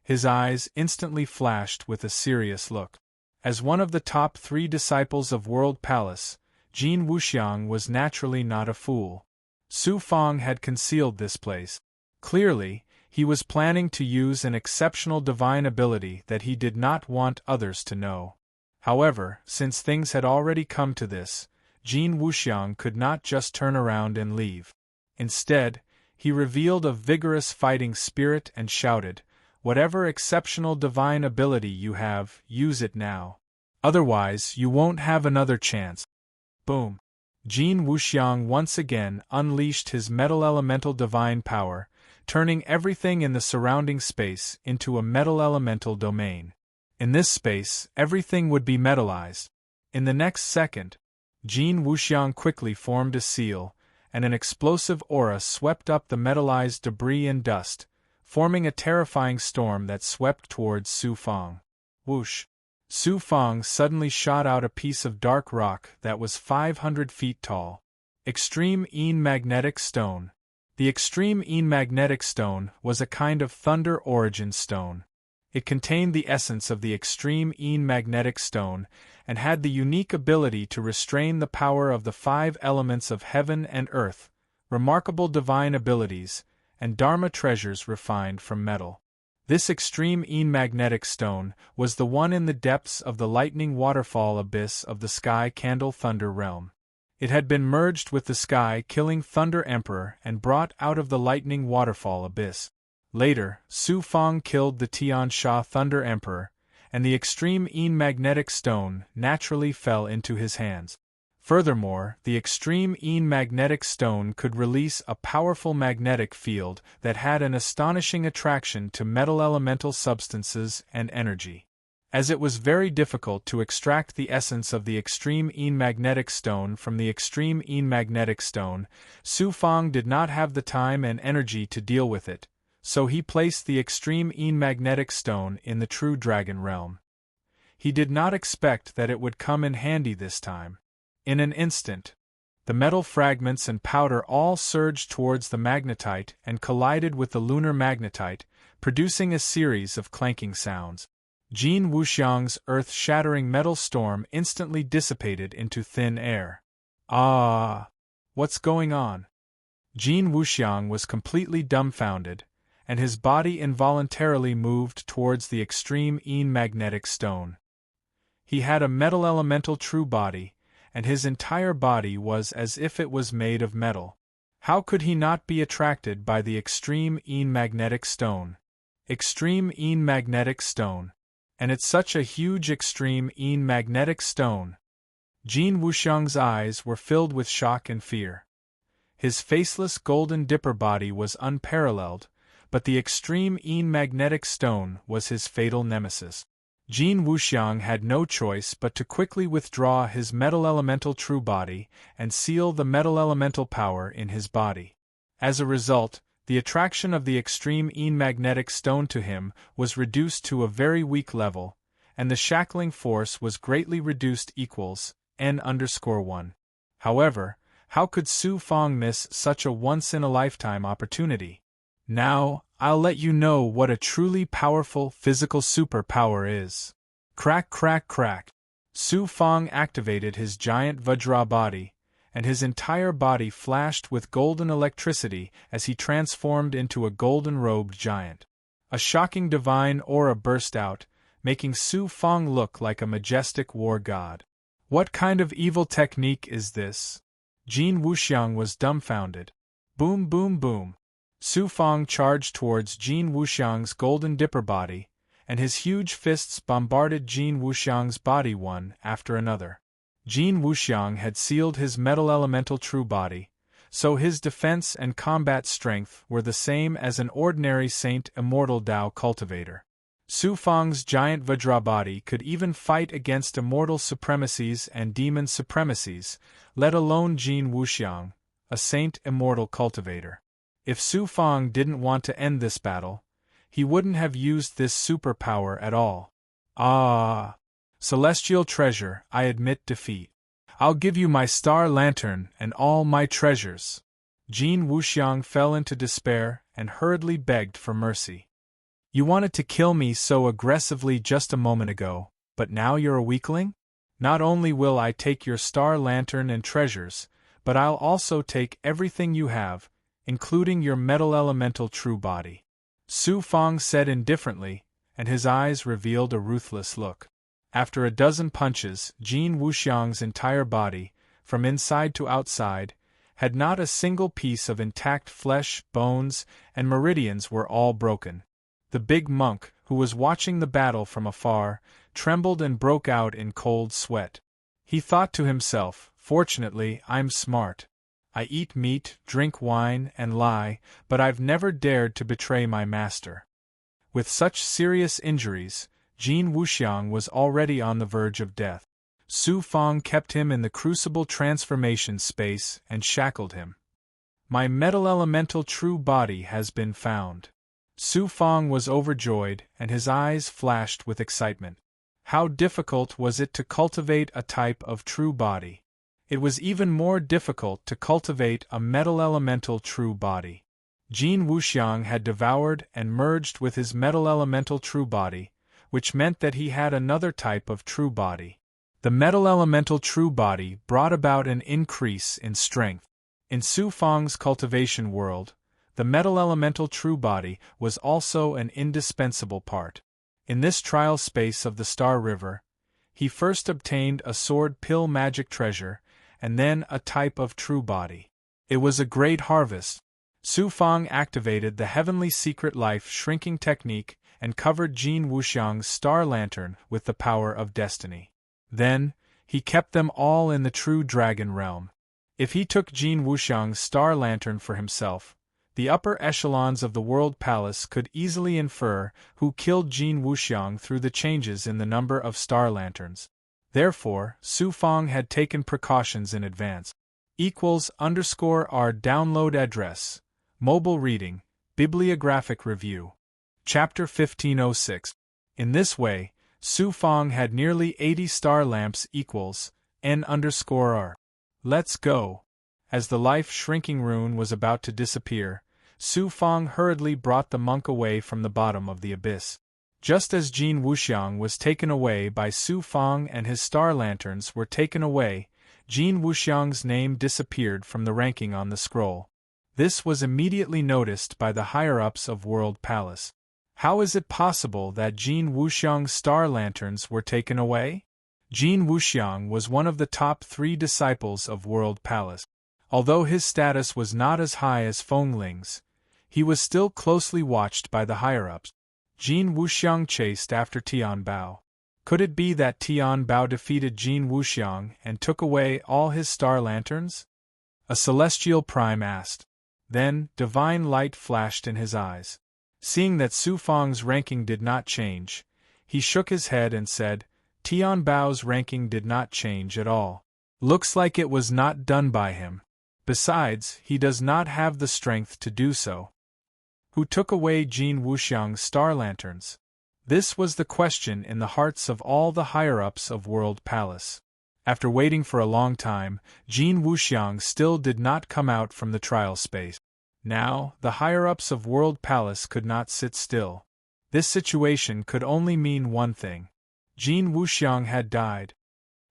His eyes instantly flashed with a serious look. As one of the top 3 disciples of World Palace, Jin Wuxiang was naturally not a fool. Su Fang had concealed this place. Clearly, he was planning to use an exceptional divine ability that he did not want others to know. However, since things had already come to this, Jin Wuxiang could not just turn around and leave. Instead, he revealed a vigorous fighting spirit and shouted, "Whatever exceptional divine ability you have, use it now. Otherwise, you won't have another chance." Boom! Jin Wuxiang once again unleashed his metal elemental divine power, turning everything in the surrounding space into a metal elemental domain. In this space, everything would be metallized. In the next second, Jin Wuxiang quickly formed a seal, and an explosive aura swept up the metallized debris and dust, forming a terrifying storm that swept towards Su Fang. Whoosh! Su Fang suddenly shot out a piece of dark rock that was 500 feet tall. Extreme Een Magnetic Stone. The Extreme Een Magnetic Stone was a kind of thunder origin stone. It contained the essence of the Extreme Een Magnetic Stone, and had the unique ability to restrain the power of the 5 elements of heaven and earth, remarkable divine abilities, and Dharma treasures refined from metal. This Extreme Een Magnetic Stone was the one in the depths of the lightning waterfall abyss of the Sky Candle Thunder realm. It had been merged with the Sky-killing Thunder Emperor and brought out of the lightning waterfall abyss. Later, Su Fang killed the Tian Sha Thunder Emperor, and the Extreme Een Magnetic Stone naturally fell into his hands. Furthermore, the Extreme Een Magnetic Stone could release a powerful magnetic field that had an astonishing attraction to metal elemental substances and energy. As it was very difficult to extract the essence of the Extreme Een Magnetic Stone from the Extreme Een Magnetic Stone, Su Fang did not have the time and energy to deal with it, so he placed the Extreme Een Magnetic Stone in the True Dragon realm. He did not expect that it would come in handy this time. In an instant, the metal fragments and powder all surged towards the magnetite and collided with the lunar magnetite, producing a series of clanking sounds. Jin Wuxiang's earth-shattering metal storm instantly dissipated into thin air. Ah! What's going on? Jin Wuxiang was completely dumbfounded, and his body involuntarily moved towards the Extreme Een Magnetic Stone. He had a metal elemental true body, and his entire body was as if it was made of metal. How could he not be attracted by the Extreme Een Magnetic Stone? Extreme Een Magnetic Stone. And it's such a huge extreme magnetic stone. Jin Wuxiang's eyes were filled with shock and fear. His faceless golden dipper body was unparalleled, but the extreme magnetic stone was his fatal nemesis. Jin Wuxiang had no choice but to quickly withdraw his metal elemental true body and seal the metal elemental power in his body. As a result, the attraction of the extreme magnetic stone to him was reduced to a very weak level, and the shackling force was greatly reduced equals n_1. However, how could Su Fong miss such a once-in-a-lifetime opportunity? Now, I'll let you know what a truly powerful physical superpower is. Crack crack crack. Su Fong activated his giant Vajra body, and his entire body flashed with golden electricity as he transformed into a golden-robed giant. A shocking divine aura burst out, making Su Fong look like a majestic war god. What kind of evil technique is this? Jin Wuxiang was dumbfounded. Boom boom boom. Su Fong charged towards Jin Wuxiang's golden dipper body, and his huge fists bombarded Jin Wuxiang's body one after another. Jin Wuxiang had sealed his metal elemental true body, so his defense and combat strength were the same as an ordinary Saint Immortal Tao cultivator. Su Fong's giant Vajra body could even fight against immortal supremacies and demon supremacies, let alone Jin Wuxiang, a Saint Immortal cultivator. If Su Fong didn't want to end this battle, he wouldn't have used this superpower at all. Ah! Celestial treasure, I admit defeat. I'll give you my star lantern and all my treasures. Jin Wuxiang fell into despair and hurriedly begged for mercy. You wanted to kill me so aggressively just a moment ago, but now you're a weakling? Not only will I take your star lantern and treasures, but I'll also take everything you have, including your metal elemental true body. Su Fong said indifferently, and his eyes revealed a ruthless look. After a dozen punches, Jin Wuxiang's entire body, from inside to outside, had not a single piece of intact flesh, bones, and meridians were all broken. The big monk, who was watching the battle from afar, trembled and broke out in cold sweat. He thought to himself, fortunately, I'm smart. I eat meat, drink wine, and lie, but I've never dared to betray my master. With such serious injuries, Jin Wuxiang was already on the verge of death. Su Fong kept him in the crucible transformation space and shackled him. My metal elemental true body has been found. Su Fong was overjoyed, and his eyes flashed with excitement. How difficult was it to cultivate a type of true body? It was even more difficult to cultivate a metal elemental true body. Jin Wuxiang had devoured and merged with his metal elemental true body, which meant that he had another type of true body. The metal elemental true body brought about an increase in strength. In Su Fong's cultivation world, the metal elemental true body was also an indispensable part. In this trial space of the Star River, he first obtained a sword pill magic treasure, and then a type of true body. It was a great harvest. Su Fong activated the heavenly secret life shrinking technique and covered Jin Wuxiang's star lantern with the power of destiny. Then, he kept them all in the true dragon realm. If he took Jin Wuxiang's star lantern for himself, the upper echelons of the World Palace could easily infer who killed Jin Wuxiang through the changes in the number of star lanterns. Therefore, Su Fong had taken precautions in advance. =_our download address, mobile reading, bibliographic review. Chapter 1506. In this way, Su Fong had nearly 80 star lamps n_r. Let's go. As the life-shrinking rune was about to disappear, Su Fong hurriedly brought the monk away from the bottom of the abyss. Just as Jin Wuxiang was taken away by Su Fong and his star lanterns were taken away, Jin Wuxiang's name disappeared from the ranking on the scroll. This was immediately noticed by the higher-ups of World Palace. How is it possible that Jin Wuxiang's star lanterns were taken away? Jin Wuxiang was one of the top 3 disciples of World Palace. Although his status was not as high as Feng Ling's, he was still closely watched by the higher-ups. Jin Wuxiang chased after Tian Bao. Could it be that Tian Bao defeated Jin Wuxiang and took away all his star lanterns? A celestial prime asked. Then, divine light flashed in his eyes. Seeing that Su Fang's ranking did not change, he shook his head and said, Tian Bao's ranking did not change at all. Looks like it was not done by him. Besides, he does not have the strength to do so. Who took away Jin Wuxiang's star lanterns? This was the question in the hearts of all the higher-ups of World Palace. After waiting for a long time, Jin Wuxiang still did not come out from the trial space. Now, the higher-ups of World Palace could not sit still. This situation could only mean one thing. Jin Wuxiang had died.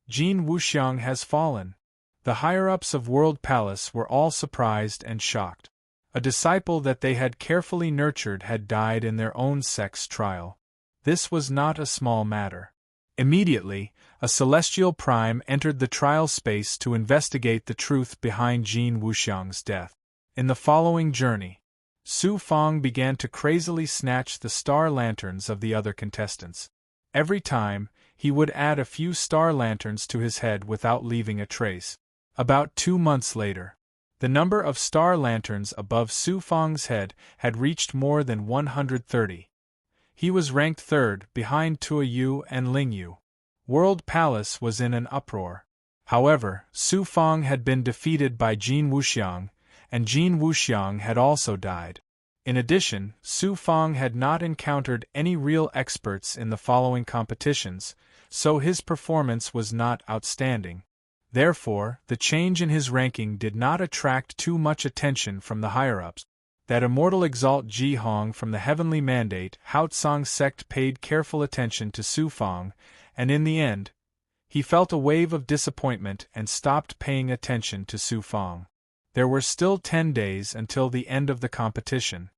Jin Wuxiang has fallen. The higher-ups of World Palace were all surprised and shocked. A disciple that they had carefully nurtured had died in their own sex trial. This was not a small matter. Immediately, a celestial prime entered the trial space to investigate the truth behind Jin Wuxiang's death. In the following journey, Su Fang began to crazily snatch the star lanterns of the other contestants. Every time, he would add a few star lanterns to his head without leaving a trace. About 2 months later, the number of star lanterns above Su Fang's head had reached more than 130. He was ranked third, behind Tua Yu and Ling Yu. World Palace was in an uproar. However, Su Fang had been defeated by Jin Wuxiang, and Jin Wuxiang had also died. In addition, Su Fang had not encountered any real experts in the following competitions, so his performance was not outstanding. Therefore, the change in his ranking did not attract too much attention from the higher-ups. That immortal exalt Ji Hong from the heavenly mandate Haotsong sect paid careful attention to Su Fang, and in the end, he felt a wave of disappointment and stopped paying attention to Su Fang. There were still 10 days until the end of the competition.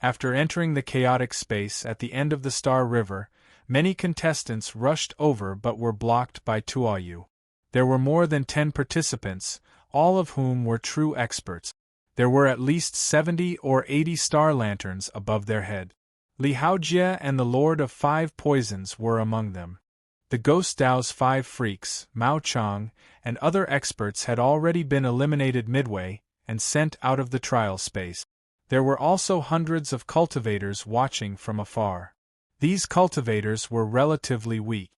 After entering the chaotic space at the end of the Star River, many contestants rushed over but were blocked by Tuoyu. There were more than 10 participants, all of whom were true experts. There were at least 70 or 80 star lanterns above their head. Li Haojie and the Lord of 5 Poisons were among them. The Ghost Dao's 5 freaks, Mao Chang, and other experts had already been eliminated midway and sent out of the trial space. There were also hundreds of cultivators watching from afar. These cultivators were relatively weak.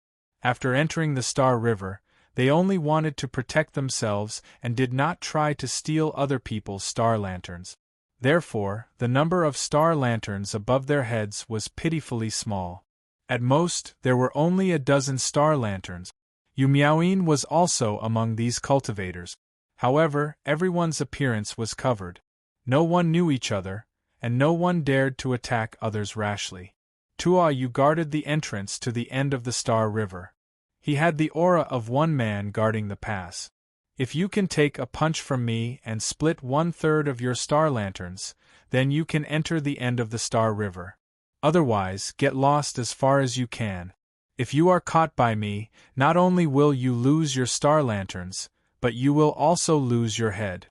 After entering the Star River, they only wanted to protect themselves and did not try to steal other people's star lanterns. Therefore, the number of star lanterns above their heads was pitifully small. At most, there were only a dozen star lanterns. Yu Miaoyin was also among these cultivators. However, everyone's appearance was covered. No one knew each other, and no one dared to attack others rashly. Tua Yu guarded the entrance to the end of the Star River. He had the aura of one man guarding the pass. If you can take a punch from me and split 1/3 of your star lanterns, then you can enter the end of the Star River. Otherwise, get lost as far as you can. If you are caught by me, not only will you lose your star lanterns, but you will also lose your head.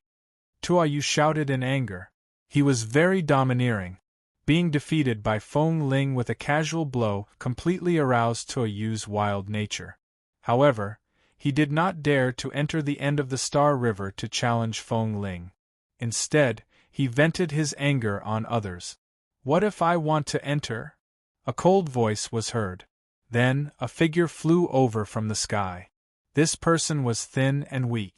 Tua Yu shouted in anger. He was very domineering. Being defeated by Feng Ling with a casual blow completely aroused Tua Yu's wild nature. However, he did not dare to enter the end of the Star River to challenge Feng Ling. Instead, he vented his anger on others. What if I want to enter? A cold voice was heard. Then, a figure flew over from the sky. This person was thin and weak.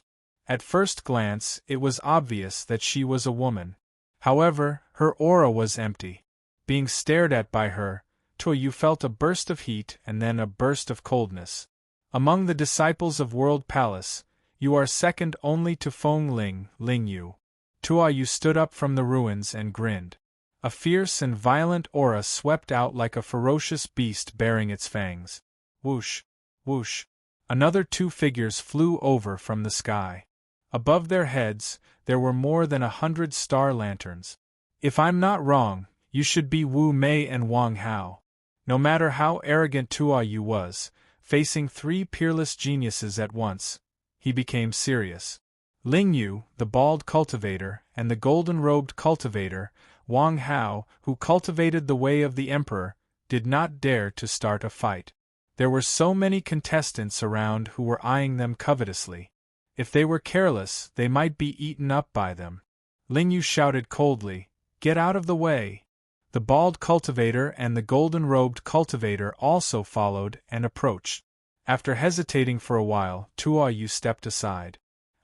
At first glance, it was obvious that she was a woman. However, her aura was empty. Being stared at by her, Tua Yu felt a burst of heat and then a burst of coldness. Among the disciples of World Palace, you are second only to Feng Ling, Ling Yu. Tua Yu stood up from the ruins and grinned. A fierce and violent aura swept out like a ferocious beast bearing its fangs. Whoosh! Whoosh! Another 2 figures flew over from the sky. Above their heads, there were more than 100 star lanterns. If I'm not wrong, you should be Wu Mei and Wang Hao. No matter how arrogant Tua Yu was, facing 3 peerless geniuses at once, he became serious. Ling Yu, the bald cultivator, and the golden-robed cultivator, Wang Hao, who cultivated the way of the emperor, did not dare to start a fight. There were so many contestants around who were eyeing them covetously. If they were careless, they might be eaten up by them. Ling Yu shouted coldly, "Get out of the way!" The bald cultivator and the golden-robed cultivator also followed and approached. After hesitating for a while, Tuo Yu stepped aside.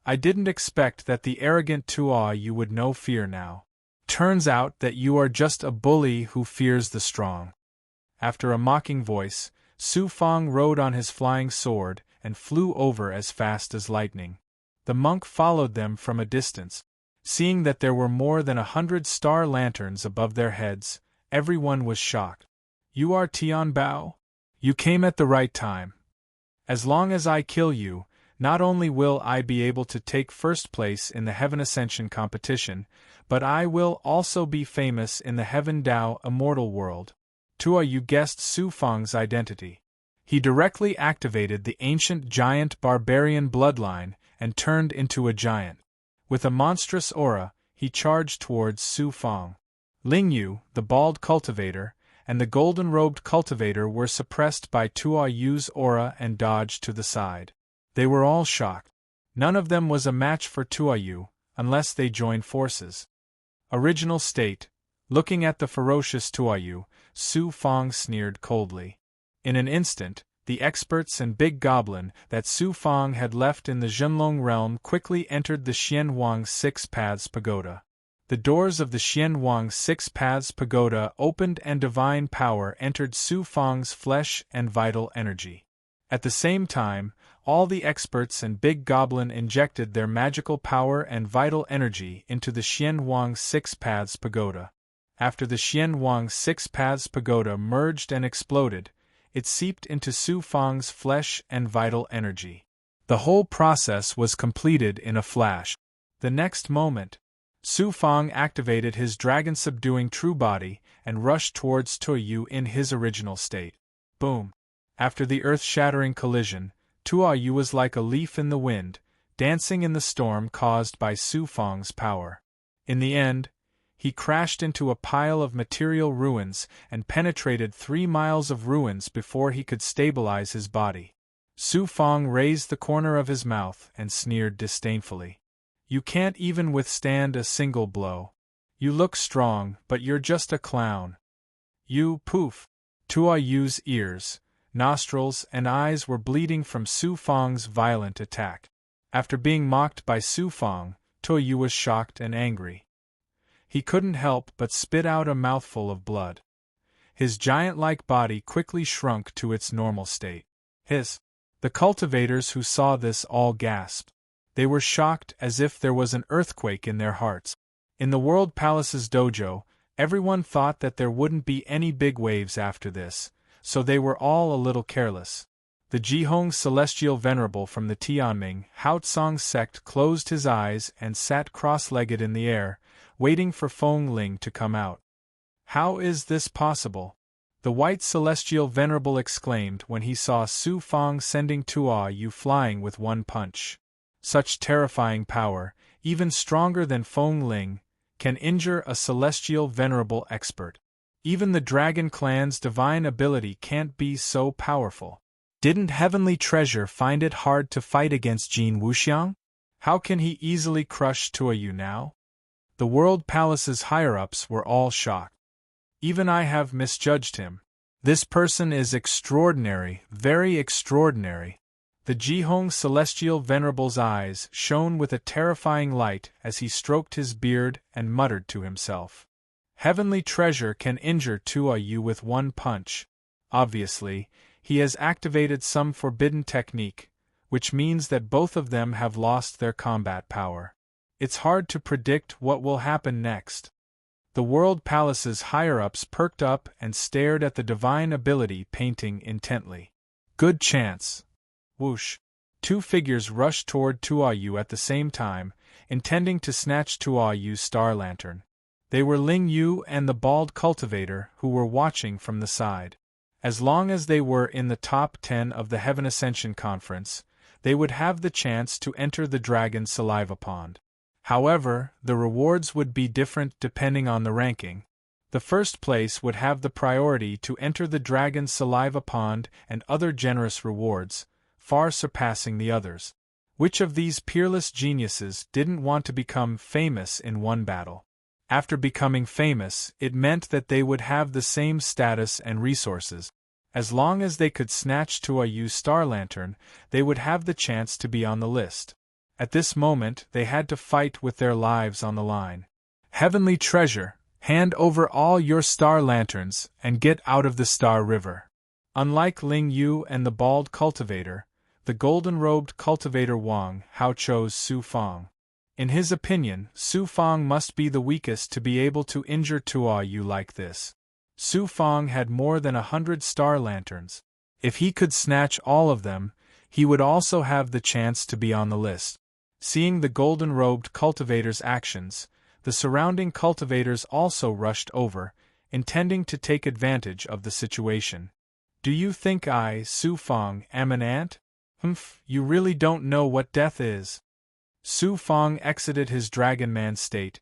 "I didn't expect that the arrogant Tuo Yu would know fear now. Turns out that you are just a bully who fears the strong." After a mocking voice, Su Fang rode on his flying sword and flew over as fast as lightning. The monk followed them from a distance. Seeing that there were more than 100 star lanterns above their heads, everyone was shocked. "You are Tian Bao? You came at the right time. As long as I kill you, not only will I be able to take first place in the Heaven Ascension competition, but I will also be famous in the Heaven Dao immortal world." Tuo Yu guessed Su Fang's identity. He directly activated the ancient giant barbarian bloodline and turned into a giant. With a monstrous aura, he charged towards Su Fang. Ling Yu, the bald cultivator, and the golden-robed cultivator were suppressed by Tuo Yu's aura and dodged to the side. They were all shocked. None of them was a match for Tuo Yu, unless they joined forces. Original state. Looking at the ferocious Tuo Yu, Su Fang sneered coldly. In an instant, the experts and big goblin that Su Fang had left in the Zhenlong realm quickly entered the Xianhuang Six Paths Pagoda. The doors of the Xianhuang Six Paths Pagoda opened and divine power entered Su Fang's flesh and vital energy. At the same time, all the experts and big goblin injected their magical power and vital energy into the Xianhuang Six Paths Pagoda. After the Xianhuang Six Paths Pagoda merged and exploded, it seeped into Su Fang's flesh and vital energy. The whole process was completed in a flash. The next moment, Su Fang activated his dragon-subduing true body and rushed towards Tuo Yu in his original state. Boom! After the earth-shattering collision, Tuo Yu was like a leaf in the wind, dancing in the storm caused by Su Fang's power. In the end, he crashed into a pile of material ruins and penetrated 3 miles of ruins before he could stabilize his body. Su Fang raised the corner of his mouth and sneered disdainfully. "You can't even withstand a single blow. You look strong, but you're just a clown." "You, poof!" Tuo Yu's ears, nostrils, and eyes were bleeding from Su Fang's violent attack. After being mocked by Su Fang, Tuo Yu was shocked and angry. He couldn't help but spit out a mouthful of blood. His giant-like body quickly shrunk to its normal state. The cultivators who saw this all gasped. They were shocked as if there was an earthquake in their hearts. In the World Palace's dojo, everyone thought that there wouldn't be any big waves after this, so they were all a little careless. The Jihong Celestial Venerable from the Tianming Haotsong sect closed his eyes and sat cross-legged in the air, waiting for Feng Ling to come out. "How is this possible?" the White Celestial Venerable exclaimed when he saw Su Fang sending Tuo Yu flying with one punch. "Such terrifying power, even stronger than Feng Ling, can injure a Celestial Venerable expert. Even the Dragon Clan's divine ability can't be so powerful. Didn't Heavenly Treasure find it hard to fight against Jin Wuxiang? How can he easily crush Tuo Yu now?" The World Palace's higher-ups were all shocked. "Even I have misjudged him. This person is extraordinary, very extraordinary." The Jihong Celestial Venerable's eyes shone with a terrifying light as he stroked his beard and muttered to himself. "Heavenly Treasure can injure Tuo Yu with one punch. Obviously, he has activated some forbidden technique, which means that both of them have lost their combat power. It's hard to predict what will happen next." The World Palace's higher-ups perked up and stared at the divine ability painting intently. "Good chance." Whoosh! 2 figures rushed toward Tuo Yu at the same time, intending to snatch Tuo Yu's star lantern. They were Ling Yu and the bald cultivator who were watching from the side. As long as they were in the top 10 of the Heaven Ascension Conference, they would have the chance to enter the Dragon Saliva Pond. However, the rewards would be different depending on the ranking. The first place would have the priority to enter the dragon's saliva pond and other generous rewards, far surpassing the others. Which of these peerless geniuses didn't want to become famous in one battle? After becoming famous, it meant that they would have the same status and resources. As long as they could snatch to a star lantern, they would have the chance to be on the list. At this moment, they had to fight with their lives on the line. Heavenly treasure, hand over all your star lanterns and get out of the Star River. Unlike Ling Yu and the bald cultivator, the golden-robed cultivator Wang Hao chose Su Fang. In his opinion, Su Fang must be the weakest to be able to injure Tuo Yu like this. Su Fang had more than 100 star lanterns. If he could snatch all of them, he would also have the chance to be on the list. Seeing the golden-robed cultivator's actions, the surrounding cultivators also rushed over, intending to take advantage of the situation. Do you think I, Su Fang, am an ant? Humph, you really don't know what death is. Su Fang exited his Dragon Man state,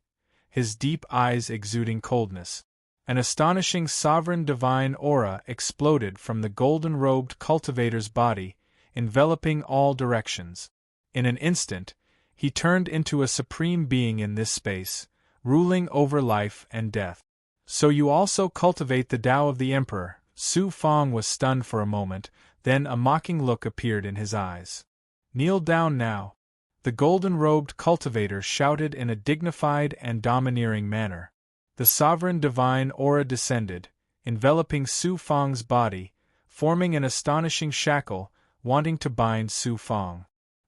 his deep eyes exuding coldness. An astonishing sovereign divine aura exploded from the golden-robed cultivator's body, enveloping all directions. In an instant, he turned into a supreme being in this space, ruling over life and death. So you also cultivate the Tao of the Emperor? Su Fang was stunned for a moment, then a mocking look appeared in his eyes. Kneel down now. The golden-robed cultivator shouted in a dignified and domineering manner. The sovereign divine aura descended, enveloping Su Fang's body, forming an astonishing shackle, wanting to bind Su Fang.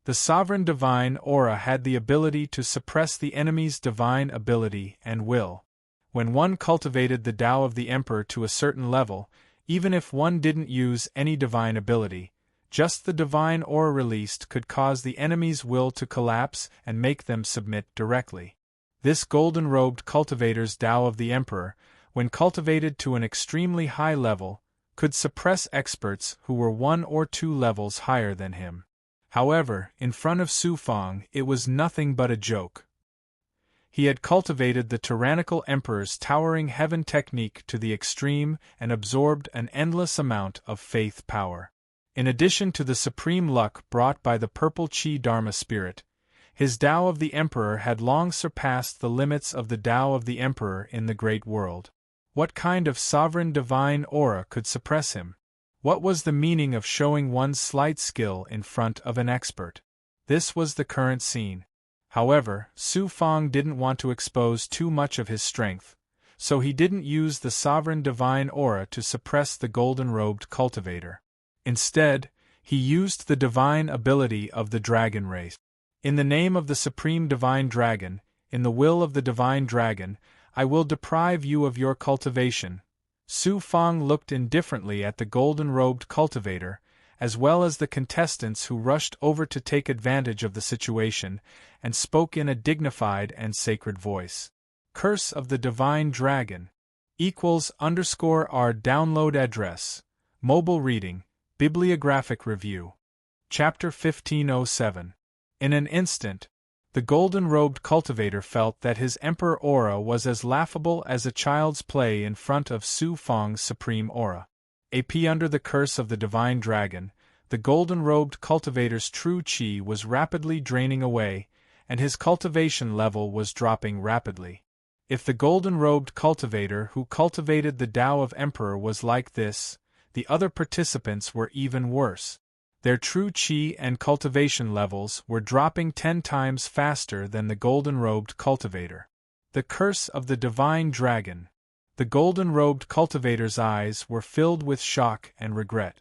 The sovereign divine aura had the ability to suppress the enemy's divine ability and will. When one cultivated the Tao of the Emperor to a certain level, even if one didn't use any divine ability, just the divine aura released could cause the enemy's will to collapse and make them submit directly. This golden-robed cultivator's Tao of the Emperor, when cultivated to an extremely high level, could suppress experts who were 1 or 2 levels higher than him. However, in front of Su Fang, it was nothing but a joke. He had cultivated the tyrannical emperor's towering heaven technique to the extreme and absorbed an endless amount of faith power. In addition to the supreme luck brought by the purple Qi Dharma spirit, his Tao of the Emperor had long surpassed the limits of the Tao of the Emperor in the great world. What kind of sovereign divine aura could suppress him? What was the meaning of showing one's slight skill in front of an expert? This was the current scene. However, Su Fang didn't want to expose too much of his strength, so he didn't use the sovereign divine aura to suppress the golden-robed cultivator. Instead, he used the divine ability of the dragon race. In the name of the supreme divine dragon, in the will of the divine dragon, I will deprive you of your cultivation. Su Fang looked indifferently at the golden-robed cultivator, as well as the contestants who rushed over to take advantage of the situation, and spoke in a dignified and sacred voice. Curse of the Divine Dragon =_our download address. Mobile reading, bibliographic review. Chapter 1507. In an instant, the golden-robed cultivator felt that his emperor aura was as laughable as a child's play in front of Su Fang's supreme aura. Under the curse of the divine dragon, the golden-robed cultivator's true qi was rapidly draining away, and his cultivation level was dropping rapidly. If the golden-robed cultivator who cultivated the Tao of Emperor was like this, the other participants were even worse. Their true qi and cultivation levels were dropping 10 times faster than the golden-robed cultivator. The curse of the divine dragon. The golden-robed cultivator's eyes were filled with shock and regret.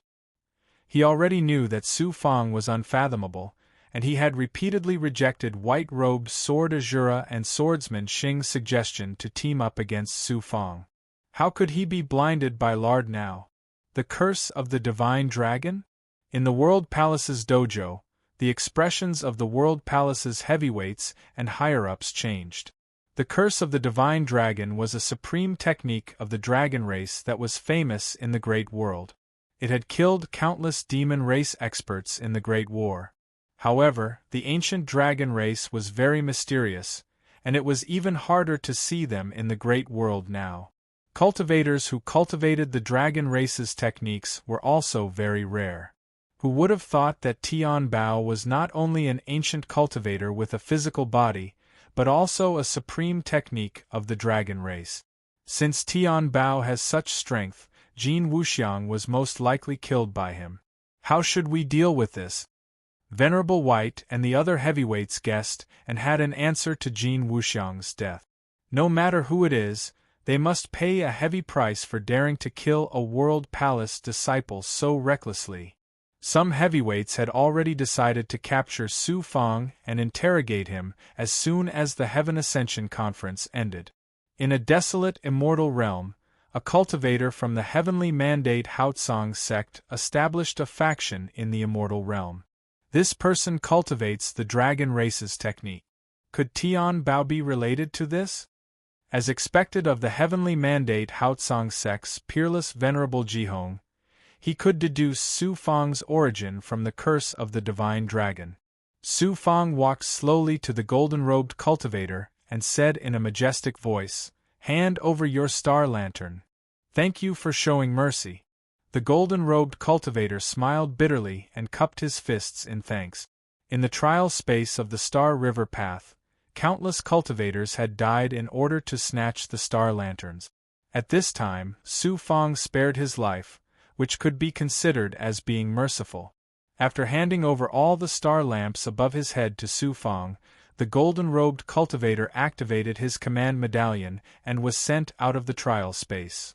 He already knew that Su Fang was unfathomable, and he had repeatedly rejected white-robed Sword Azura and swordsman Xing's suggestion to team up against Su Fang. How could he be blinded by lard now? The curse of the divine dragon? In the World Palace's dojo, the expressions of the World Palace's heavyweights and higher-ups changed. The curse of the divine dragon was a supreme technique of the dragon race that was famous in the Great World. It had killed countless demon race experts in the Great War. However, the ancient dragon race was very mysterious, and it was even harder to see them in the Great World now. Cultivators who cultivated the dragon race's techniques were also very rare. Who would have thought that Tian Bao was not only an ancient cultivator with a physical body, but also a supreme technique of the dragon race? Since Tian Bao has such strength, Jin Wuxiang was most likely killed by him. How should we deal with this? Venerable White and the other heavyweights guessed and had an answer to Jin Wuxiang's death. No matter who it is, they must pay a heavy price for daring to kill a World Palace disciple so recklessly. Some heavyweights had already decided to capture Su Fang and interrogate him as soon as the Heaven Ascension Conference ended. In a desolate immortal realm, a cultivator from the Heavenly Mandate Haotsong sect established a faction in the immortal realm. This person cultivates the dragon race's technique. Could Tian Bao be related to this? As expected of the Heavenly Mandate Haotsong sect's peerless Venerable Jihong, he could deduce Su Fang's origin from the curse of the divine dragon. Su Fang walked slowly to the golden-robed cultivator and said in a majestic voice, "Hand over your star lantern. Thank you for showing mercy." The golden-robed cultivator smiled bitterly and cupped his fists in thanks. In the trial space of the Star River path, countless cultivators had died in order to snatch the star lanterns. At this time, Su Fang spared his life, which could be considered as being merciful. After handing over all the star lamps above his head to Su Fang, the golden-robed cultivator activated his command medallion and was sent out of the trial space.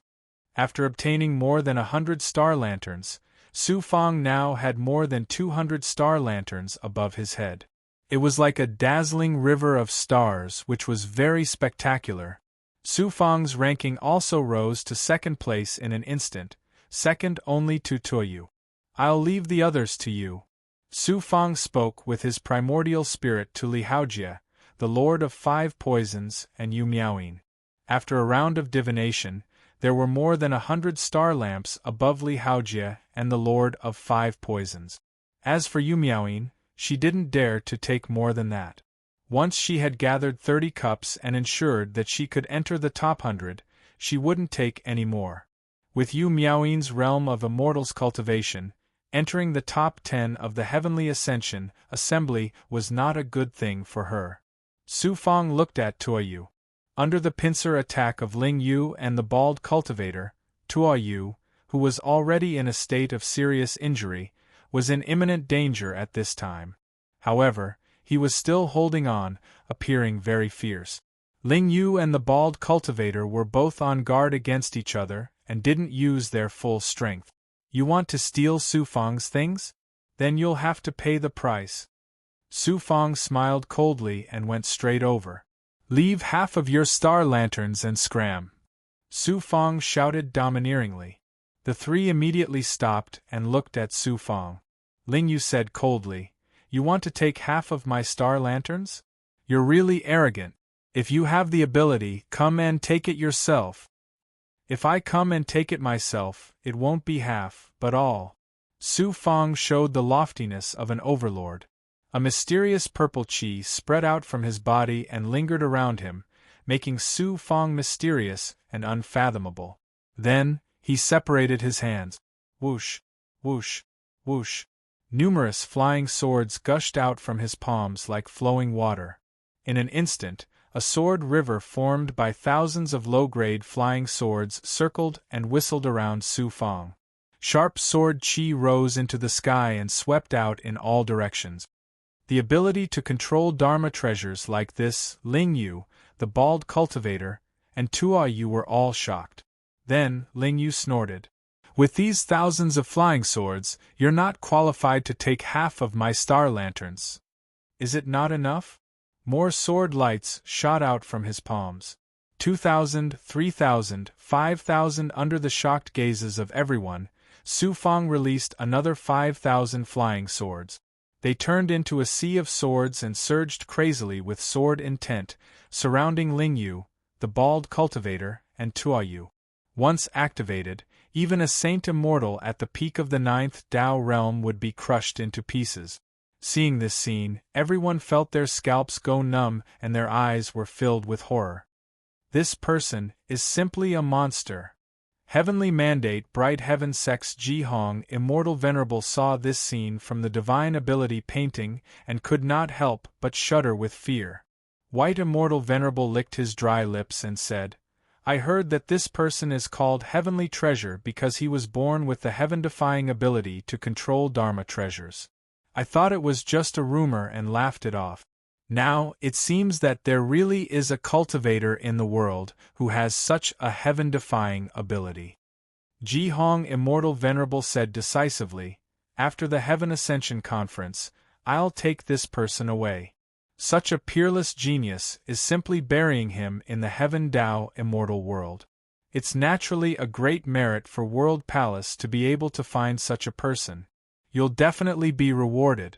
After obtaining more than 100 star lanterns, Su Fang now had more than 200 star lanterns above his head. It was like a dazzling river of stars which was very spectacular. Su Fang's ranking also rose to second place in an instant, second only to Tuoyu. "I'll leave the others to you." Su Fang spoke with his primordial spirit to Li Haojie, the Lord of Five Poisons, and Yu Miaoyin. After a round of divination, there were more than 100 star lamps above Li Haojie and the Lord of Five Poisons. As for Yu Miaoyin, she didn't dare to take more than that. Once she had gathered 30 cups and ensured that she could enter the top 100, she wouldn't take any more. With Yu Miaoyin's realm of immortals cultivation, entering the top 10 of the Heavenly Ascension Assembly was not a good thing for her. Su Fang looked at Tuoyu. Under the pincer attack of Ling Yu and the bald cultivator, Tuoyu, who was already in a state of serious injury, was in imminent danger at this time. However, he was still holding on, appearing very fierce. Ling Yu and the bald cultivator were both on guard against each other and didn't use their full strength. "You want to steal Su Fang's things? Then you'll have to pay the price." Su Fang smiled coldly and went straight over. "Leave half of your star lanterns and scram!" Su Fang shouted domineeringly. The three immediately stopped and looked at Su Fang. Ling Yu said coldly, "You want to take half of my star lanterns? You're really arrogant. If you have the ability, come and take it yourself." "If I come and take it myself, it won't be half, but all." Su Fang showed the loftiness of an overlord. A mysterious purple chi spread out from his body and lingered around him, making Su Fang mysterious and unfathomable. Then, he separated his hands. Whoosh, whoosh, whoosh. Numerous flying swords gushed out from his palms like flowing water. In an instant, a sword river formed by thousands of low-grade flying swords circled and whistled around Su Fang. Sharp sword chi rose into the sky and swept out in all directions. The ability to control Dharma treasures like this, Ling Yu, the bald cultivator, and Tuoyu were all shocked. Then, Ling Yu snorted. "With these thousands of flying swords, you're not qualified to take half of my star lanterns. Is it not enough?" More sword lights shot out from his palms. 2,000, 3,000, 5,000 under the shocked gazes of everyone, Su Fang released another 5,000 flying swords. They turned into a sea of swords and surged crazily with sword intent, surrounding Ling Yu, the bald cultivator, and Tuoyu. Once activated, even a saint immortal at the peak of the 9th Dao realm would be crushed into pieces. Seeing this scene, everyone felt their scalps go numb and their eyes were filled with horror. This person is simply a monster. Heavenly Mandate Bright Heaven Sex Ji Hong Immortal Venerable saw this scene from the Divine Ability painting and could not help but shudder with fear. White Immortal Venerable licked his dry lips and said, I heard that this person is called Heavenly Treasure because he was born with the heaven-defying ability to control Dharma treasures. I thought it was just a rumor and laughed it off. Now, it seems that there really is a cultivator in the world who has such a heaven-defying ability. Ji Hong Immortal Venerable said decisively, after the Heaven Ascension Conference, I'll take this person away. Such a peerless genius is simply burying him in the Heaven Tao immortal world. It's naturally a great merit for World Palace to be able to find such a person. You'll definitely be rewarded.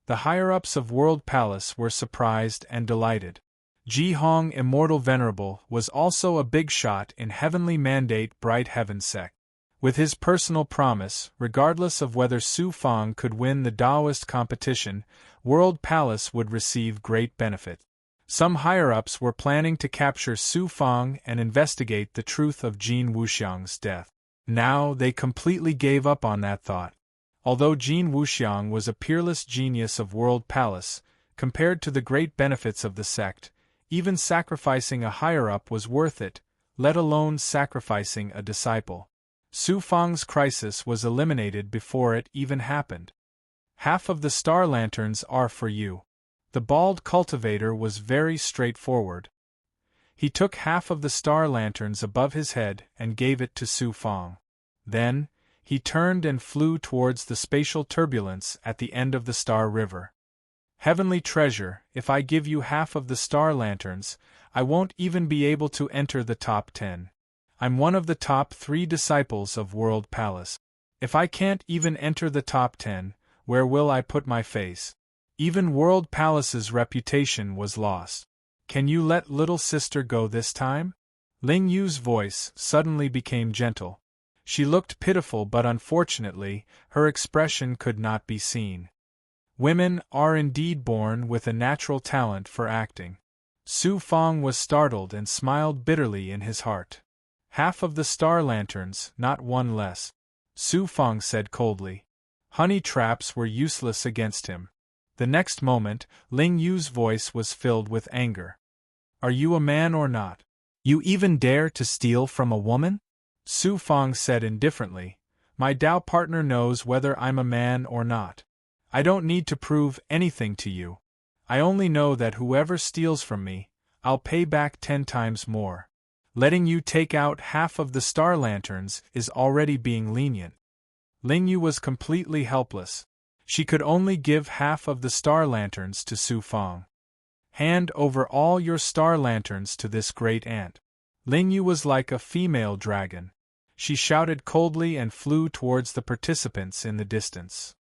The higher-ups of World Palace were surprised and delighted. Ji Hong Immortal Venerable was also a big shot in Heavenly Mandate Bright Heaven Sect. With his personal promise, regardless of whether Su Fang could win the Taoist competition, World Palace would receive great benefit. Some higher-ups were planning to capture Su Fang and investigate the truth of Jin Wuxiang's death. Now they completely gave up on that thought. Although Jin Wuxiang was a peerless genius of World Palace, compared to the great benefits of the sect, even sacrificing a higher-up was worth it, let alone sacrificing a disciple. Su Fang's crisis was eliminated before it even happened. Half of the star lanterns are for you. The bald cultivator was very straightforward. He took half of the star lanterns above his head and gave it to Su Fang. Then, he turned and flew towards the spatial turbulence at the end of the Star River. Heavenly Treasure, if I give you half of the star lanterns, I won't even be able to enter the top 10. I'm one of the top 3 disciples of World Palace. If I can't even enter the top 10, where will I put my face? Even World Palace's reputation was lost. Can you let little sister go this time? Ling Yu's voice suddenly became gentle. She looked pitiful, but unfortunately, her expression could not be seen. Women are indeed born with a natural talent for acting. Su Fang was startled and smiled bitterly in his heart. Half of the star lanterns, not one less. Su Fang said coldly. Honey traps were useless against him. The next moment, Ling Yu's voice was filled with anger. Are you a man or not? You even dare to steal from a woman? Su Fang said indifferently, My Tao partner knows whether I'm a man or not. I don't need to prove anything to you. I only know that whoever steals from me, I'll pay back 10 times more. Letting you take out half of the star lanterns is already being lenient. Ling Yu was completely helpless. She could only give half of the star lanterns to Su Fang. Hand over all your star lanterns to this great ant. Ling Yu was like a female dragon. She shouted coldly and flew towards the participants in the distance.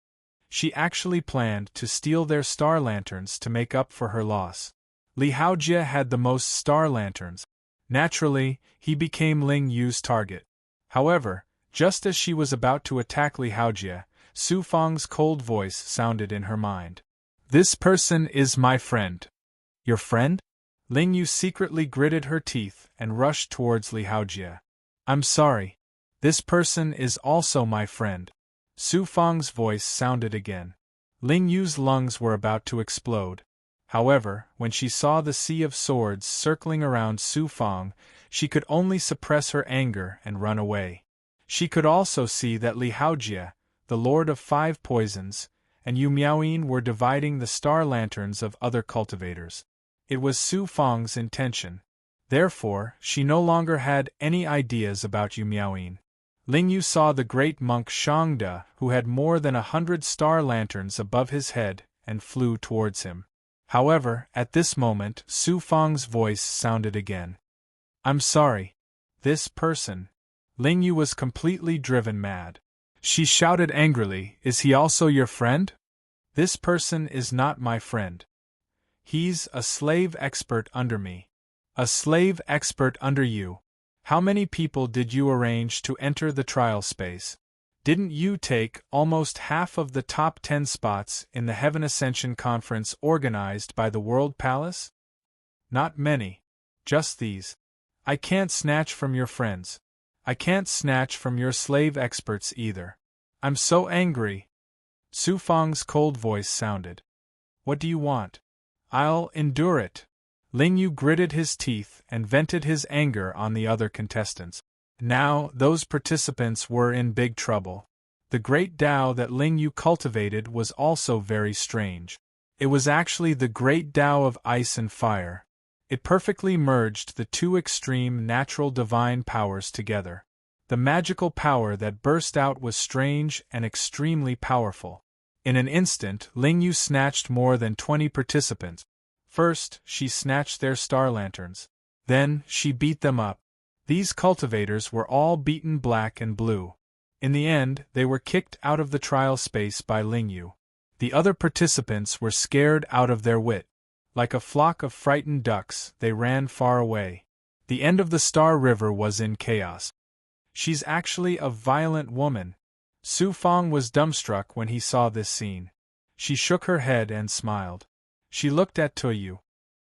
She actually planned to steal their star lanterns to make up for her loss. Li Haojie had the most star lanterns. Naturally, he became Ling Yu's target. However, just as she was about to attack Li Haojie, Su Fang's cold voice sounded in her mind. This person is my friend. Your friend? Ling Yu secretly gritted her teeth and rushed towards Li Haojie. I'm sorry. This person is also my friend. Su Fang's voice sounded again. Ling Yu's lungs were about to explode. However, when she saw the sea of swords circling around Su Fang, she could only suppress her anger and run away. She could also see that Li Haojie, the Lord of 5 Poisons, and Yu Miaoyin were dividing the star lanterns of other cultivators. It was Su Fang's intention. Therefore, she no longer had any ideas about Yu Miaoyin. Ling Yu saw the great monk Shangde, who had more than 100 star lanterns above his head, and flew towards him. However, at this moment, Su Fang's voice sounded again. I'm sorry. This person. Ling Yu was completely driven mad. She shouted angrily, Is he also your friend? This person is not my friend. He's a slave expert under me. A slave expert under you. How many people did you arrange to enter the trial space? Didn't you take almost half of the top 10 spots in the Heaven Ascension Conference organized by the World Palace? Not many. Just these. I can't snatch from your friends. I can't snatch from your slave experts either. I'm so angry. Su Fang's cold voice sounded. What do you want? I'll endure it. Ling Yu gritted his teeth and vented his anger on the other contestants. Now, those participants were in big trouble. The great Tao that Ling Yu cultivated was also very strange. It was actually the great Tao of ice and fire. It perfectly merged the two extreme natural divine powers together. The magical power that burst out was strange and extremely powerful. In an instant, Ling Yu snatched more than 20 participants. First, she snatched their star lanterns. Then, she beat them up. These cultivators were all beaten black and blue. In the end, they were kicked out of the trial space by Ling Yu. The other participants were scared out of their wit. Like a flock of frightened ducks, they ran far away. The end of the Star River was in chaos. She's actually a violent woman. Su Fang was dumbstruck when he saw this scene. She shook her head and smiled. She looked at Tuoyu.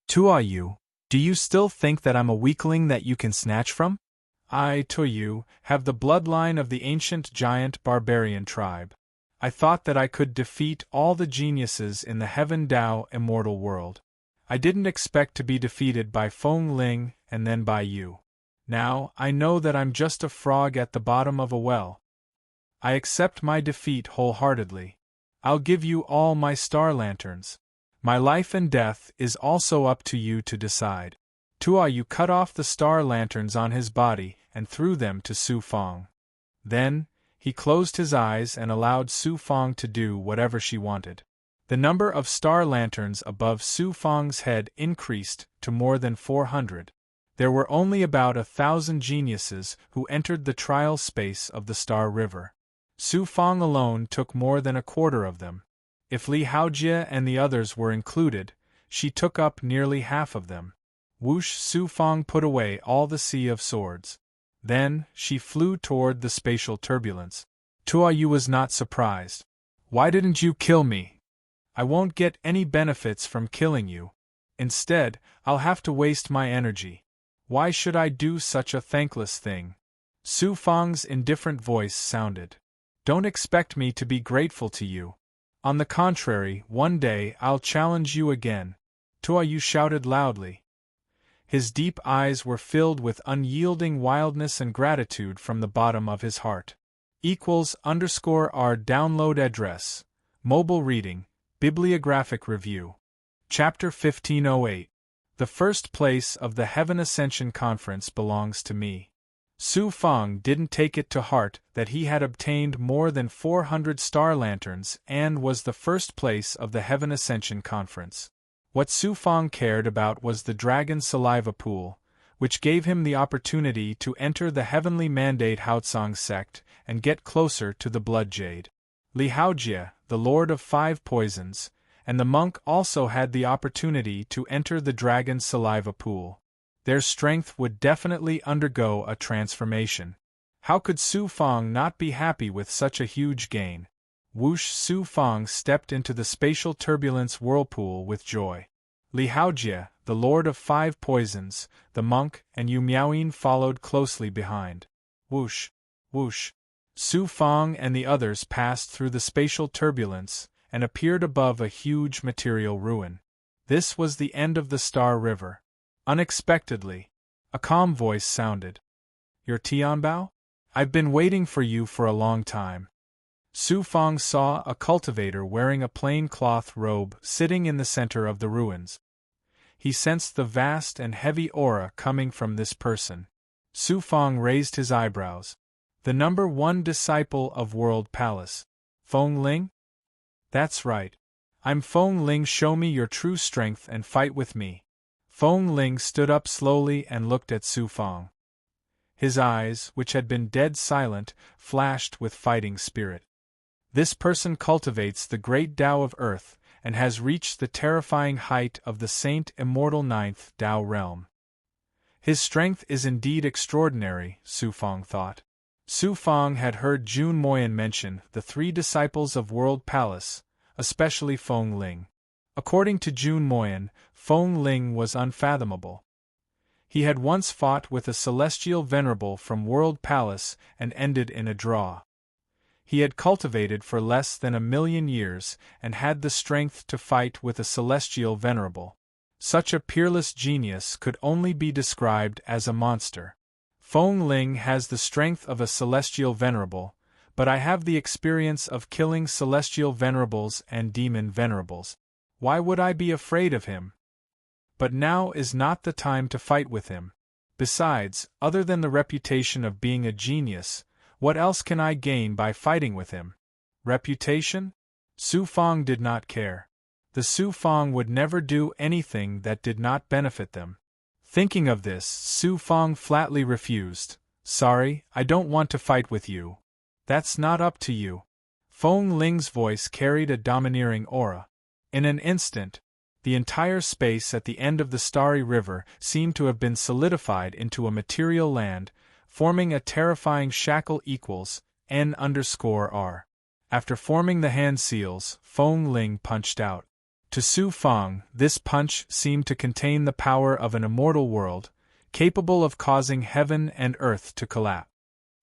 Tuoyu, do you still think that I'm a weakling that you can snatch from? I, Tuoyu, have the bloodline of the ancient giant barbarian tribe. I thought that I could defeat all the geniuses in the Heaven Dao immortal world. I didn't expect to be defeated by Feng Ling and then by you. Now, I know that I'm just a frog at the bottom of a well. I accept my defeat wholeheartedly. I'll give you all my star lanterns. My life and death is also up to you to decide. Tuoyu cut off the star lanterns on his body and threw them to Su Fang. Then, he closed his eyes and allowed Su Fang to do whatever she wanted. The number of star lanterns above Su Fang's head increased to more than 400. There were only about 1,000 geniuses who entered the trial space of the Star River. Su Fang alone took more than a quarter of them. If Li Haojie and the others were included, she took up nearly half of them. Whoosh! Su Fang put away all the sea of swords. Then, she flew toward the spatial turbulence. Tuoyu was not surprised. Why didn't you kill me? I won't get any benefits from killing you. Instead, I'll have to waste my energy. Why should I do such a thankless thing? Su Fang's indifferent voice sounded. Don't expect me to be grateful to you. On the contrary, one day I'll challenge you again. Tuoyu shouted loudly. His deep eyes were filled with unyielding wildness and gratitude from the bottom of his heart. =R download address. Mobile reading. Bibliographic review. Chapter 1508. The first place of the Heaven Ascension Conference belongs to me. Su Fang didn't take it to heart that he had obtained more than 400 star lanterns and was the first place of the Heaven Ascension Conference. What Su Fang cared about was the dragon saliva pool, which gave him the opportunity to enter the heavenly mandate Haotsong sect and get closer to the blood jade. Li Haojie, the Lord of 5 Poisons, and the monk also had the opportunity to enter the dragon's saliva pool. Their strength would definitely undergo a transformation. How could Su Fang not be happy with such a huge gain? Whoosh! Su Fang stepped into the spatial turbulence whirlpool with joy. Li Haojie, the Lord of 5 Poisons, the monk, and Yu Miaoyin followed closely behind. Whoosh! Whoosh! Su Fang and the others passed through the spatial turbulence and appeared above a huge material ruin. This was the end of the Star River. Unexpectedly, a calm voice sounded. Your Tianbao? I've been waiting for you for a long time. Su Fang saw a cultivator wearing a plain cloth robe sitting in the center of the ruins. He sensed the vast and heavy aura coming from this person. Su Fang raised his eyebrows. The number 1 disciple of World Palace. Feng Ling? That's right. I'm Feng Ling. Show me your true strength and fight with me. Feng Ling stood up slowly and looked at Su Fang. His eyes, which had been dead silent, flashed with fighting spirit. This person cultivates the great Tao of Earth and has reached the terrifying height of the Saint Immortal 9th Tao realm. His strength is indeed extraordinary, Su Fang thought. Su Fang had heard Jun Moyan mention the 3 disciples of World Palace, especially Feng Ling. According to Jun Moyan, Feng Ling was unfathomable. He had once fought with a celestial venerable from World Palace and ended in a draw. He had cultivated for less than 1,000,000 years and had the strength to fight with a celestial venerable. Such a peerless genius could only be described as a monster. Feng Ling has the strength of a celestial venerable, but I have the experience of killing celestial venerables and demon venerables. Why would I be afraid of him? But now is not the time to fight with him. Besides, other than the reputation of being a genius, what else can I gain by fighting with him? Reputation? Su Fang did not care. The Su Fang would never do anything that did not benefit them. Thinking of this, Su Fang flatly refused. Sorry, I don't want to fight with you. That's not up to you. Feng Ling's voice carried a domineering aura. In an instant, the entire space at the end of the starry river seemed to have been solidified into a material land, forming a terrifying shackle equals N_R. After forming the hand seals, Feng Ling punched out. To Su Fang, this punch seemed to contain the power of an immortal world, capable of causing heaven and earth to collapse.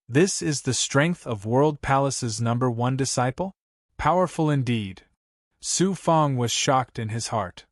This is the strength of World Palace's #1 disciple? Powerful indeed. Su Fang was shocked in his heart.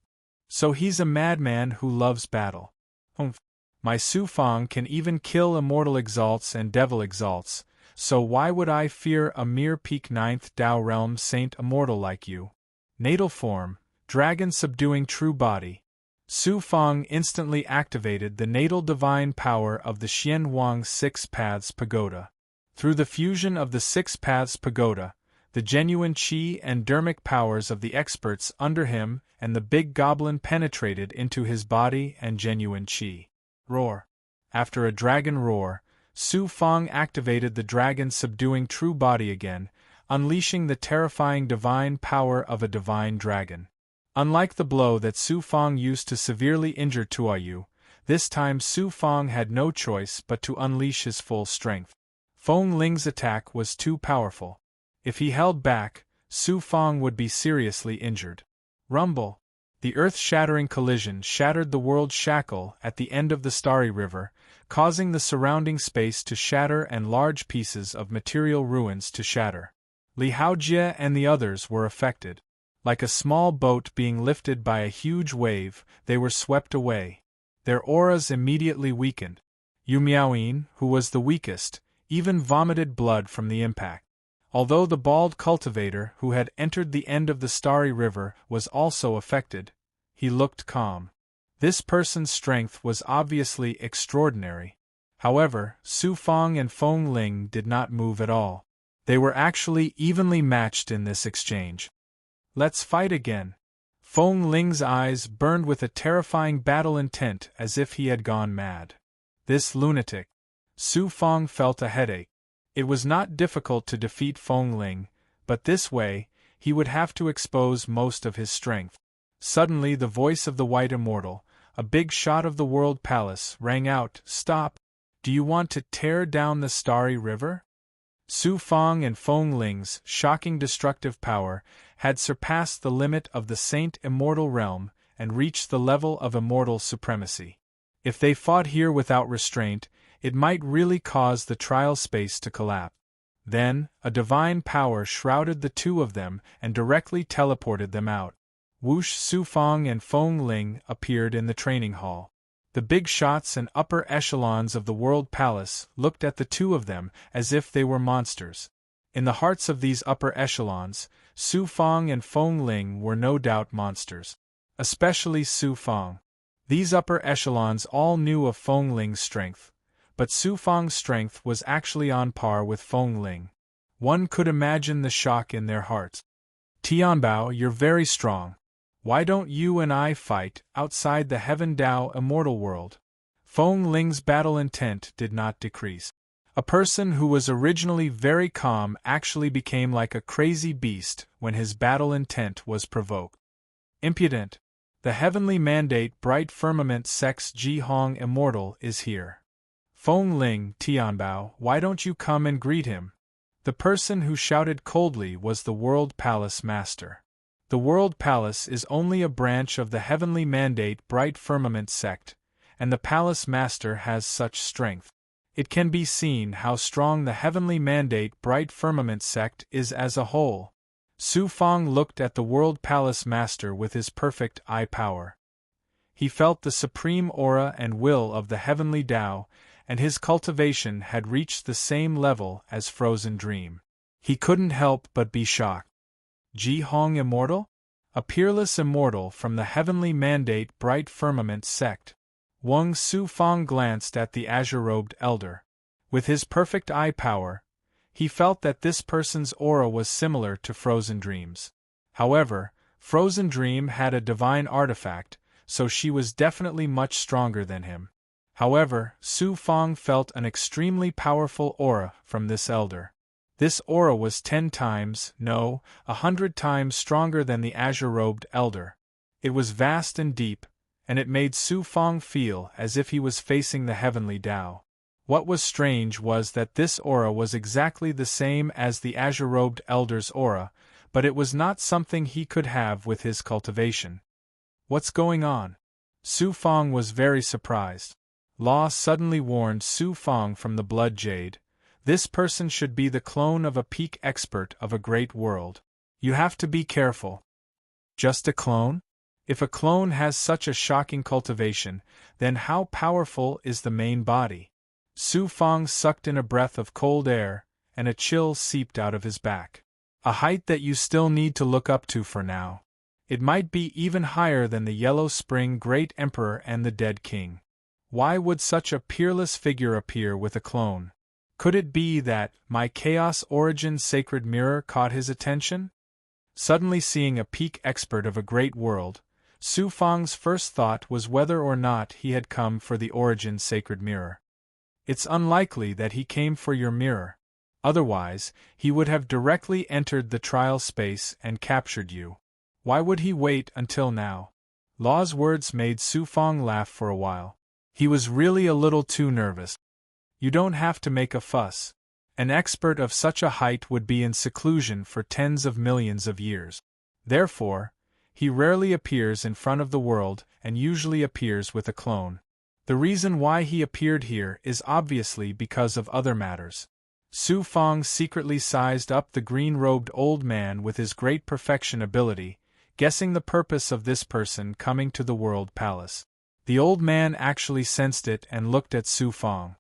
So he's a madman who loves battle. Humph. My Su Fang can even kill immortal exalts and devil exalts, so why would I fear a mere peak 9th Tao realm saint immortal like you? Natal form, dragon subduing true body. Su Fang instantly activated the natal divine power of the Xian Huang Six Paths Pagoda. Through the fusion of the Six Paths Pagoda, the genuine qi and dermic powers of the experts under him and the big goblin penetrated into his body and genuine qi. Roar. After a dragon roar, Su Fang activated the dragon subduing true body again, unleashing the terrifying divine power of a divine dragon. Unlike the blow that Su Fang used to severely injure Tuayu, this time Su Fang had no choice but to unleash his full strength. Feng Ling's attack was too powerful. If he held back, Su Fang would be seriously injured. Rumble. The earth-shattering collision shattered the world shackle at the end of the starry river, causing the surrounding space to shatter and large pieces of material ruins to shatter. Li Haojie and the others were affected. Like a small boat being lifted by a huge wave, they were swept away. Their auras immediately weakened. Yu Miaoyin, who was the weakest, even vomited blood from the impact. Although the bald cultivator who had entered the end of the starry river was also affected, he looked calm. This person's strength was obviously extraordinary. However, Su Fang and Feng Ling did not move at all. They were actually evenly matched in this exchange. Let's fight again. Feng Ling's eyes burned with a terrifying battle intent as if he had gone mad. This lunatic. Su Fang felt a headache. It was not difficult to defeat Feng Ling, but this way, he would have to expose most of his strength. Suddenly the voice of the White Immortal, a big shot of the World Palace, rang out, "Stop! Do you want to tear down the starry river?" Su Fang and Feng Ling's shocking destructive power had surpassed the limit of the Saint Immortal realm and reached the level of immortal supremacy. If they fought here without restraint, it might really cause the trial space to collapse. Then, a divine power shrouded the two of them and directly teleported them out. Whoosh! Su Fang and Feng Ling appeared in the training hall. The big shots and upper echelons of the World Palace looked at the two of them as if they were monsters. In the hearts of these upper echelons, Su Fang and Feng Ling were no doubt monsters. Especially Su Fang. These upper echelons all knew of Feng Ling's strength, but Su Fang's strength was actually on par with Feng Ling. One could imagine the shock in their hearts. "Tianbao, you're very strong. Why don't you and I fight outside the Heaven Dao immortal world?" Feng Ling's battle intent did not decrease. A person who was originally very calm actually became like a crazy beast when his battle intent was provoked. Impudent! The heavenly mandate bright firmament sex Ji Hong immortal is here. Feng Ling, Tianbao, why don't you come and greet him? The person who shouted coldly was the World Palace Master. The World Palace is only a branch of the heavenly mandate bright firmament sect, and the palace master has such strength. It can be seen how strong the heavenly mandate bright firmament sect is as a whole. Su Fang looked at the world palace master with his perfect eye power. He felt the supreme aura and will of the heavenly Tao, and his cultivation had reached the same level as Frozen Dream. He couldn't help but be shocked. Ji Hong immortal? A peerless immortal from the heavenly mandate bright firmament sect. Wang Su Fang glanced at the azure-robed elder. With his perfect eye power, he felt that this person's aura was similar to Frozen Dream's. However, Frozen Dream had a divine artifact, so she was definitely much stronger than him. However, Su Fang felt an extremely powerful aura from this elder. This aura was 10 times, no, 100 times stronger than the azure-robed elder. It was vast and deep, and it made Su Fang feel as if he was facing the heavenly Tao. What was strange was that this aura was exactly the same as the azure-robed elder's aura, but it was not something he could have with his cultivation. What's going on? Su Fang was very surprised. Law suddenly warned Su Fang from the blood jade. This person should be the clone of a peak expert of a great world. You have to be careful. Just a clone? If a clone has such a shocking cultivation, then how powerful is the main body? Su Fang sucked in a breath of cold air, and a chill seeped out of his back. A height that you still need to look up to for now. It might be even higher than the Yellow Spring Great Emperor and the Dead King. Why would such a peerless figure appear with a clone? Could it be that my Chaos Origin Sacred Mirror caught his attention? Suddenly seeing a peak expert of a great world, Su Fang's first thought was whether or not he had come for the Origin Sacred Mirror. It's unlikely that he came for your mirror. Otherwise, he would have directly entered the trial space and captured you. Why would he wait until now? Law's words made Su Fang laugh for a while. He was really a little too nervous. You don't have to make a fuss. An expert of such a height would be in seclusion for tens of millions of years. Therefore, he rarely appears in front of the world and usually appears with a clone. The reason why he appeared here is obviously because of other matters. Su Fang secretly sized up the green-robed old man with his great perfection ability, guessing the purpose of this person coming to the world palace. The old man actually sensed it and looked at Su Fang.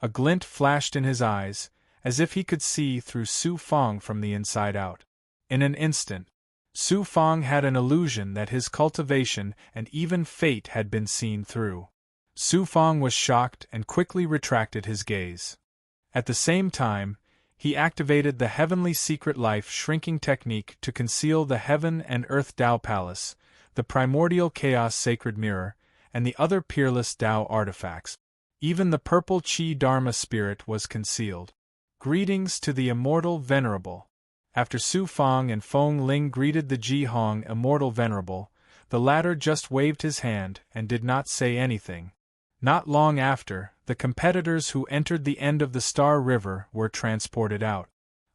A glint flashed in his eyes, as if he could see through Su Fang from the inside out. In an instant, Su Fang had an illusion that his cultivation and even fate had been seen through. Su Fang was shocked and quickly retracted his gaze. At the same time, he activated the Heavenly Secret Life Shrinking Technique to conceal the Heaven and Earth Tao Palace, the Primordial Chaos Sacred Mirror, and the other peerless Tao artifacts. Even the purple Qi Dharma spirit was concealed. Greetings to the Immortal Venerable. After Su Fang and Feng Ling greeted the Ji Hong Immortal Venerable, the latter just waved his hand and did not say anything. Not long after, the competitors who entered the end of the Star River were transported out.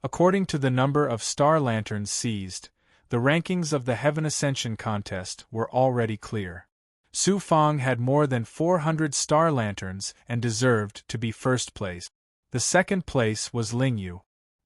According to the number of star lanterns seized, the rankings of the Heaven Ascension contest were already clear. Su Fang had more than 400 star lanterns and deserved to be first place. The second place was Lingyu.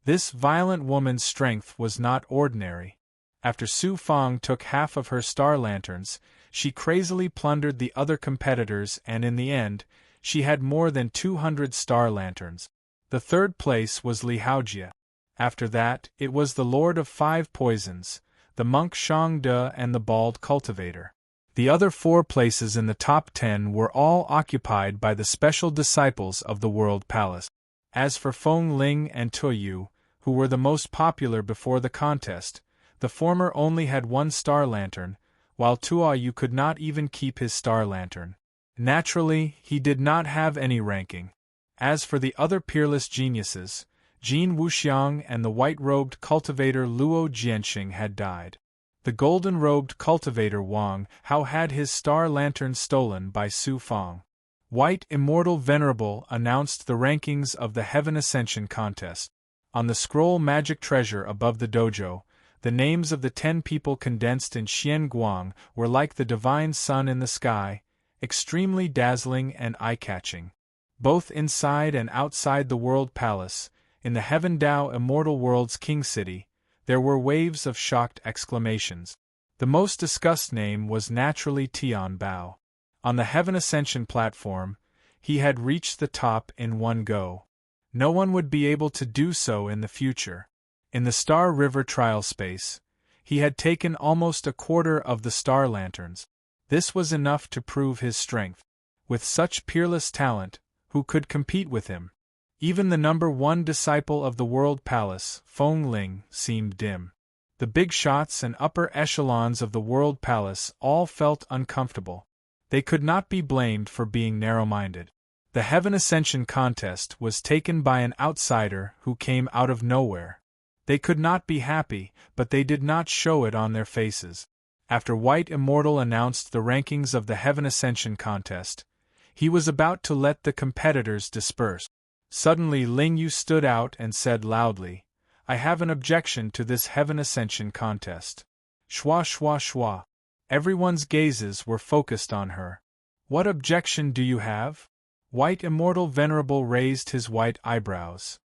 This violent woman's strength was not ordinary. After Su Fang took half of her star lanterns, she crazily plundered the other competitors and in the end, she had more than 200 star lanterns. The third place was Li Haojia. After that, it was the Lord of Five Poisons, the monk Shang De and the bald cultivator. The other 4 places in the top 10 were all occupied by the special disciples of the World Palace. As for Feng Ling and Tuoyu, who were the most popular before the contest, the former only had 1 star lantern, while Tuoyu could not even keep his star lantern. Naturally, he did not have any ranking. As for the other peerless geniuses, Jin Wuxiang and the white-robed cultivator Luo Jianxing had died. The golden-robed cultivator Wang Hao had his star lantern stolen by Su Fang. White Immortal Venerable announced the rankings of the Heaven Ascension contest. On the scroll magic treasure above the dojo, the names of the 10 people condensed in Xian Guang were like the divine sun in the sky, extremely dazzling and eye-catching. Both inside and outside the World Palace, in the Heaven Dao Immortal World's King City, there were waves of shocked exclamations. The most discussed name was naturally Tian Bao. On the Heaven Ascension platform, he had reached the top in one go. No one would be able to do so in the future. In the Star River trial space, he had taken almost a quarter of the star lanterns. This was enough to prove his strength. With such peerless talent, who could compete with him? Even the number one disciple of the World Palace, Feng Ling, seemed dim. The big shots and upper echelons of the World Palace all felt uncomfortable. They could not be blamed for being narrow-minded. The Heaven Ascension contest was taken by an outsider who came out of nowhere. They could not be happy, but they did not show it on their faces. After White Immortal announced the rankings of the Heaven Ascension contest, he was about to let the competitors disperse. Suddenly Ling Yu stood out and said loudly, "I have an objection to this Heaven Ascension contest." Schwa schwa schwa. Everyone's gazes were focused on her. "What objection do you have?" White Immortal Venerable raised his white eyebrows.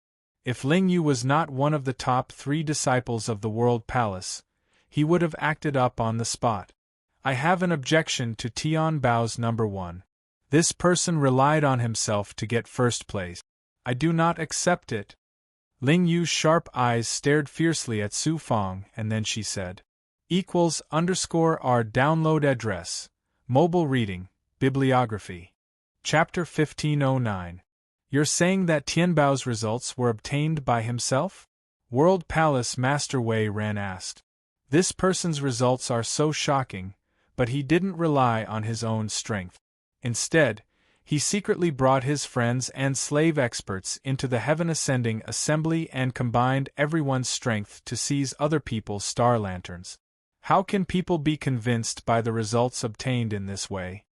If Ling Yu was not one of the top 3 disciples of the World Palace, he would have acted up on the spot. "I have an objection to Tian Bao's number 1. This person relied on himself to get first place. I do not accept it." Ling Yu's sharp eyes stared fiercely at Su Fang, and then she said, =_our download address, mobile reading, bibliography. Chapter 1509. You're saying that Tianbao's results were obtained by himself? World Palace Master Wei Ran asked. This person's results are so shocking, but he didn't rely on his own strength. Instead, he secretly brought his friends and slave experts into the Heaven Ascending Assembly and combined everyone's strength to seize other people's star lanterns. How can people be convinced by the results obtained in this way?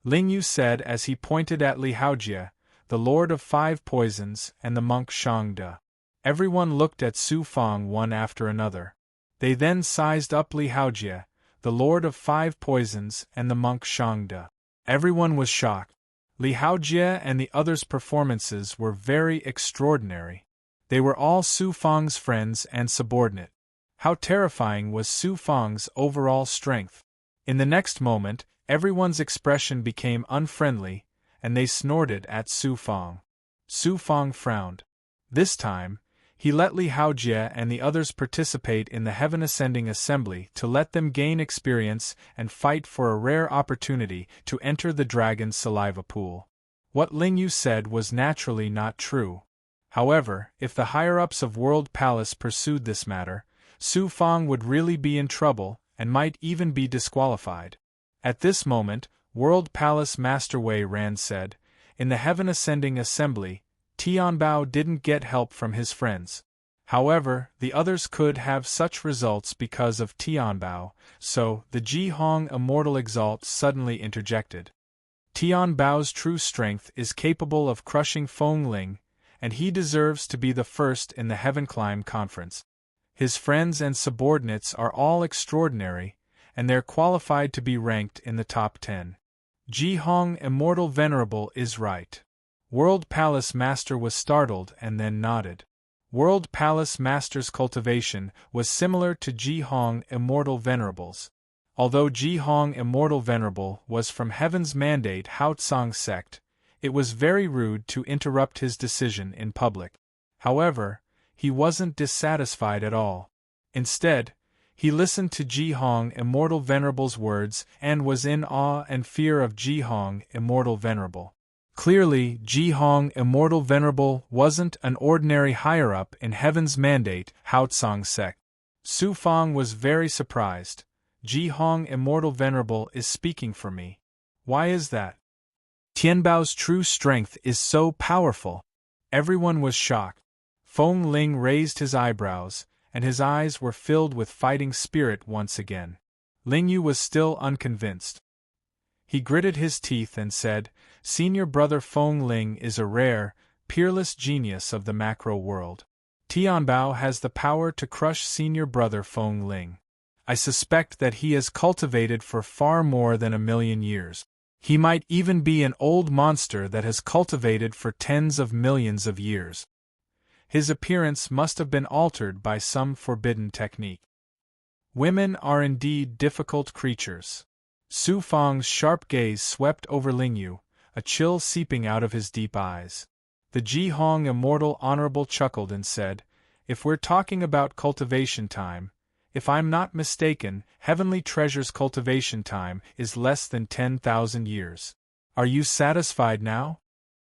Ling Yu said as he pointed at Li Haojie, the Lord of 5 Poisons, and the monk Shangde. Everyone looked at Su Fang one after another. They then sized up Li Haojie, the Lord of 5 Poisons, and the monk Shangde. Everyone was shocked. Li Haojie and the others' performances were very extraordinary. They were all Su Fang's friends and subordinate. How terrifying was Su Fang's overall strength! In the next moment, everyone's expression became unfriendly, and they snorted at Su Fang. Su Fang frowned. This time, he let Li Haojie and the others participate in the Heaven Ascending Assembly to let them gain experience and fight for a rare opportunity to enter the Dragon's Saliva Pool. What Ling Yu said was naturally not true. However, if the higher-ups of World Palace pursued this matter, Su Fang would really be in trouble and might even be disqualified. At this moment, World Palace Master Wei Ran said, in the Heaven Ascending Assembly, Tianbao didn't get help from his friends. However, the others could have such results because of Tianbao, so the Ji Hong Immortal Exalt suddenly interjected. Tianbao's true strength is capable of crushing Feng Ling, and he deserves to be the first in the Heaven Climb Conference. His friends and subordinates are all extraordinary, and they're qualified to be ranked in the top 10. Ji Hong Immortal Venerable is right. World Palace Master was startled and then nodded. World Palace Master's cultivation was similar to Ji Hong Immortal Venerable's. Although Ji Hong Immortal Venerable was from Heaven's Mandate Haotsang sect, it was very rude to interrupt his decision in public. However, he wasn't dissatisfied at all. Instead, he listened to Ji Hong Immortal Venerable's words and was in awe and fear of Ji Hong Immortal Venerable. Clearly, Ji Hong Immortal Venerable wasn't an ordinary higher-up in Heaven's Mandate Haotsang sect. Su Fang was very surprised. Ji Hong Immortal Venerable is speaking for me. Why is that? Tianbao's true strength is so powerful. Everyone was shocked. Feng Ling raised his eyebrows, and his eyes were filled with fighting spirit once again. Ling Yu was still unconvinced. He gritted his teeth and said, Senior Brother Feng Ling is a rare, peerless genius of the macro world. Tianbao has the power to crush Senior Brother Feng Ling. I suspect that he has cultivated for far more than 1,000,000 years. He might even be an old monster that has cultivated for tens of millions of years. His appearance must have been altered by some forbidden technique. Women are indeed difficult creatures. Su Fang's sharp gaze swept over Lingyu, a chill seeping out of his deep eyes. The Ji Hong immortal honorable chuckled and said, "If we're talking about cultivation time, if I'm not mistaken, Heavenly Treasure's cultivation time is less than 10,000 years. Are you satisfied now?"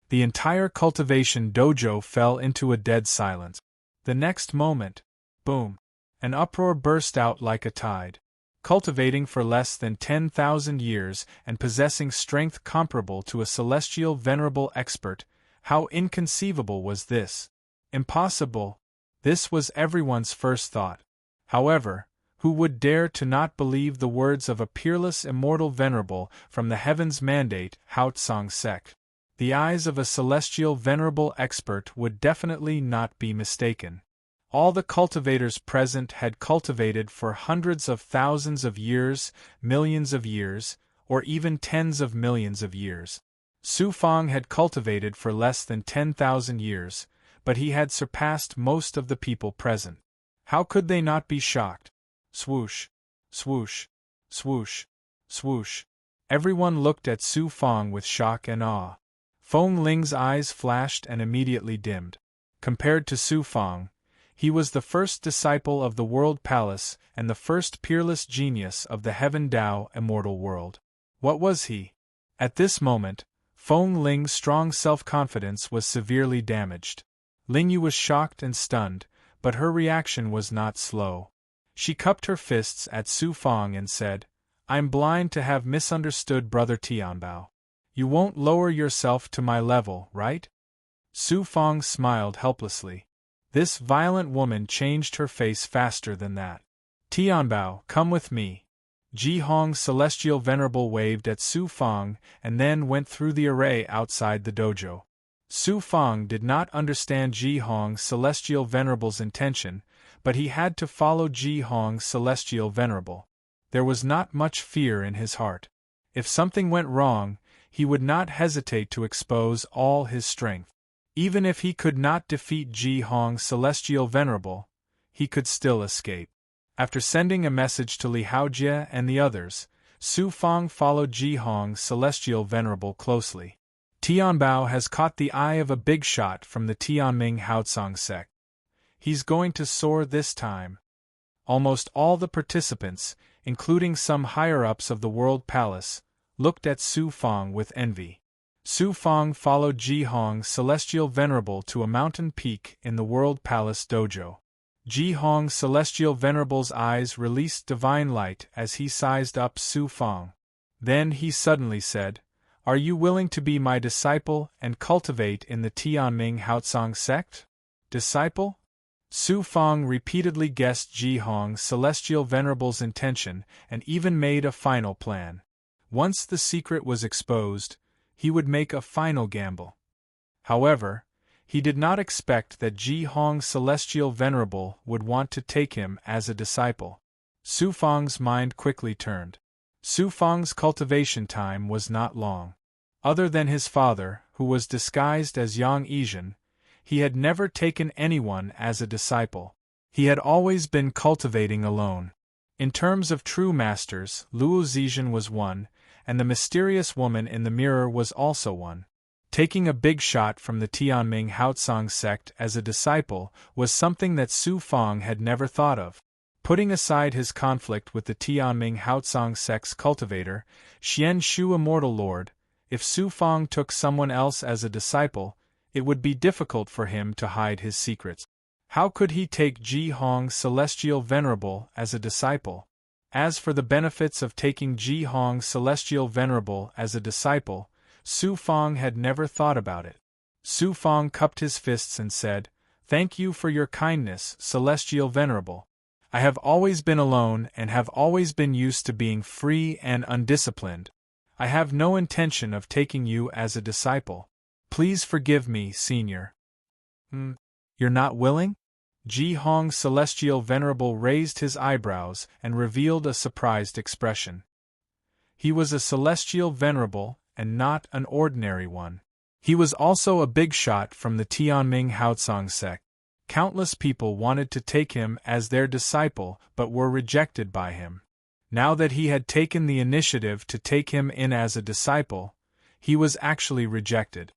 The entire cultivation dojo fell into a dead silence. The next moment, boom, an uproar burst out like a tide. Cultivating for less than 10,000 years and possessing strength comparable to a celestial venerable expert, how inconceivable was this? Impossible! This was everyone's first thought. However, who would dare to not believe the words of a peerless immortal venerable from the heavens mandate Hao Tsang Sek? The eyes of a celestial venerable expert would definitely not be mistaken. All the cultivators present had cultivated for hundreds of thousands of years, millions of years, or even tens of millions of years. Su Fang had cultivated for less than 10,000 years, but he had surpassed most of the people present. How could they not be shocked? Swoosh, swoosh, swoosh, swoosh. Everyone looked at Su Fang with shock and awe. Feng Ling's eyes flashed and immediately dimmed. Compared to Su Fang, he was the first disciple of the World Palace and the first peerless genius of the Heaven Dao immortal world. What was he? At this moment, Feng Ling's strong self-confidence was severely damaged. Lingyu was shocked and stunned, but her reaction was not slow. She cupped her fists at Su Fang and said, "I'm blind to have misunderstood Brother Tianbao. You won't lower yourself to my level, right?" Su Fang smiled helplessly. This violent woman changed her face faster than that. "Tianbao, come with me." Ji Hong Celestial Venerable waved at Su Fang and then went through the array outside the dojo. Su Fang did not understand Ji Hong Celestial Venerable's intention, but he had to follow Ji Hong Celestial Venerable. There was not much fear in his heart. If something went wrong, he would not hesitate to expose all his strength. Even if he could not defeat Ji Hong Celestial Venerable, he could still escape. After sending a message to Li Haojie and the others, Su Fang followed Ji Hong Celestial Venerable closely. Tianbao has caught the eye of a big shot from the Tianming Haotsang sect. He's going to soar this time. Almost all the participants, including some higher-ups of the World Palace, looked at Su Fang with envy. Su Fang followed Ji Hong Celestial Venerable to a mountain peak in the World Palace dojo. Ji Hong Celestial Venerable's eyes released divine light as he sized up Su Fang. Then he suddenly said, "Are you willing to be my disciple and cultivate in the Tianming Haotsang sect?" Disciple? Su Fang repeatedly guessed Ji Hong Celestial Venerable's intention and even made a final plan. Once the secret was exposed, he would make a final gamble. However, he did not expect that Ji Hong Celestial Venerable would want to take him as a disciple. Su Fang's mind quickly turned. Su Fang's cultivation time was not long. Other than his father, who was disguised as Yang Yizhen, he had never taken anyone as a disciple. He had always been cultivating alone. In terms of true masters, Luo Zizhen was one, and the mysterious woman in the mirror was also one. Taking a big shot from the Tianming Haotsang sect as a disciple was something that Su Fang had never thought of. Putting aside his conflict with the Tianming Haotsang sect's cultivator, Xian Shu Immortal Lord, if Su Fang took someone else as a disciple, it would be difficult for him to hide his secrets. How could he take Ji Hong Celestial Venerable as a disciple? As for the benefits of taking Ji Hong Celestial Venerable as a disciple, Su Fang had never thought about it. Su Fang cupped his fists and said, "Thank you for your kindness, Celestial Venerable. I have always been alone and have always been used to being free and undisciplined. I have no intention of taking you as a disciple. Please forgive me, Senior." You're not willing?" Ji Hong Celestial Venerable raised his eyebrows and revealed a surprised expression. He was a Celestial Venerable, and not an ordinary one. He was also a big shot from the Tianming Haotsong sect. Countless people wanted to take him as their disciple but were rejected by him. Now that he had taken the initiative to take him in as a disciple, he was actually rejected.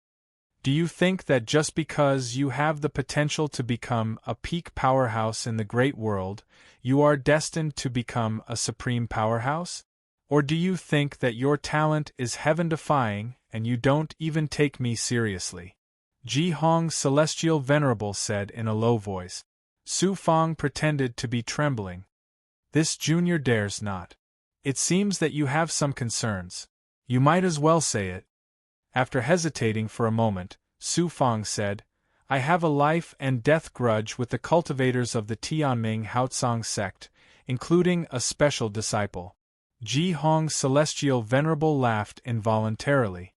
Do you think that just because you have the potential to become a peak powerhouse in the great world, you are destined to become a supreme powerhouse? Or do you think that your talent is heaven-defying and you don't even take me seriously? Ji Hong Celestial Venerable said in a low voice. Su Fang pretended to be trembling. This junior dares not. It seems that you have some concerns. You might as well say it. After hesitating for a moment, Su Fang said, I have a life and death grudge with the cultivators of the Tianming Haotsong sect, including a special disciple. Ji Hong Celestial Venerable laughed involuntarily.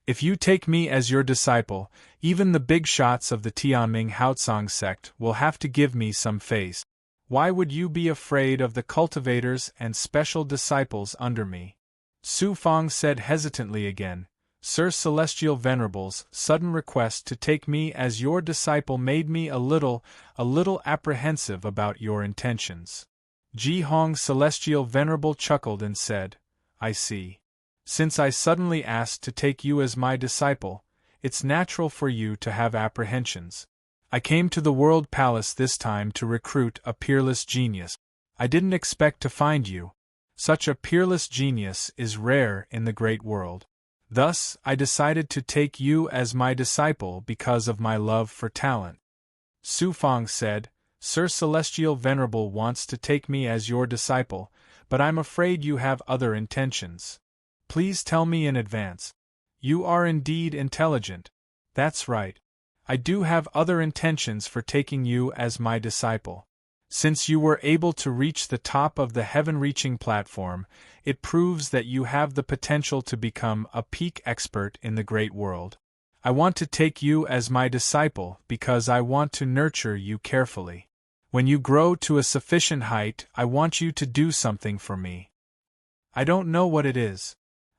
If you take me as your disciple, even the big shots of the Tianming Haotsong sect will have to give me some face. Why would you be afraid of the cultivators and special disciples under me? Su Fang said hesitantly again. Sir Celestial Venerable's sudden request to take me as your disciple made me a little apprehensive about your intentions. Ji Hong Celestial Venerable chuckled and said, I see. Since I suddenly asked to take you as my disciple, it's natural for you to have apprehensions. I came to the World Palace this time to recruit a peerless genius. I didn't expect to find you. Such a peerless genius is rare in the great world. Thus, I decided to take you as my disciple because of my love for talent. Su Fang said, Sir Celestial Venerable wants to take me as your disciple, but I'm afraid you have other intentions. Please tell me in advance. You are indeed intelligent. That's right. I do have other intentions for taking you as my disciple. Since you were able to reach the top of the heaven-reaching platform, it proves that you have the potential to become a peak expert in the great world. I want to take you as my disciple because I want to nurture you carefully. When you grow to a sufficient height, I want you to do something for me. I don't know what it is.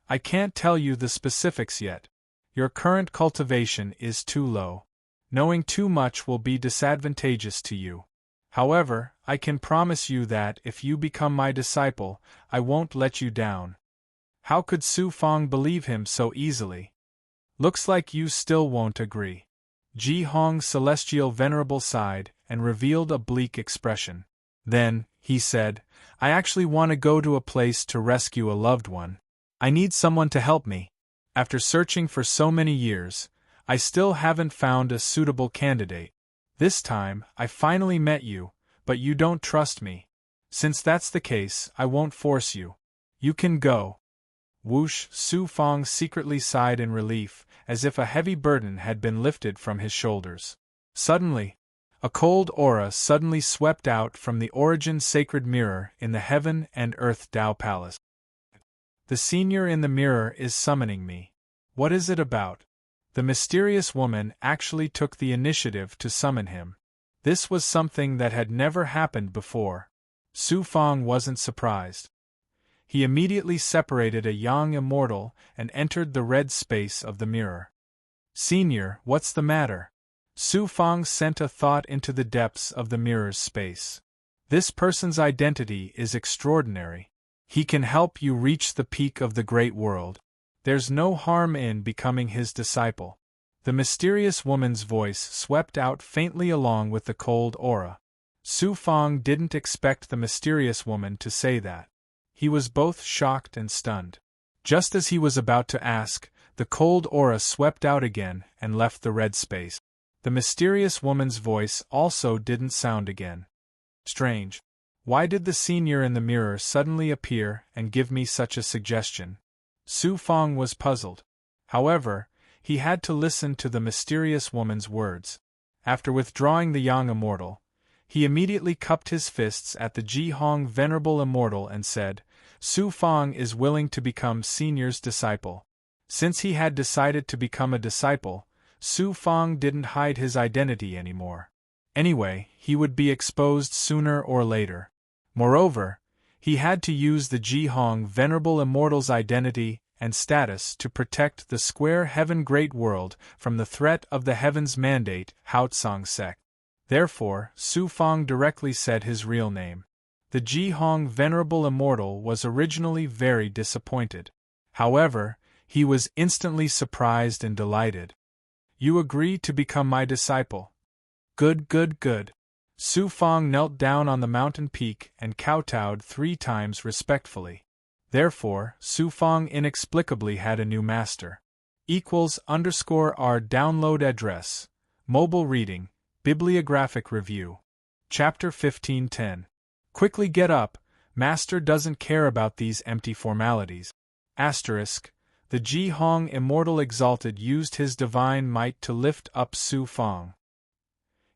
I can't tell you the specifics yet. Your current cultivation is too low. Knowing too much will be disadvantageous to you. However, I can promise you that if you become my disciple, I won't let you down. How could Su Fang believe him so easily? Looks like you still won't agree. Ji Hong Celestial Venerable sighed and revealed a bleak expression. Then, he said, I actually want to go to a place to rescue a loved one. I need someone to help me. After searching for so many years, I still haven't found a suitable candidate. This time, I finally met you, but you don't trust me. Since that's the case, I won't force you. You can go. Whoosh! Su Fang secretly sighed in relief, as if a heavy burden had been lifted from his shoulders. Suddenly, a cold aura suddenly swept out from the Origin Sacred Mirror in the Heaven and Earth Tao Palace. The senior in the mirror is summoning me. What is it about? The mysterious woman actually took the initiative to summon him. This was something that had never happened before. Su Fang wasn't surprised. He immediately separated a young immortal and entered the red space of the mirror. Senior, what's the matter? Su Fang sent a thought into the depths of the mirror's space. This person's identity is extraordinary. He can help you reach the peak of the great world. There's no harm in becoming his disciple. The mysterious woman's voice swept out faintly along with the cold aura. Su Fang didn't expect the mysterious woman to say that. He was both shocked and stunned. Just as he was about to ask, the cold aura swept out again and left the red space. The mysterious woman's voice also didn't sound again. Strange. Why did the senior in the mirror suddenly appear and give me such a suggestion? Su Fang was puzzled. However, he had to listen to the mysterious woman's words. After withdrawing the young immortal, he immediately cupped his fists at the Ji Hong Venerable Immortal and said, Su Fang is willing to become senior's disciple. Since he had decided to become a disciple, Su Fang didn't hide his identity anymore. Anyway, he would be exposed sooner or later. Moreover, he had to use the Ji Hong Venerable Immortal's identity and status to protect the Square Heaven Great World from the threat of the Heaven's Mandate, Haotsong sect. Therefore, Su Fang directly said his real name. The Ji-Hong Venerable Immortal was originally very disappointed. However, he was instantly surprised and delighted. "You agree to become my disciple? Good, good, good." Su Fang knelt down on the mountain peak and kowtowed 3 times respectfully. Therefore, Su Fang inexplicably had a new master. =R download address. Mobile reading, bibliographic review. Chapter 1510. Quickly get up, Master doesn't care about these empty formalities. The Ji-Hong Immortal Exalted used his divine might to lift up Su Fang.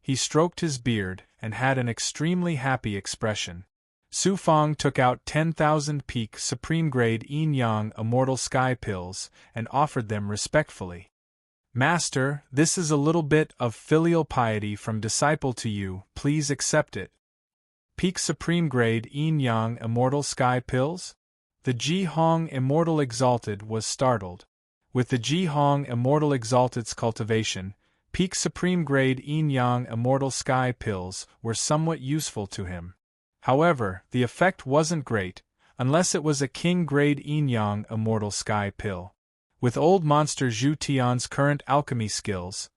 He stroked his beard and had an extremely happy expression. Su Fang took out 10,000 peak supreme-grade yin-yang immortal sky pills and offered them respectfully. "Master, this is a little bit of filial piety from disciple to you, please accept it." "Peak supreme-grade yin-yang immortal sky pills?" The Ji-Hong Immortal Exalted was startled. With the Ji-Hong Immortal Exalted's cultivation, peak supreme-grade yin-yang immortal sky pills were somewhat useful to him. However, the effect wasn't great, unless it was a king-grade yin-yang immortal sky pill. With old monster Zhu Tian's current alchemy skills,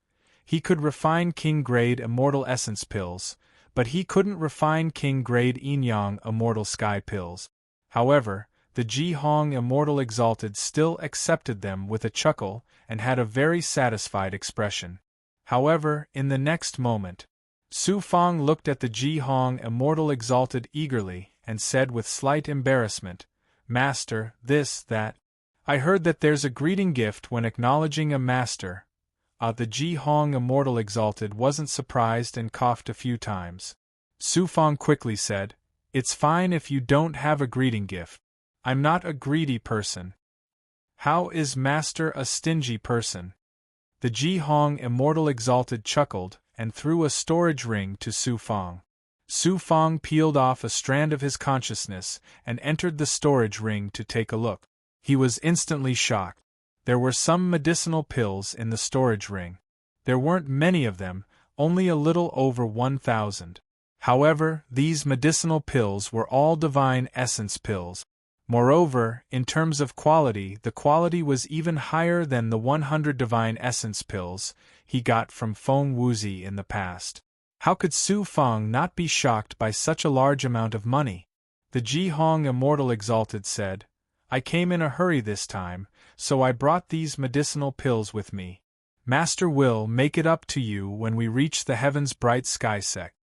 he could refine king-grade immortal essence pills, but he couldn't refine king-grade yin-yang immortal sky pills. However, the Ji-Hong Immortal Exalted still accepted them with a chuckle and had a very satisfied expression. However, in the next moment, Su Fang looked at the Ji-Hong Immortal Exalted eagerly and said with slight embarrassment, "Master, that. I heard that there's a greeting gift when acknowledging a master." The Ji-Hong Immortal Exalted wasn't surprised and coughed a few times. Su Fang quickly said, "It's fine if you don't have a greeting gift. I'm not a greedy person." "How is Master a stingy person?" The Ji-Hong Immortal Exalted chuckled and threw a storage ring to Su Fang. Su Fang peeled off a strand of his consciousness and entered the storage ring to take a look. He was instantly shocked. There were some medicinal pills in the storage ring. There weren't many of them, only a little over 1,000. However, these medicinal pills were all divine essence pills. Moreover, in terms of quality, the quality was even higher than the 100 divine essence pills he got from Feng Wuzi in the past. How could Su Fang not be shocked by such a large amount of money? The Ji-Hong Immortal Exalted said, "I came in a hurry this time, so I brought these medicinal pills with me. Master will make it up to you when we reach the Heaven's Bright Sky sect."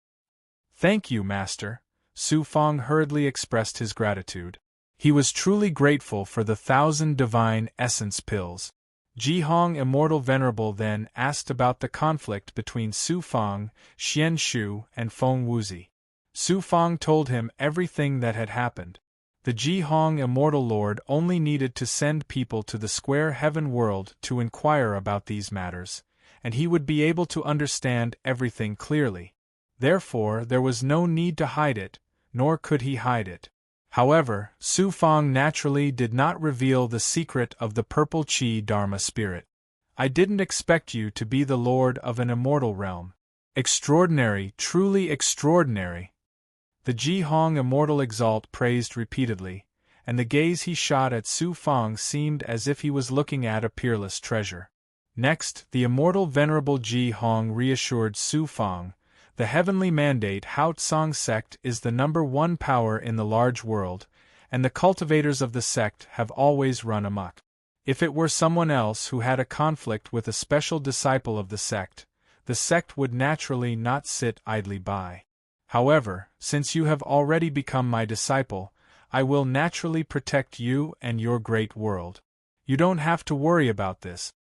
"Thank you, Master." Su Fang hurriedly expressed his gratitude. He was truly grateful for the 1,000 divine essence pills. Ji-Hong Immortal Venerable then asked about the conflict between Su Fang, Xian Shu, and Feng Wuzi. Su Fang told him everything that had happened. The Ji-Hong Immortal Lord only needed to send people to the Square Heaven World to inquire about these matters, and he would be able to understand everything clearly. Therefore, there was no need to hide it, nor could he hide it. However, Su Fang naturally did not reveal the secret of the Purple Chi Dharma spirit. "I didn't expect you to be the lord of an immortal realm. Extraordinary, truly extraordinary." The Ji-Hong Immortal Exalt praised repeatedly, and the gaze he shot at Su Fang seemed as if he was looking at a peerless treasure. Next, the Immortal Venerable Ji-Hong reassured Su Fang, "The heavenly mandate Haotsong sect is the #1 power in the large world, and the cultivators of the sect have always run amok. If it were someone else who had a conflict with a special disciple of the sect would naturally not sit idly by. However, since you have already become my disciple, I will naturally protect you and your great world. You don't have to worry about this."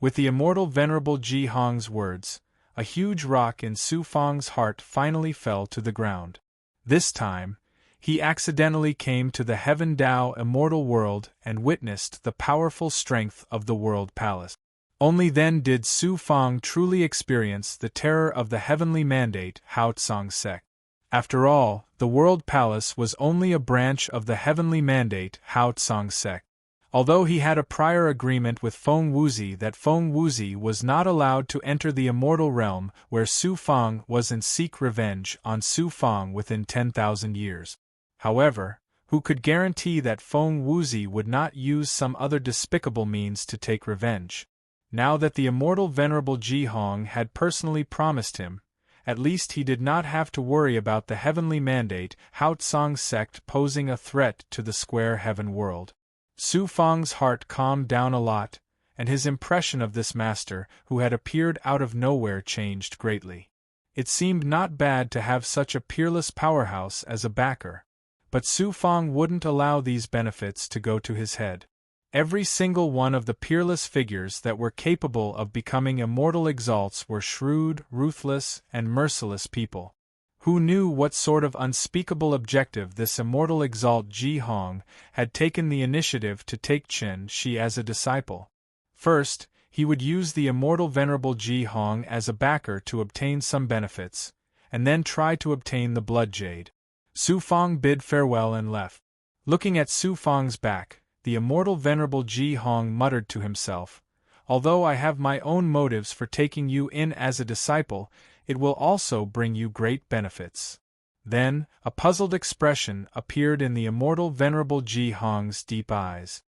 With the Immortal Venerable Ji-Hong's words, a huge rock in Su Fang's heart finally fell to the ground. This time, he accidentally came to the Heaven Dao Immortal World and witnessed the powerful strength of the World Palace. Only then did Su Fang truly experience the terror of the heavenly mandate Haotsong sect. After all, the World Palace was only a branch of the heavenly mandate Haotsong sect. Although he had a prior agreement with Feng Wuzi that Feng Wuzi was not allowed to enter the immortal realm where Su Fang was and seek revenge on Su Fang within 10,000 years. However, who could guarantee that Feng Wuzi would not use some other despicable means to take revenge? Now that the immortal Venerable Ji Hong had personally promised him, at least he did not have to worry about the heavenly mandate Hao Tsang sect posing a threat to the square heaven world. Su Fang's heart calmed down a lot, and his impression of this master who had appeared out of nowhere changed greatly. It seemed not bad to have such a peerless powerhouse as a backer, but Su Fang wouldn't allow these benefits to go to his head. Every single one of the peerless figures that were capable of becoming immortal exalts were shrewd, ruthless, and merciless people. Who knew what sort of unspeakable objective this immortal exalt Ji Hong had taken the initiative to take Chen Shi as a disciple? First, he would use the immortal Venerable Ji Hong as a backer to obtain some benefits, and then try to obtain the blood jade. Su Fang bid farewell and left. Looking at Su Fang's back, the immortal Venerable Ji Hong muttered to himself, "Although I have my own motives for taking you in as a disciple, it will also bring you great benefits." Then, a puzzled expression appeared in the immortal Venerable Ji Hong's deep eyes.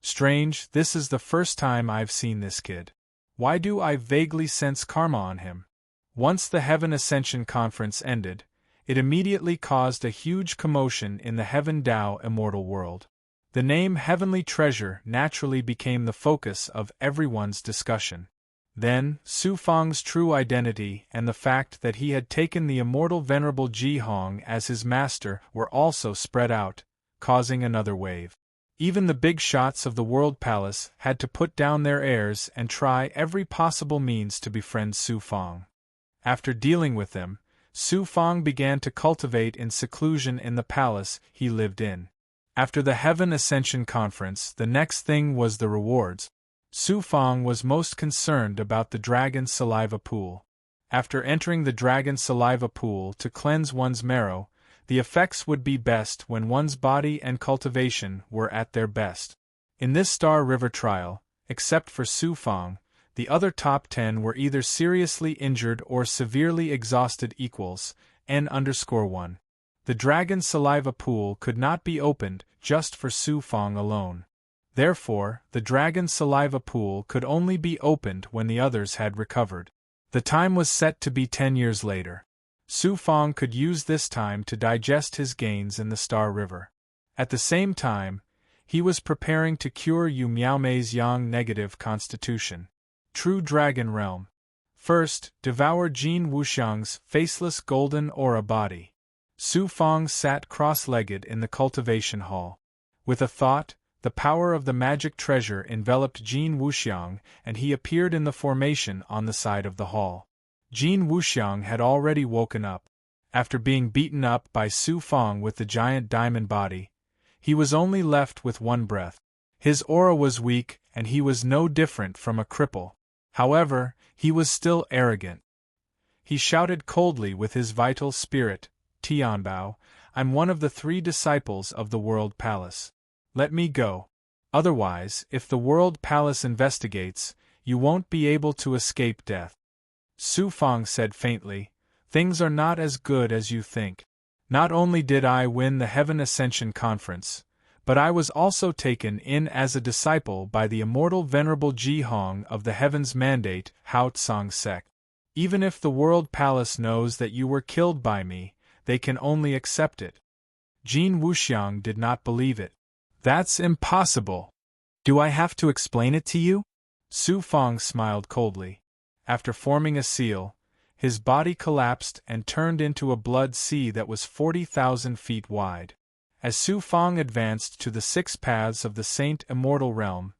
"Strange, this is the first time I've seen this kid. Why do I vaguely sense karma on him?" Once the Heaven Ascension Conference ended, it immediately caused a huge commotion in the Heaven Dao immortal world. The name Heavenly Treasure naturally became the focus of everyone's discussion. Then, Su Fang's true identity and the fact that he had taken the immortal Venerable Ji Hong as his master were also spread out, causing another wave. Even the big shots of the World Palace had to put down their airs and try every possible means to befriend Su Fang. After dealing with them, Su Fang began to cultivate in seclusion in the palace he lived in. After the Heaven Ascension Conference, the next thing was the rewards. Su Fang was most concerned about the Dragon Saliva Pool. After entering the Dragon Saliva Pool to cleanse one's marrow, the effects would be best when one's body and cultivation were at their best. In this Star River trial, except for Su Fang, the other top 10 were either seriously injured or severely exhausted equals, N_1. The Dragon Saliva Pool could not be opened just for Su Fang alone. Therefore, the Dragon Saliva Pool could only be opened when the others had recovered. The time was set to be 10 years later. Su Fang could use this time to digest his gains in the Star River. At the same time, he was preparing to cure Yu Miaomei's yang-negative constitution. True Dragon Realm. First, devour Jin Wuxiang's faceless golden aura body. Su Fang sat cross-legged in the cultivation hall. With a thought, the power of the magic treasure enveloped Jin Wuxiang, and he appeared in the formation on the side of the hall. Jin Wuxiang had already woken up. After being beaten up by Su Fang with the giant diamond body, he was only left with one breath. His aura was weak, and he was no different from a cripple. However, he was still arrogant. He shouted coldly with his vital spirit, "Tianbao, I'm one of the 3 disciples of the World Palace. Let me go. Otherwise, if the World Palace investigates, you won't be able to escape death." Su Fang said faintly, "Things are not as good as you think. Not only did I win the Heaven Ascension Conference, but I was also taken in as a disciple by the immortal Venerable Ji Hong of the Heaven's Mandate Hao Tsang sect. Even if the World Palace knows that you were killed by me, they can only accept it." Jin Wuxiang did not believe it. "That's impossible. Do I have to explain it to you?" Su Fang smiled coldly. After forming a seal, his body collapsed and turned into a blood sea that was 40,000 feet wide. As Su Fang advanced to the 6 paths of the Saint Immortal Realm,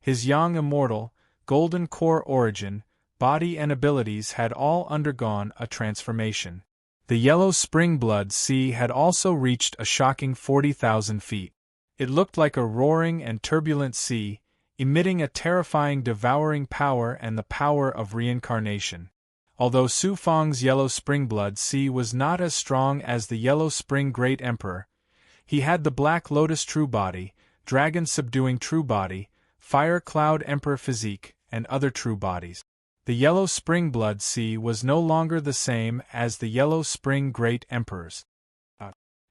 his young immortal, golden core origin, body and abilities had all undergone a transformation. The yellow spring blood sea had also reached a shocking 40,000 feet. It looked like a roaring and turbulent sea, emitting a terrifying devouring power and the power of reincarnation. Although Su Fang's yellow spring blood sea was not as strong as the yellow spring great emperor, he had the black lotus true body, dragon subduing true body, fire cloud emperor physique, and other true bodies. The yellow spring blood sea was no longer the same as the yellow spring great emperors.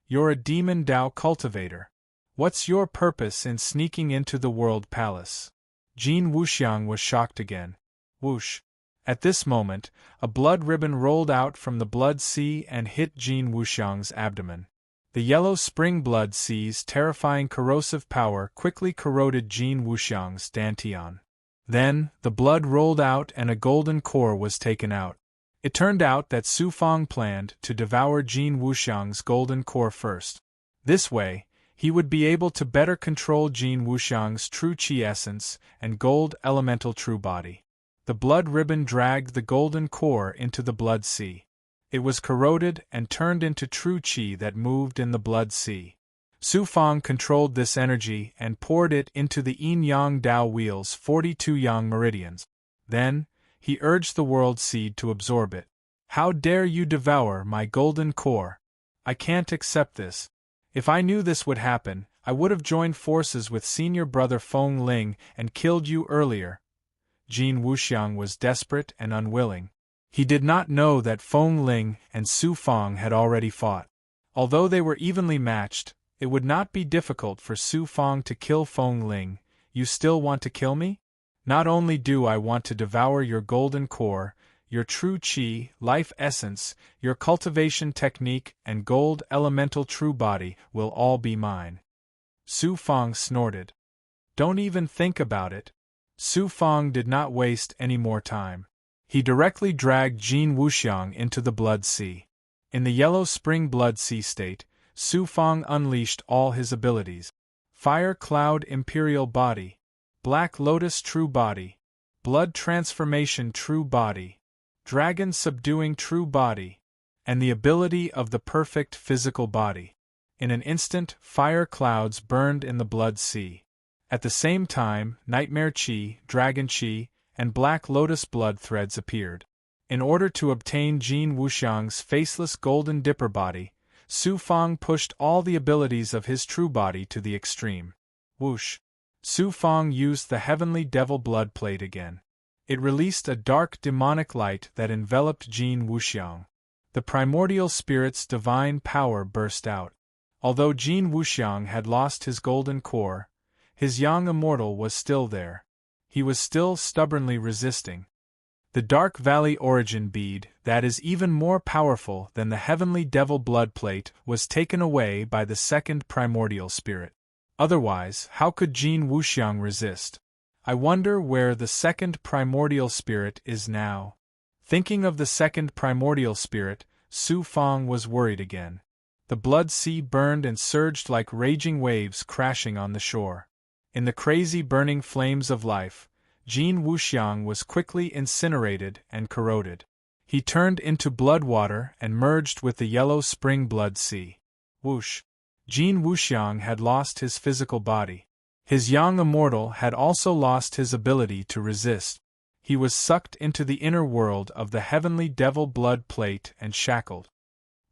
You're a demon Tao cultivator. What's your purpose in sneaking into the world palace? Jin Wuxiang was shocked again. Whoosh! At this moment, a blood ribbon rolled out from the blood sea and hit Jin Wuxiang's abdomen. The yellow spring blood sea's terrifying corrosive power quickly corroded Jin Wuxiang's dantian. Then, the blood rolled out and a golden core was taken out. It turned out that Su Fang planned to devour Jin Wuxiang's golden core first. This way, he would be able to better control Jin Wuxiang's true qi essence and gold elemental true body. The blood ribbon dragged the golden core into the blood sea. It was corroded and turned into true qi that moved in the blood sea. Su Fang controlled this energy and poured it into the yin-yang Tao wheel's 42 yang meridians. Then, he urged the world seed to absorb it. How dare you devour my golden core? I can't accept this. If I knew this would happen, I would have joined forces with senior brother Feng Ling and killed you earlier. Jin Wuxiang was desperate and unwilling. He did not know that Feng Ling and Su Fang had already fought. Although they were evenly matched, it would not be difficult for Su Fang to kill Feng Ling. You still want to kill me? Not only do I want to devour your golden core, your true qi, life essence, your cultivation technique, and gold elemental true body will all be mine. Su Fang snorted. Don't even think about it. Su Fang did not waste any more time. He directly dragged Jin Wuxiang into the blood sea. In the yellow spring blood sea state, Su Fang unleashed all his abilities. Fire Cloud Imperial Body, Black Lotus True Body, Blood Transformation True Body, Dragon Subduing True Body, and the ability of the perfect physical body. In an instant, fire clouds burned in the blood sea. At the same time, Nightmare Qi, Dragon Qi, and Black Lotus blood threads appeared. In order to obtain Jin Wuxiang's faceless golden dipper body, Su Fang pushed all the abilities of his true body to the extreme. Whoosh! Su Fang used the heavenly devil blood plate again. It released a dark demonic light that enveloped Jin Wuxiang. The primordial spirit's divine power burst out. Although Jin Wuxiang had lost his golden core, his young immortal was still there. He was still stubbornly resisting. The Dark Valley origin bead, that is even more powerful than the heavenly devil blood plate, was taken away by the second primordial spirit. Otherwise, how could Jin Wuxiang resist? I wonder where the second primordial spirit is now. Thinking of the second primordial spirit, Su Fang was worried again. The blood sea burned and surged like raging waves crashing on the shore. In the crazy burning flames of life, Jin Wuxiang was quickly incinerated and corroded. He turned into blood water and merged with the yellow spring blood sea. Whoosh! Jin Wuxiang had lost his physical body. His young immortal had also lost his ability to resist. He was sucked into the inner world of the heavenly devil blood plate and shackled.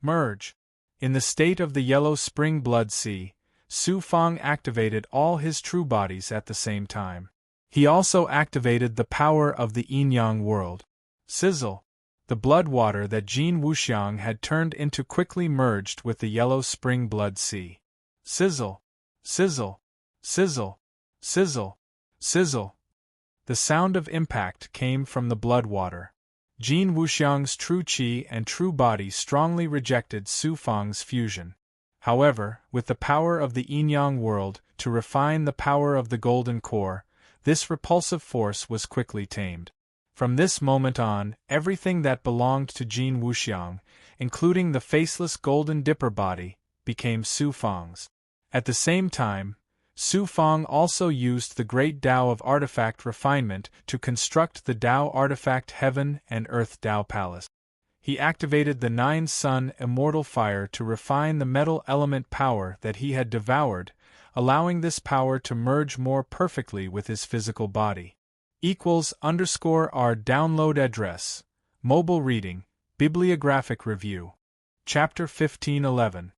Merge! In the state of the yellow spring blood sea, Su Fang activated all his true bodies at the same time. He also activated the power of the yin-yang world. Sizzle! The blood water that Jin Wuxiang had turned into quickly merged with the yellow spring blood sea. Sizzle! Sizzle! Sizzle! Sizzle! Sizzle! The sound of impact came from the blood water. Jin Wuxiang's true qi and true body strongly rejected Su Fang's fusion. However, with the power of the yin-yang world to refine the power of the golden core, this repulsive force was quickly tamed. From this moment on, everything that belonged to Jin Wuxiang, including the faceless golden dipper body, became Su Fang's. At the same time, Su Fang also used the great Tao of artifact refinement to construct the Tao artifact Heaven and Earth Tao Palace. He activated the Nine Sun Immortal Fire to refine the metal element power that he had devoured, allowing this power to merge more perfectly with his physical body. =_our download address, mobile reading, bibliographic review. Chapter 1511.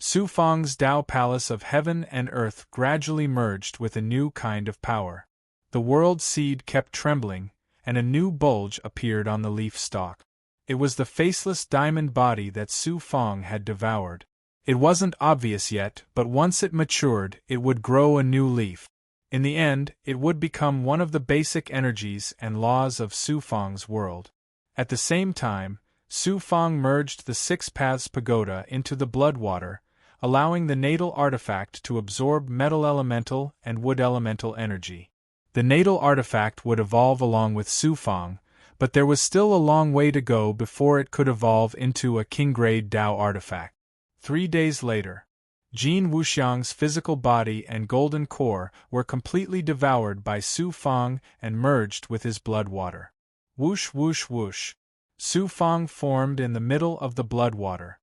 Su Fang's Tao Palace of Heaven and Earth gradually merged with a new kind of power. The world seed kept trembling, and a new bulge appeared on the leaf stalk. It was the faceless diamond body that Su Fang had devoured. It wasn't obvious yet, but once it matured, it would grow a new leaf. In the end, it would become one of the basic energies and laws of Su Fang's world. At the same time, Su Fang merged the Six Paths Pagoda into the blood water, allowing the natal artifact to absorb metal elemental and wood elemental energy. The natal artifact would evolve along with Su Fang, but there was still a long way to go before it could evolve into a king-grade Tao artifact. 3 days later, Jin Wuxiang's physical body and golden core were completely devoured by Su Fang and merged with his blood water. Whoosh whoosh whoosh. Su Fang formed in the middle of the blood water.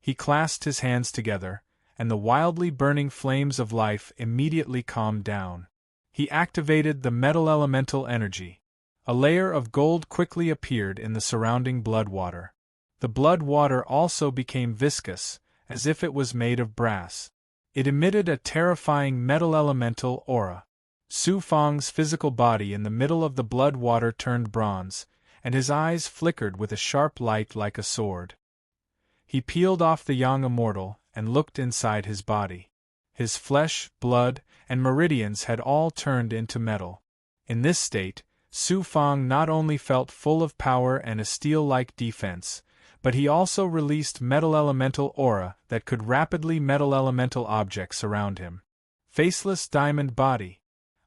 He clasped his hands together, and the wildly burning flames of life immediately calmed down. He activated the metal elemental energy. A layer of gold quickly appeared in the surrounding blood water. The blood water also became viscous, as if it was made of brass. It emitted a terrifying metal elemental aura. Su Fang's physical body in the middle of the blood water turned bronze, and his eyes flickered with a sharp light like a sword. He peeled off the Yang Immortal and looked inside his body. His flesh, blood, and meridians had all turned into metal. In this state, Su Fang not only felt full of power and a steel-like defense, but he also released metal elemental aura that could rapidly metal elemental objects around him. Faceless diamond body.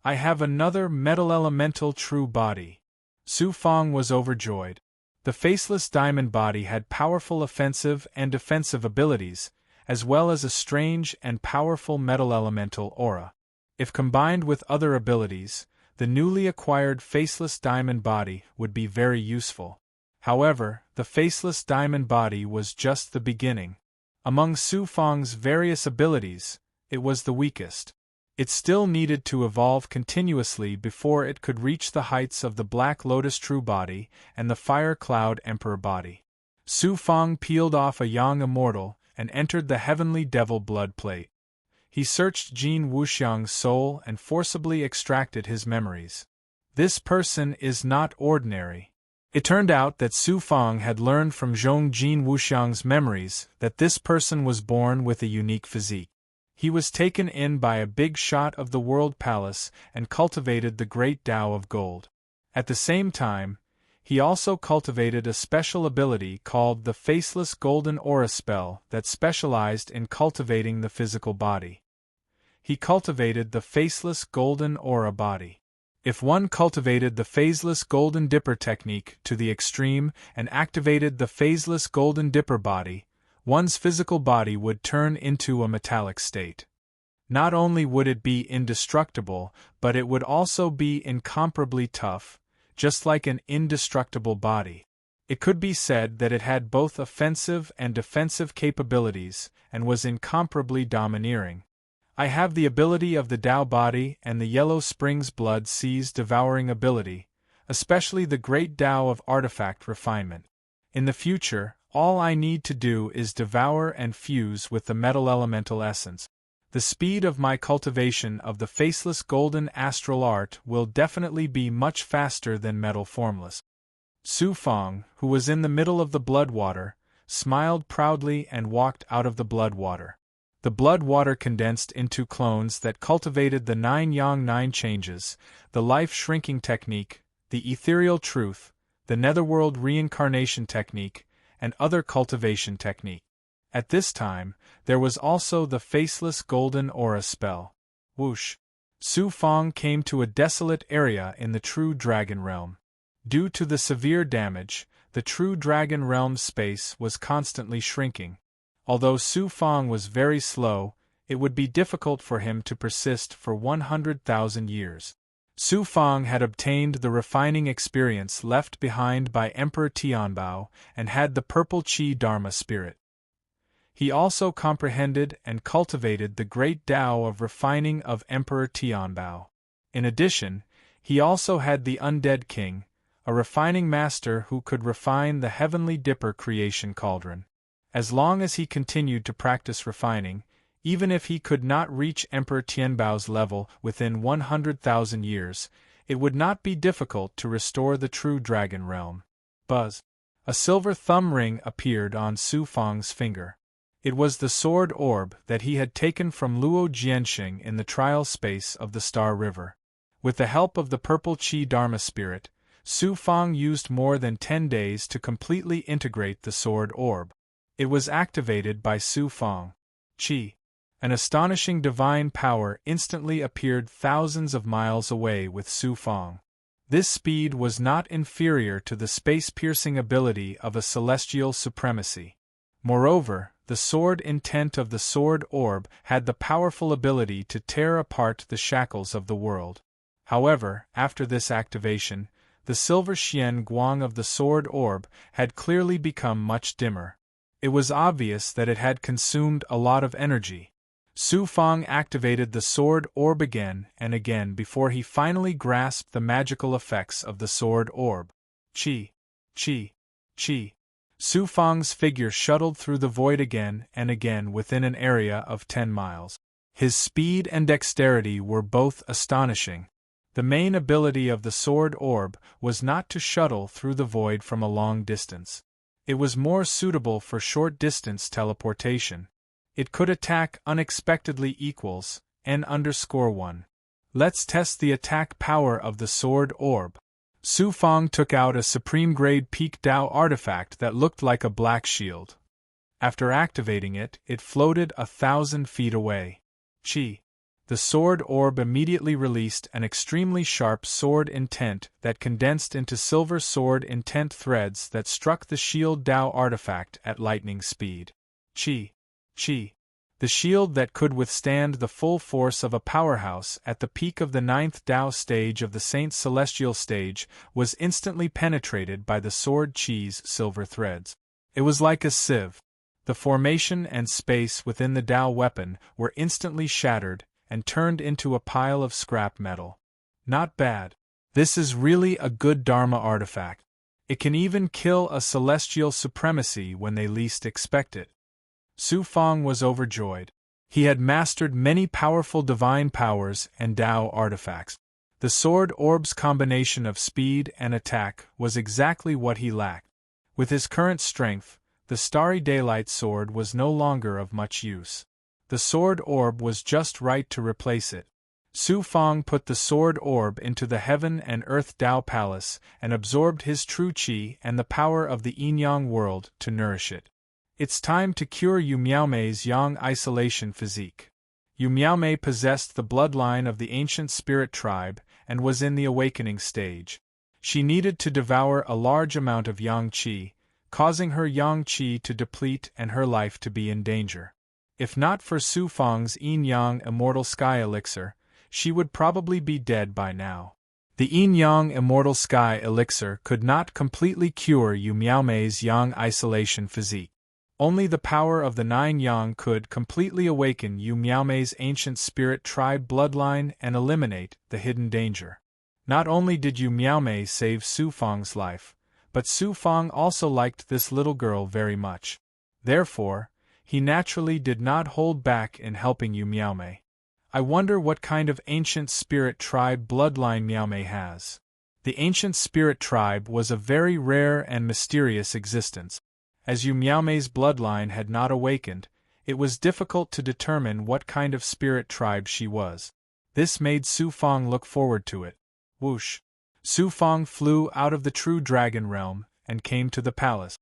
I have another metal elemental true body. Su Fang was overjoyed. The faceless diamond body had powerful offensive and defensive abilities, as well as a strange and powerful metal elemental aura. If combined with other abilities, the newly acquired faceless diamond body would be very useful. However, the faceless diamond body was just the beginning. Among Su Fang's various abilities, it was the weakest. It still needed to evolve continuously before it could reach the heights of the Black Lotus True Body and the Fire Cloud Emperor Body. Su Fang peeled off a Yang Immortal and entered the Heavenly Devil Blood Plate. He searched Jin Wuxiang's soul and forcibly extracted his memories. This person is not ordinary. It turned out that Su Fang had learned from Zhong Jin Wuxiang's memories that this person was born with a unique physique. He was taken in by a big shot of the World Palace and cultivated the Great Tao of Gold. At the same time, he also cultivated a special ability called the Faceless Golden Aura Spell that specialized in cultivating the physical body. He cultivated the Faceless Golden Aura Body. If one cultivated the Phaseless Golden Dipper technique to the extreme and activated the Phaseless Golden Dipper Body, one's physical body would turn into a metallic state. Not only would it be indestructible, but it would also be incomparably tough, just like an indestructible body. It could be said that it had both offensive and defensive capabilities and was incomparably domineering. I have the ability of the Tao body and the Yellow Springs Blood Seas devouring ability, especially the Great Tao of Artifact Refinement. In the future, all I need to do is devour and fuse with the metal elemental essence. The speed of my cultivation of the Faceless Golden Astral Art will definitely be much faster than metal formless. Su Fang, who was in the middle of the blood water, smiled proudly and walked out of the blood water. The blood water condensed into clones that cultivated the 9 Yang 9 changes, the life shrinking technique, the ethereal truth, the netherworld reincarnation technique, and other cultivation technique. At this time, there was also the Faceless Golden Aura Spell. Whoosh! Su Fang came to a desolate area in the True Dragon Realm. Due to the severe damage, the True Dragon Realm's space was constantly shrinking. Although Su Fang was very slow, it would be difficult for him to persist for 100,000 years. Su Fang had obtained the refining experience left behind by Emperor Tianbao and had the purple Qi Dharma spirit. He also comprehended and cultivated the great Tao of refining of Emperor Tianbao. In addition, he also had the Undead King, a refining master who could refine the Heavenly Dipper creation cauldron. As long as he continued to practice refining, even if he could not reach Emperor Tianbao's level within 100,000 years, it would not be difficult to restore the true dragon realm. Buzz. A silver thumb ring appeared on Su Fang's finger. It was the sword orb that he had taken from Luo Jianxing in the trial space of the Star River. With the help of the purple Qi Dharma spirit, Su Fang used more than 10 days to completely integrate the sword orb. It was activated by Su Fang. Qi. An astonishing divine power instantly appeared thousands of miles away with Su Fang. This speed was not inferior to the space-piercing ability of a celestial supremacy. Moreover, the sword intent of the sword orb had the powerful ability to tear apart the shackles of the world. However, after this activation, the silver Xian Guang of the sword orb had clearly become much dimmer. It was obvious that it had consumed a lot of energy. Su Fang activated the sword orb again and again before he finally grasped the magical effects of the sword orb. Qi. Qi. Qi. Su Fang's figure shuttled through the void again and again within an area of 10 miles. His speed and dexterity were both astonishing. The main ability of the sword orb was not to shuttle through the void from a long distance. It was more suitable for short-distance teleportation. It could attack unexpectedly equals n_1. Let's test the attack power of the sword orb. Su Fang took out a supreme-grade peak Dao artifact that looked like a black shield. After activating it, it floated 1,000 feet away. Qi. The sword orb immediately released an extremely sharp sword intent that condensed into silver sword intent threads that struck the shield Dao artifact at lightning speed. Qi. Qi. The shield that could withstand the full force of a powerhouse at the peak of the 9th Dao stage of the Saint's celestial stage was instantly penetrated by the sword Qi's silver threads. It was like a sieve. The formation and space within the Dao weapon were instantly shattered and turned into a pile of scrap metal. Not bad. This is really a good Dharma artifact. It can even kill a celestial supremacy when they least expect it. Su Fang was overjoyed. He had mastered many powerful divine powers and Dao artifacts. The sword orb's combination of speed and attack was exactly what he lacked. With his current strength, the starry daylight sword was no longer of much use. The sword orb was just right to replace it. Su Fang put the sword orb into the heaven and earth Dao palace and absorbed his true qi and the power of the yin-yang world to nourish it. It's time to cure Yu Miaomei's yang isolation physique. Yu Miaomei possessed the bloodline of the ancient spirit tribe and was in the awakening stage. She needed to devour a large amount of yang qi, causing her yang qi to deplete and her life to be in danger. If not for Su Fang's yin-yang immortal sky elixir, she would probably be dead by now. The yin-yang immortal sky elixir could not completely cure Yu Miaomei's yang isolation physique. Only the power of the 9 yang could completely awaken Yu Miaomei's ancient spirit tribe bloodline and eliminate the hidden danger. Not only did Yu Miaomei save Su Fang's life, but Su Fang also liked this little girl very much. Therefore, he naturally did not hold back in helping Yu Miaomei. I wonder what kind of ancient spirit tribe bloodline Miaomei has. The ancient spirit tribe was a very rare and mysterious existence. As Yu Miaomei's bloodline had not awakened, it was difficult to determine what kind of spirit tribe she was. This made Su Fang look forward to it. Whoosh! Su Fang flew out of the true dragon realm and came to the palace.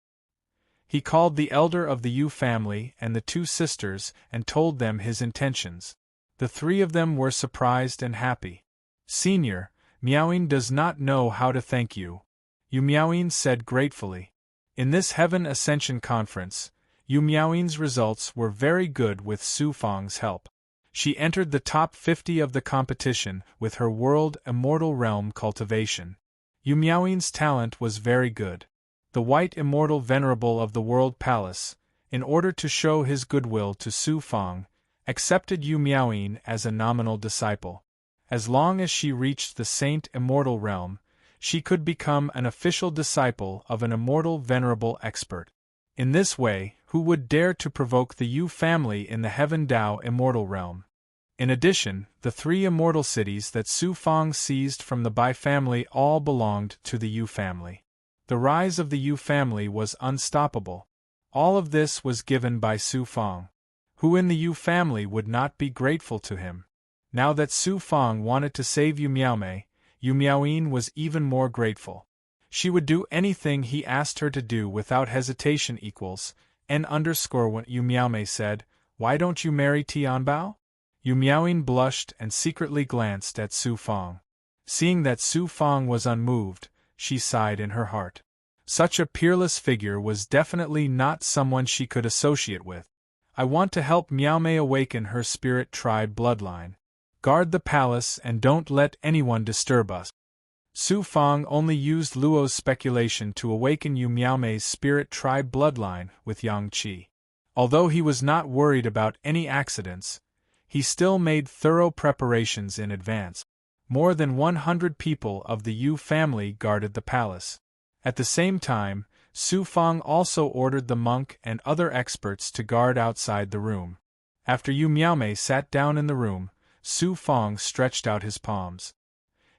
He called the elder of the Yu family and the 2 sisters and told them his intentions. The 3 of them were surprised and happy. "Senior, Miaoyin does not know how to thank you," Yu Miaoyin said gratefully. In this Heaven Ascension Conference, Yu Miaoyin's results were very good with Su Fang's help. She entered the top 50 of the competition with her World Immortal Realm cultivation. Yu Miaoyin's talent was very good. The White Immortal Venerable of the World Palace, in order to show his goodwill to Su Fang, accepted Yu Miaoyin as a nominal disciple. As long as she reached the Saint Immortal Realm, she could become an official disciple of an immortal venerable expert. In this way, who would dare to provoke the Yu family in the Heaven Dao immortal realm? In addition, the 3 immortal cities that Su Fang seized from the Bai family all belonged to the Yu family. The rise of the Yu family was unstoppable. All of this was given by Su Fang. Who in the Yu family would not be grateful to him? Now that Su Fang wanted to save Yu Miaomei, Yu Miaoyin was even more grateful. She would do anything he asked her to do without hesitation. When Yu Miaomei said, "Why don't you marry Tianbao?" Yu Miaoyin blushed and secretly glanced at Su Fang. Seeing that Su Fang was unmoved, she sighed in her heart. Such a peerless figure was definitely not someone she could associate with. I want to help Miaomei awaken her spirit tribe bloodline. Guard the palace and don't let anyone disturb us. Su Fang only used Luo's speculation to awaken Yu Miaomei's spirit tribe bloodline with Yang Qi. Although he was not worried about any accidents, he still made thorough preparations in advance. More than 100 people of the Yu family guarded the palace. At the same time, Su Fang also ordered the monk and other experts to guard outside the room. After Yu Miaomei sat down in the room, Su Fang stretched out his palms.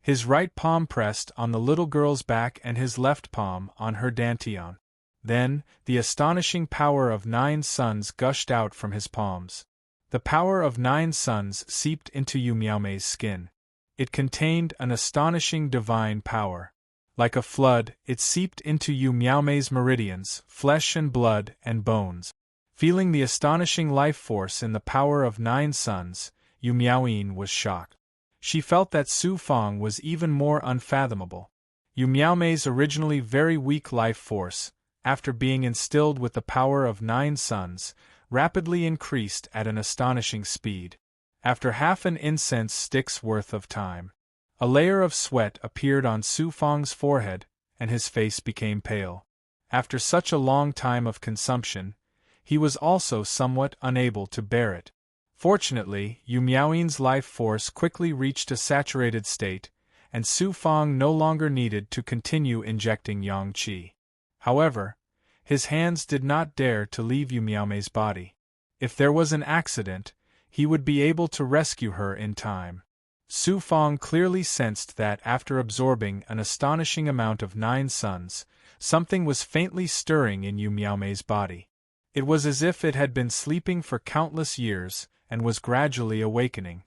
His right palm pressed on the little girl's back and his left palm on her dantian. Then, the astonishing power of 9 suns gushed out from his palms. The power of 9 suns seeped into Yu Miaomei's skin. It contained an astonishing divine power. Like a flood, it seeped into Yu Miaomei's meridians, flesh and blood and bones. Feeling the astonishing life force in the power of 9 suns, Yu Miaoyin was shocked. She felt that Su Fang was even more unfathomable. Yu Miaomei's originally very weak life force, after being instilled with the power of 9 suns, rapidly increased at an astonishing speed. After half an incense stick's worth of time, a layer of sweat appeared on Su Fang's forehead, and his face became pale. After such a long time of consumption, he was also somewhat unable to bear it. Fortunately, Yu Miaoyin's life force quickly reached a saturated state, and Su Fang no longer needed to continue injecting Yang Qi. However, his hands did not dare to leave Yu Miaomei's body. If there was an accident, he would be able to rescue her in time. Su Fang clearly sensed that after absorbing an astonishing amount of 9 suns, something was faintly stirring in Yu Miaomei's body. It was as if it had been sleeping for countless years, and was gradually awakening.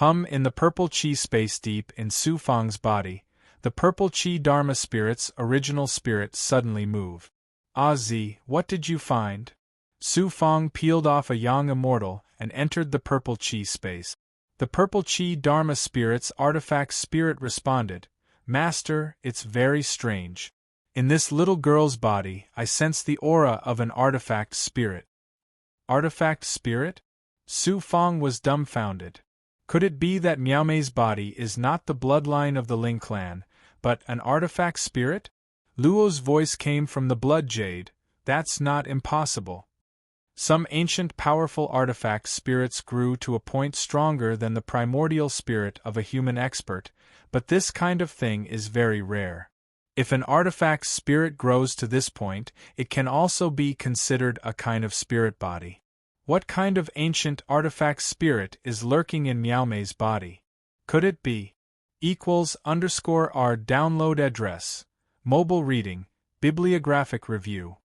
In the purple Qi space deep in Su Fang's body, the purple Qi Dharma spirit's original spirit suddenly moved. What did you find? Su Fang peeled off a Yang immortal and entered the purple Qi space. The purple Qi Dharma spirit's artifact spirit responded, "Master, it's very strange. In this little girl's body, I sense the aura of an artifact spirit." Artifact spirit? Su Fang was dumbfounded. Could it be that Miaomei's body is not the bloodline of the Ling clan, but an artifact spirit? Luo's voice came from the blood jade. That's not impossible. Some ancient powerful artifact spirits grew to a point stronger than the primordial spirit of a human expert, but this kind of thing is very rare. If an artifact spirit grows to this point, it can also be considered a kind of spirit body. What kind of ancient artifact spirit is lurking in Miaomei's body? Could it be? =_our download address. Mobile reading, bibliographic review.